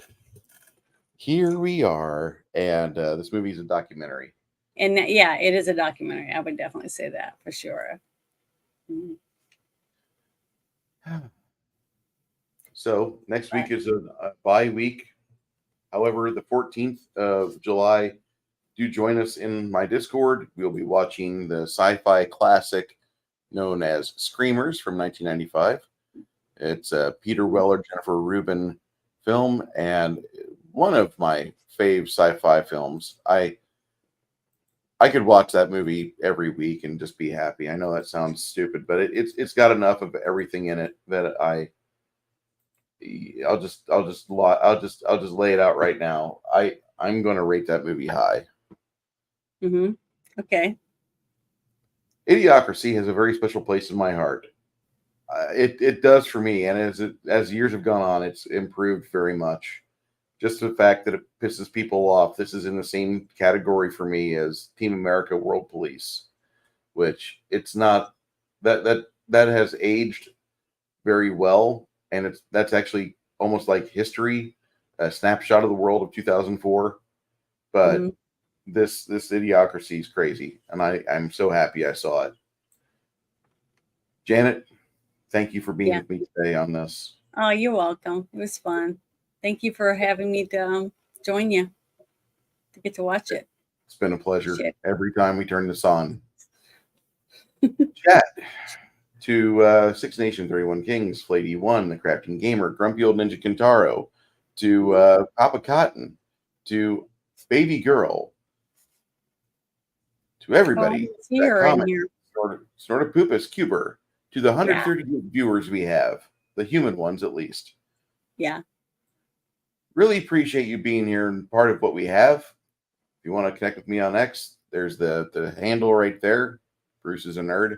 And this movie is a documentary. And yeah, it is a documentary. I would definitely say that for sure. Mm-hmm. So next week is a bye week. However, the 14th of July, do join us in my Discord. We'll be watching the sci-fi classic known as Screamers from 1995. It's a Peter Weller, Jennifer Rubin film, and one of my fave sci-fi films. I could watch that movie every week and just be happy. I know that sounds stupid, but it's got enough of everything in it that I'll just lay it out right now. I'm going to rate that movie high. Mm-hmm. Okay. Idiocracy has a very special place in my heart. It does for me, and as years have gone on, it's improved very much. Just the fact that it pisses people off. This is in the same category for me as Team America: World Police, which it's not that has aged very well, and that's actually almost like history, a snapshot of the world of 2004. But this Idiocracy is crazy, and I'm so happy I saw it. Janet, thank you for being with me today on this. Oh, you're welcome. It was fun. Thank you for having me to join you to get to watch it. It's been a pleasure every time we turn this on. Chat to Six Nations, 31 Kings, Flady One, The Crafting Gamer, Grumpy Old Ninja Kintaro, to Papa Cotton, to Baby Girl, to everybody. Sort of Poopus Cuber, to the 130 viewers we have, the human ones at least. Yeah. Really appreciate you being here and part of what we have. If you want to connect with me on X, there's the handle right there. Bruce is a nerd.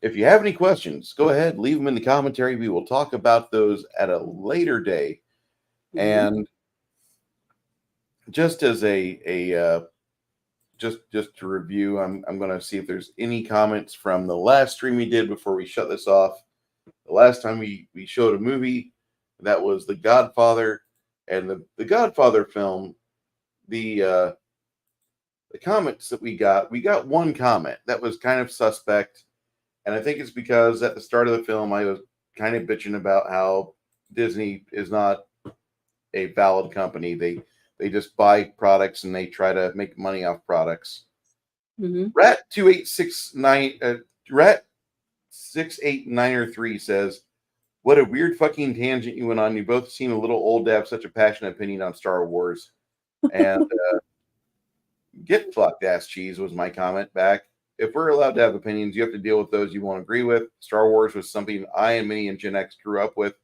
If you have any questions, go ahead, leave them in the commentary. We will talk about those at a later day. And just as just to review, I'm going to see if there's any comments from the last stream we did before we shut this off. The last time we showed a movie that was The Godfather, and the Godfather film. The comments that we got one comment that was kind of suspect, and I think it's because at the start of the film I was kind of bitching about how Disney is not a valid company. They just buy products and they try to make money off products. Rat 2869 Rat 68903 says, "What a weird fucking tangent you went on. You both seem a little old to have such a passionate opinion on Star Wars." And get fucked, ass cheese was my comment back. If we're allowed to have opinions, you have to deal with those you won't agree with. Star Wars was something I and many in Gen X grew up with.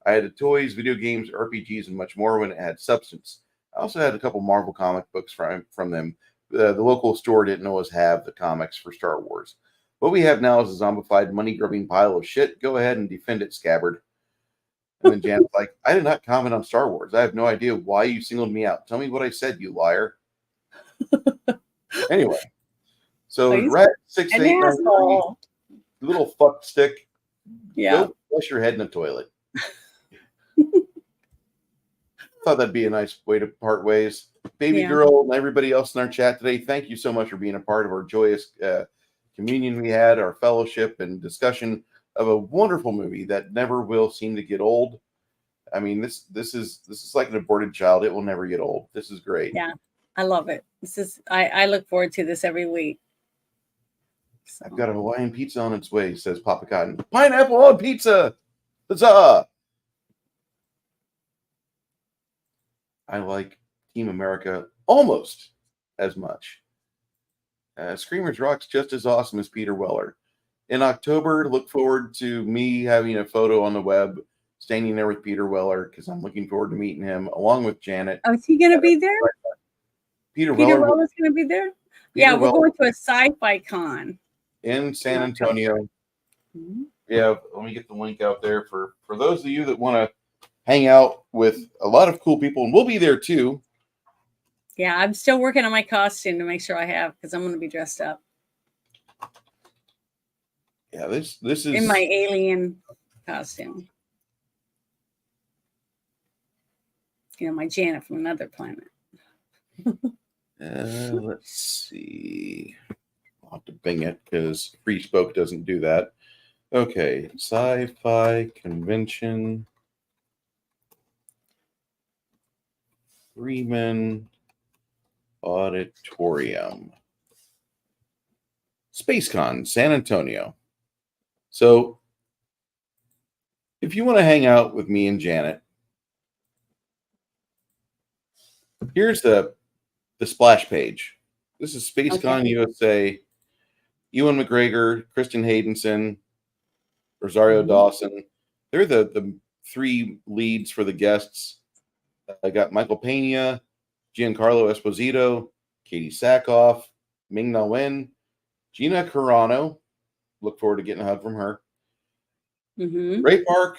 I had the toys, video games, RPGs, and much more when it had substance. I also had a couple Marvel comic books from them. The local store didn't always have the comics for Star Wars. What we have now is a zombified, money-grubbing pile of shit. Go ahead and defend it, Scabbard. And then Janet's like, "I did not comment on Star Wars. I have no idea why you singled me out. Tell me what I said, you liar." Anyway, so Rat 689, little fuck stick. Yeah. Go flush your head in the toilet. Thought that'd be a nice way to part ways. Baby girl and everybody else in our chat today, thank you so much for being a part of our joyous communion we had, our fellowship and discussion of a wonderful movie that never will seem to get old. I mean, this is like an aborted child. It will never get old. This is great. Yeah, I love it. I look forward to this every week. So. I've got a Hawaiian pizza on its way, says Papa Cotton. Pineapple on pizza! Huzzah! I like Team America almost as much. Screamers Rock's just as awesome as Peter Weller. In October, look forward to me having a photo on the web standing there with Peter Weller because I'm looking forward to meeting him along with Janet. Oh, is he going to be there? Peter Weller's going to be there? We're going to a sci-fi con in San Antonio. Yeah, let me get the link out there for those of you that want to hang out with a lot of cool people, and we'll be there too. Yeah, I'm still working on my costume to make sure I have, because I'm going to be dressed up. Yeah, this is in my alien costume. You know, my Janet from another planet. Let's see. I'll have to Bing it because Free Spoke doesn't do that. Okay, sci-fi convention. Freeman Auditorium. SpaceCon, San Antonio. So, if you want to hang out with me and Janet, here's the splash page. This is SpaceCon USA. Ewan McGregor, Kristen Haydenson, Rosario Dawson. They're the three leads for the guests. I got Michael Pena, Giancarlo Esposito, Katie Sackhoff, Ming-Na Wen, Gina Carano. Look forward to getting a hug from her. Ray Park,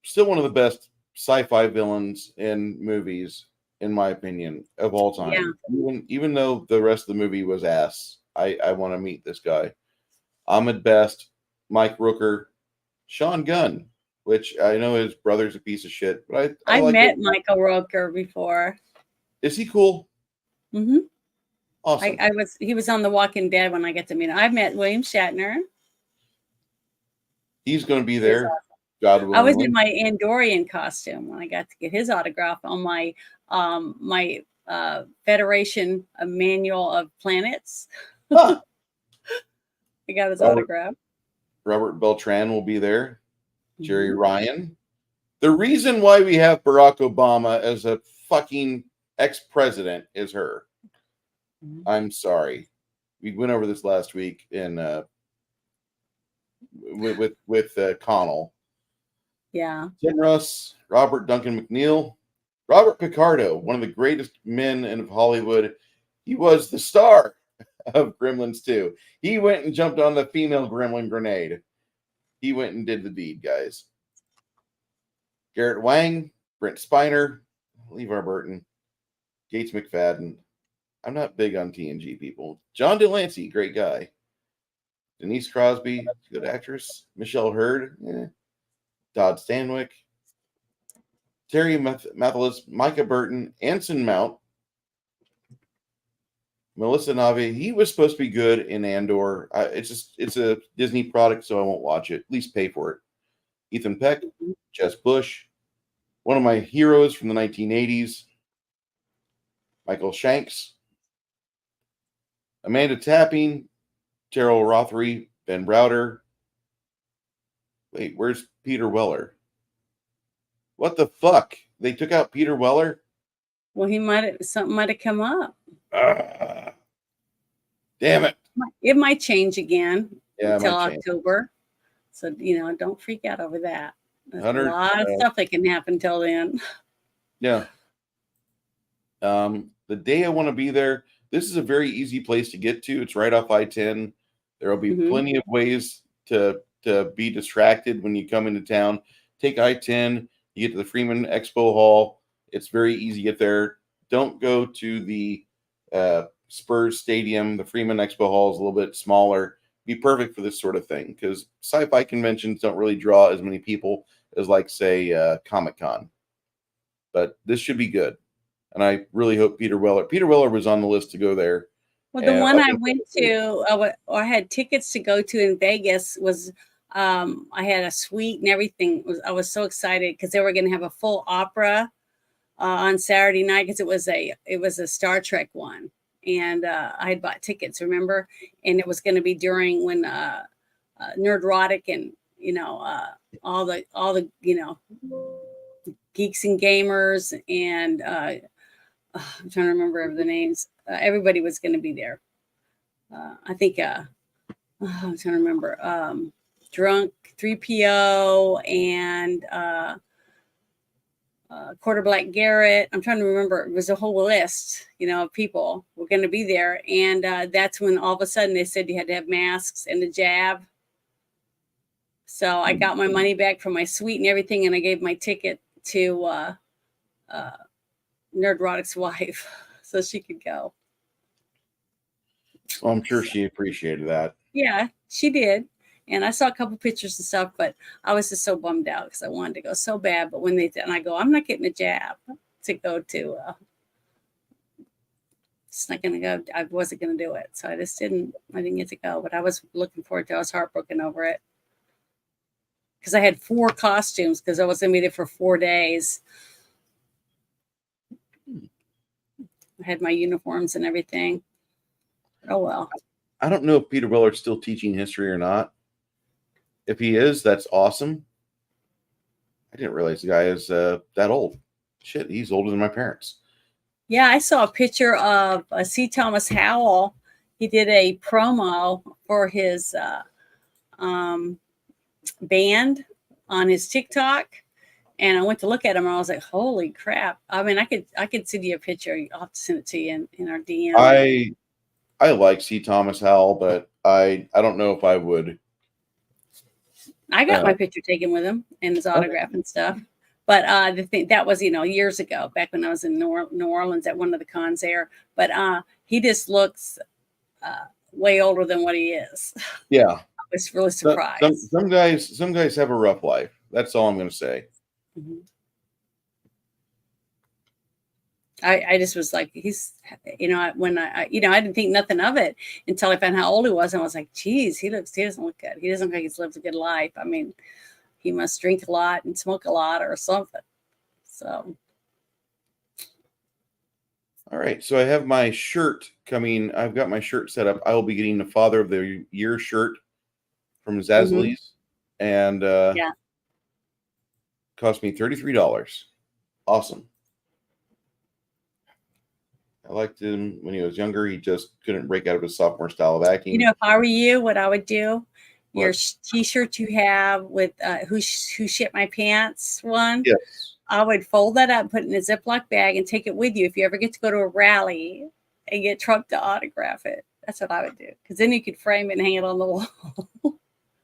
still one of the best sci-fi villains in movies, in my opinion, of all time. Yeah. Even though the rest of the movie was ass, I want to meet this guy. Ahmed Best, Mike Rooker, Sean Gunn, which I know his brother's a piece of shit, but I like met Michael Rooker before. Is he cool? Awesome. He was on The Walking Dead when I get to meet him. I met William Shatner. He's going to be there. God willing. I was in my Andorian costume when I got to get his autograph on my Federation Manual of Planets. I got his autograph. Robert Beltran will be there. Jerry Ryan. The reason why we have Barack Obama as a fucking ex-president is her. I'm sorry. We went over this last week in with Connell. Yeah. Tim Russ, Robert Duncan McNeil, Robert Picardo, one of the greatest men in Hollywood. He was the star of Gremlins 2. He went and jumped on the female gremlin grenade. He went and did the deed, guys. Garrett Wang, Brent Spiner, LeVar Burton, Gates McFadden. I'm not big on TNG people. John Delancey, great guy. Denise Crosby, good actress. Michelle Hurd, Todd Stanwyck, Terry Mathalis, Micah Burton, Anson Mount, Melissa Nave. He was supposed to be good in Andor. It's a Disney product, so I won't watch it. At least pay for it. Ethan Peck, Jess Bush, one of my heroes from the 1980s, Michael Shanks, Amanda Tapping, Terrell Rothery, Ben Browder. Wait, where's Peter Weller? What the fuck? They took out Peter Weller? Well, something might have come up. Damn it. It might change again until might change. October. So, don't freak out over that. There's a 100, lot of stuff that can happen till then. Yeah. The day I want to be there, this is a very easy place to get to. It's right off I-10. There will be plenty of ways to be distracted when you come into town. Take I-10, you get to the Freeman Expo Hall. It's very easy to get there. Don't go to the Spurs Stadium. The Freeman Expo Hall is a little bit smaller. Be perfect for this sort of thing because sci-fi conventions don't really draw as many people as, like, say, Comic-Con. But this should be good. And I really hope Peter Weller was on the list to go there. Well, the one I went to, or I had tickets to go to in Vegas was, I had a suite and everything. I was so excited because they were going to have a full opera on Saturday night because it was a Star Trek one, and I had bought tickets, remember? And it was going to be during when Nerdrotic and all the geeks and gamers and I'm trying to remember the names. Everybody was going to be there. I think I'm trying to remember. Drunk 3PO and Quarter Black Garrett. I'm trying to remember. It was a whole list, of people were going to be there. And that's when all of a sudden they said you had to have masks and the jab. So I got my money back from my suite and everything, and I gave my ticket to Nerdrotic's wife so she could go. Well, I'm sure she appreciated that. Yeah, she did. And I saw a couple pictures and stuff, but I was just so bummed out because I wanted to go so bad. But when they did, and I go, I'm not getting a jab to go to. It's not going to go. I wasn't going to do it. So I didn't get to go. But I was looking forward to it. I was heartbroken over it. Because I had 4 costumes because I was going to be there for 4 days. I had my uniforms and everything. Oh, well. I don't know if Peter Weller's still teaching history or not. If he is, that's awesome. I didn't realize the guy is that old. Shit, he's older than my parents. Yeah, I saw a picture of C. Thomas Howell. He did a promo for his band on his TikTok. And I went to look at him and I was like, holy crap. I mean, I could send you a picture. I'll have to send it to you in our DM. I like C. Thomas Howell, but I don't know if I would. I got my picture taken with him and his autograph and stuff. But the thing that was, years ago, back when I was in New Orleans at one of the cons there. But he just looks way older than what he is. Yeah. I was really surprised. Some guys have a rough life. That's all I'm going to say. Mm-hmm. I just was like, he's, when I didn't think nothing of it until I found how old he was. And I was like, geez, he doesn't look good. He doesn't look like he's lived a good life. I mean, he must drink a lot and smoke a lot or something. So. All right. So I have my shirt coming. I've got my shirt set up. I will be getting the Father of the Year shirt from Zazzle's. And yeah. Cost me $33. Awesome. I liked him when he was younger. He just couldn't break out of his sophomore style of acting. If I were you, what I would do, your t-shirt you have with who shit my pants one. Yes. I would fold that up, put it in a Ziploc bag, and take it with you if you ever get to go to a rally and get Trump to autograph it. That's what I would do, because then you could frame it and hang it on the wall.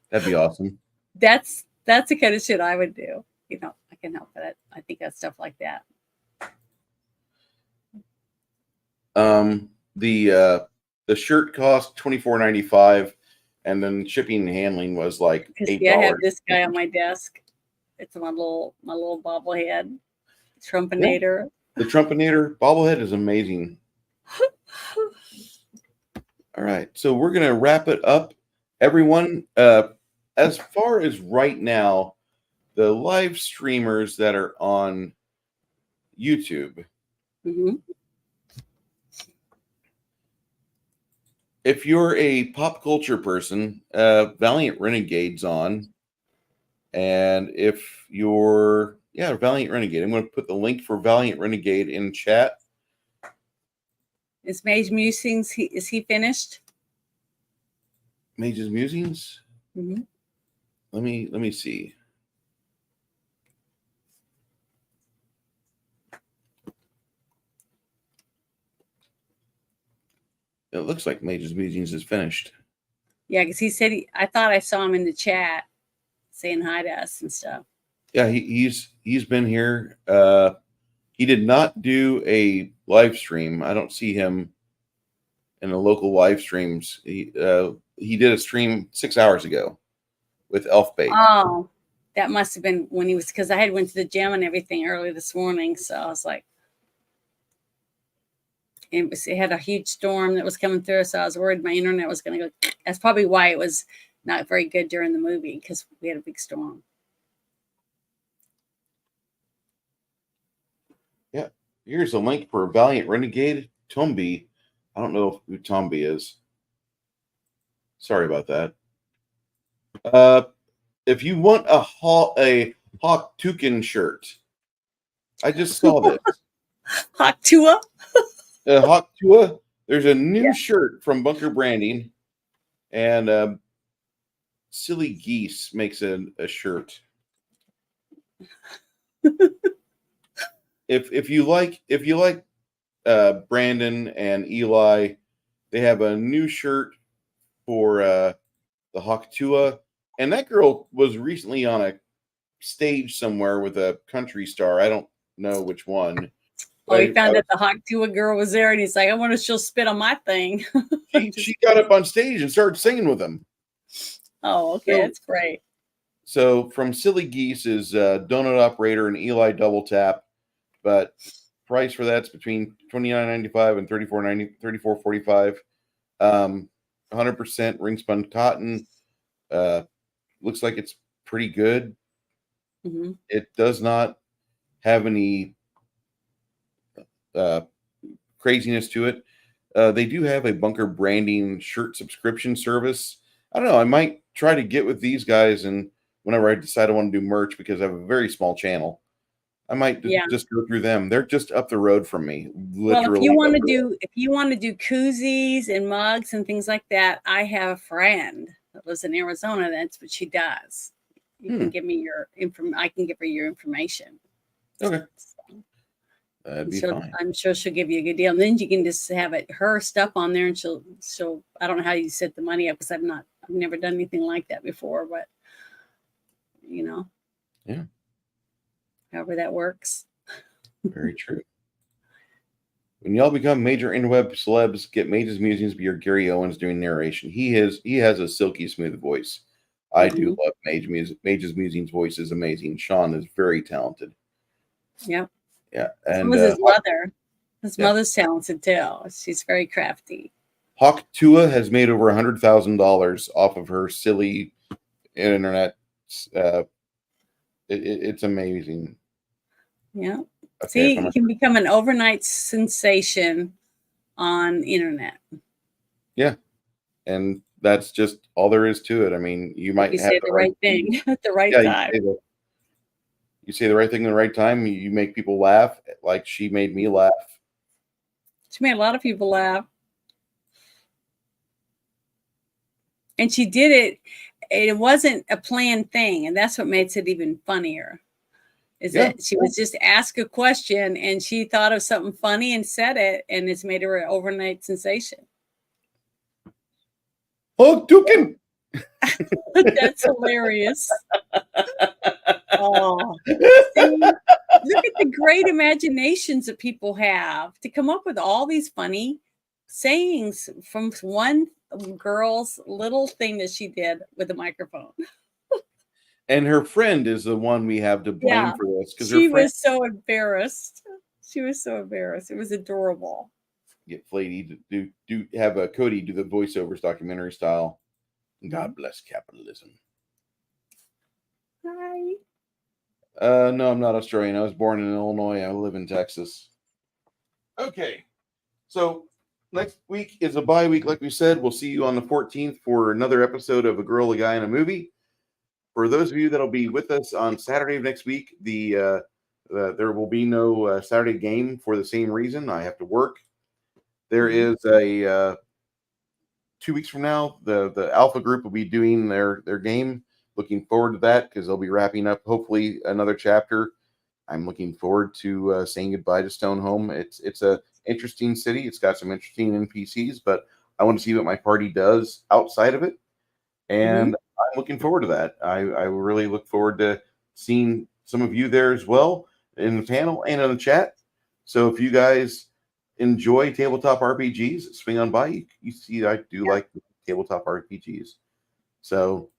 That'd be awesome. That's the kind of shit I would do. You know, I can help it. I think that's stuff like that. The shirt cost $24.95, and then shipping and handling was like $8. Yeah, I have this guy on my desk. It's my little bobblehead, Trumpinator. Yeah. The Trumpinator bobblehead is amazing. All right, so we're gonna wrap it up, everyone. As far as right now, the live streamers that are on YouTube. Mm-hmm. If you're a pop culture person, Valiant Renegade's on. And if you're, Valiant Renegade, I'm going to put the link for Valiant Renegade in chat. Is Mage Musings, is he finished? Mage's Musings? Mm-hmm. Let me see. It looks like Mage's Musings is finished. Yeah, because he said I thought I saw him in the chat saying hi to us and stuff. Yeah, he's been here. He did not do a live stream. I don't see him in the local live streams. He did a stream 6 hours ago with Elfbait. Oh, that must have been when he was, because I had went to the gym and everything early this morning. So I was like, it had a huge storm that was coming through. So I was worried my internet was going to go. That's probably why it was not very good during the movie, because we had a big storm. Yeah. Here's a link for Valiant Renegade. Tombi. I don't know who Tombi is. Sorry about that. If you want a Hawk Toucan shirt, I just saw this. Hawk Tua? Hawk Tua. There's a new shirt from Bunker Branding, and Silly Geese makes a shirt. If you like Brandon and Eli, they have a new shirt for the Hawk Tua, and that girl was recently on a stage somewhere with a country star. I don't know which one. Oh, he found that the Hawk Tua girl was there, and he's like, I wonder if she'll spit on my thing. She got up on stage and started singing with him. Oh, okay, that's great. So from Silly Geese is Donut Operator and Eli Double Tap, but price for that's between $29.95 and $34.45. 100% ring spun cotton. Looks like it's pretty good. Mm-hmm. It does not have any craziness to it. They do have a Bunker Branding shirt subscription service. I don't know. I might try to get with these guys, and whenever I decide I want to do merch, because I have a very small channel, I might just go through them. They're just up the road from me. Literally. Well, if you want to do koozies and mugs and things like that, I have a friend that lives in Arizona. That's what she does. You can give me your I can give her your information. Okay. That'd be fine. I'm sure she'll give you a good deal. And then you can just have her stuff on there, and she'll I don't know how you set the money up, because I've never done anything like that before, but yeah, however that works. Very true. When y'all become major interweb celebs, get Mage's Musings be your Gary Owens doing narration. He has a silky smooth voice. I do love Mage's Musings voice is amazing. Sean is very talented. Yep. Yeah. And so was his mother. His mother's talented too. She's very crafty. Hawk Tua has made over $100,000 off of her silly internet. It's amazing. Yeah. Okay, see, you can become an overnight sensation on internet. Yeah. And that's just all there is to it. I mean, you might have say the right thing at the right time. You say the right thing at the right time. You make people laugh, like she made me laugh. She made a lot of people laugh. And she did it. it wasn't a planned thing, and that's what makes it even funnier. Is that she was just asked a question and she thought of something funny and said it, and it's made her an overnight sensation. Oh, Dukin. That's hilarious. Oh, see, look at the great imaginations that people have to come up with all these funny sayings from one girl's little thing that she did with a microphone. And her friend is the one we have to blame for this, because she her friend was so embarrassed. She was so embarrassed. It was adorable. get Flatey to do have a Cody do the voiceovers documentary style. God bless capitalism. Hi. No, I'm not Australian. I was born in Illinois. I live in Texas. Okay. So next week is a bye week, like we said. We'll see you on the 14th for another episode of A Girl, a Guy, and a Movie. For those of you that'll be with us on Saturday of next week, there will be no Saturday game for the same reason. I have to work. There is a 2 weeks from now, the Alpha group will be doing their game. Looking forward to that because they'll be wrapping up hopefully another chapter. I'm looking forward to saying goodbye to Stone Home. It's a interesting city. It's got some interesting NPCs, but I want to see what my party does outside of it, and I'm looking forward to that. I really look forward to seeing some of you there as well in the panel and in the chat. So if you guys enjoy tabletop RPGs, swing on by. You see, I do like tabletop RPGs. So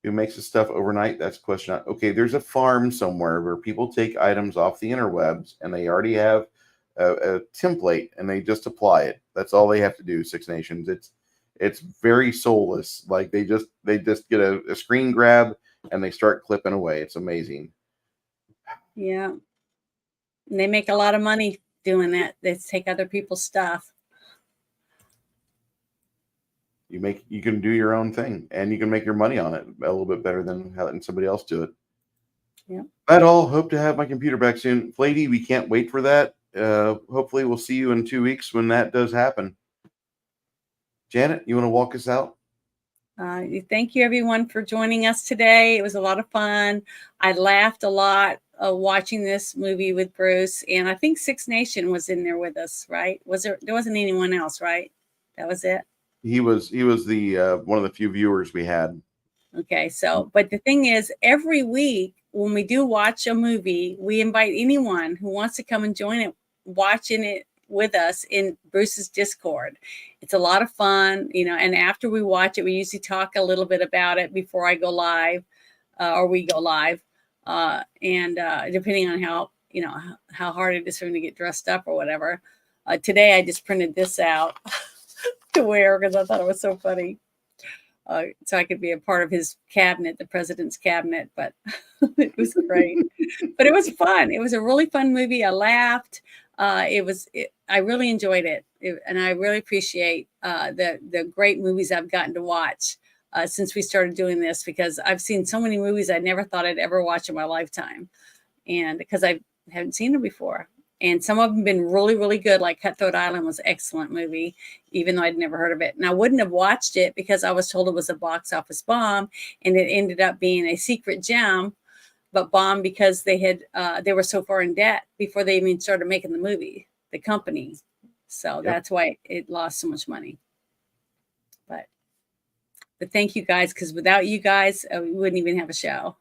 who makes the stuff overnight? That's a question. Okay, there's a farm somewhere where people take items off the interwebs and they already have a template and they just apply it. That's all they have to do. Six Nations. It's very soulless. Like they just get a screen grab and they start clipping away. It's amazing. Yeah, and they make a lot of money doing that. They take other people's stuff. You can do your own thing and you can make your money on it a little bit better than letting somebody else do it. Yeah. That all. Hope to have my computer back soon. Flady, we can't wait for that. Hopefully we'll see you in 2 weeks when that does happen. Janet, you want to walk us out? Thank you everyone for joining us today. It was a lot of fun. I laughed a lot watching this movie with Bruce, and I think Six Nation was in there with us, right? There wasn't anyone else, right? That was it. He was the one of the few viewers we had. Okay, so but the thing is, every week when we do watch a movie, we invite anyone who wants to come and join it, watching it with us in Bruce's Discord. It's a lot of fun, and after we watch it, we usually talk a little bit about it before I go live, or we go live, and depending on how hard it is for me to get dressed up or whatever. Today I just printed this out to wear because I thought it was so funny. So I could be a part of his cabinet, the president's cabinet, but it was great. But it was fun. It was a really fun movie. I laughed. I really enjoyed it. And I really appreciate the great movies I've gotten to watch since we started doing this, because I've seen so many movies I never thought I'd ever watch in my lifetime. And because I haven't seen them before. And some of them have been really, really good. Like Cutthroat Island was an excellent movie, even though I'd never heard of it. And I wouldn't have watched it because I was told it was a box office bomb, and it ended up being a secret gem, but bomb because they were so far in debt before they even started making the movie, the company. So that's why it lost so much money. But thank you guys, because without you guys, we wouldn't even have a show.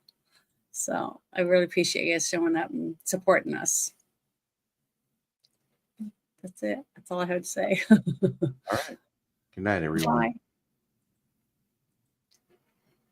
So I really appreciate you guys showing up and supporting us. That's it. That's all I have to say. All right. Good night, everyone. Bye.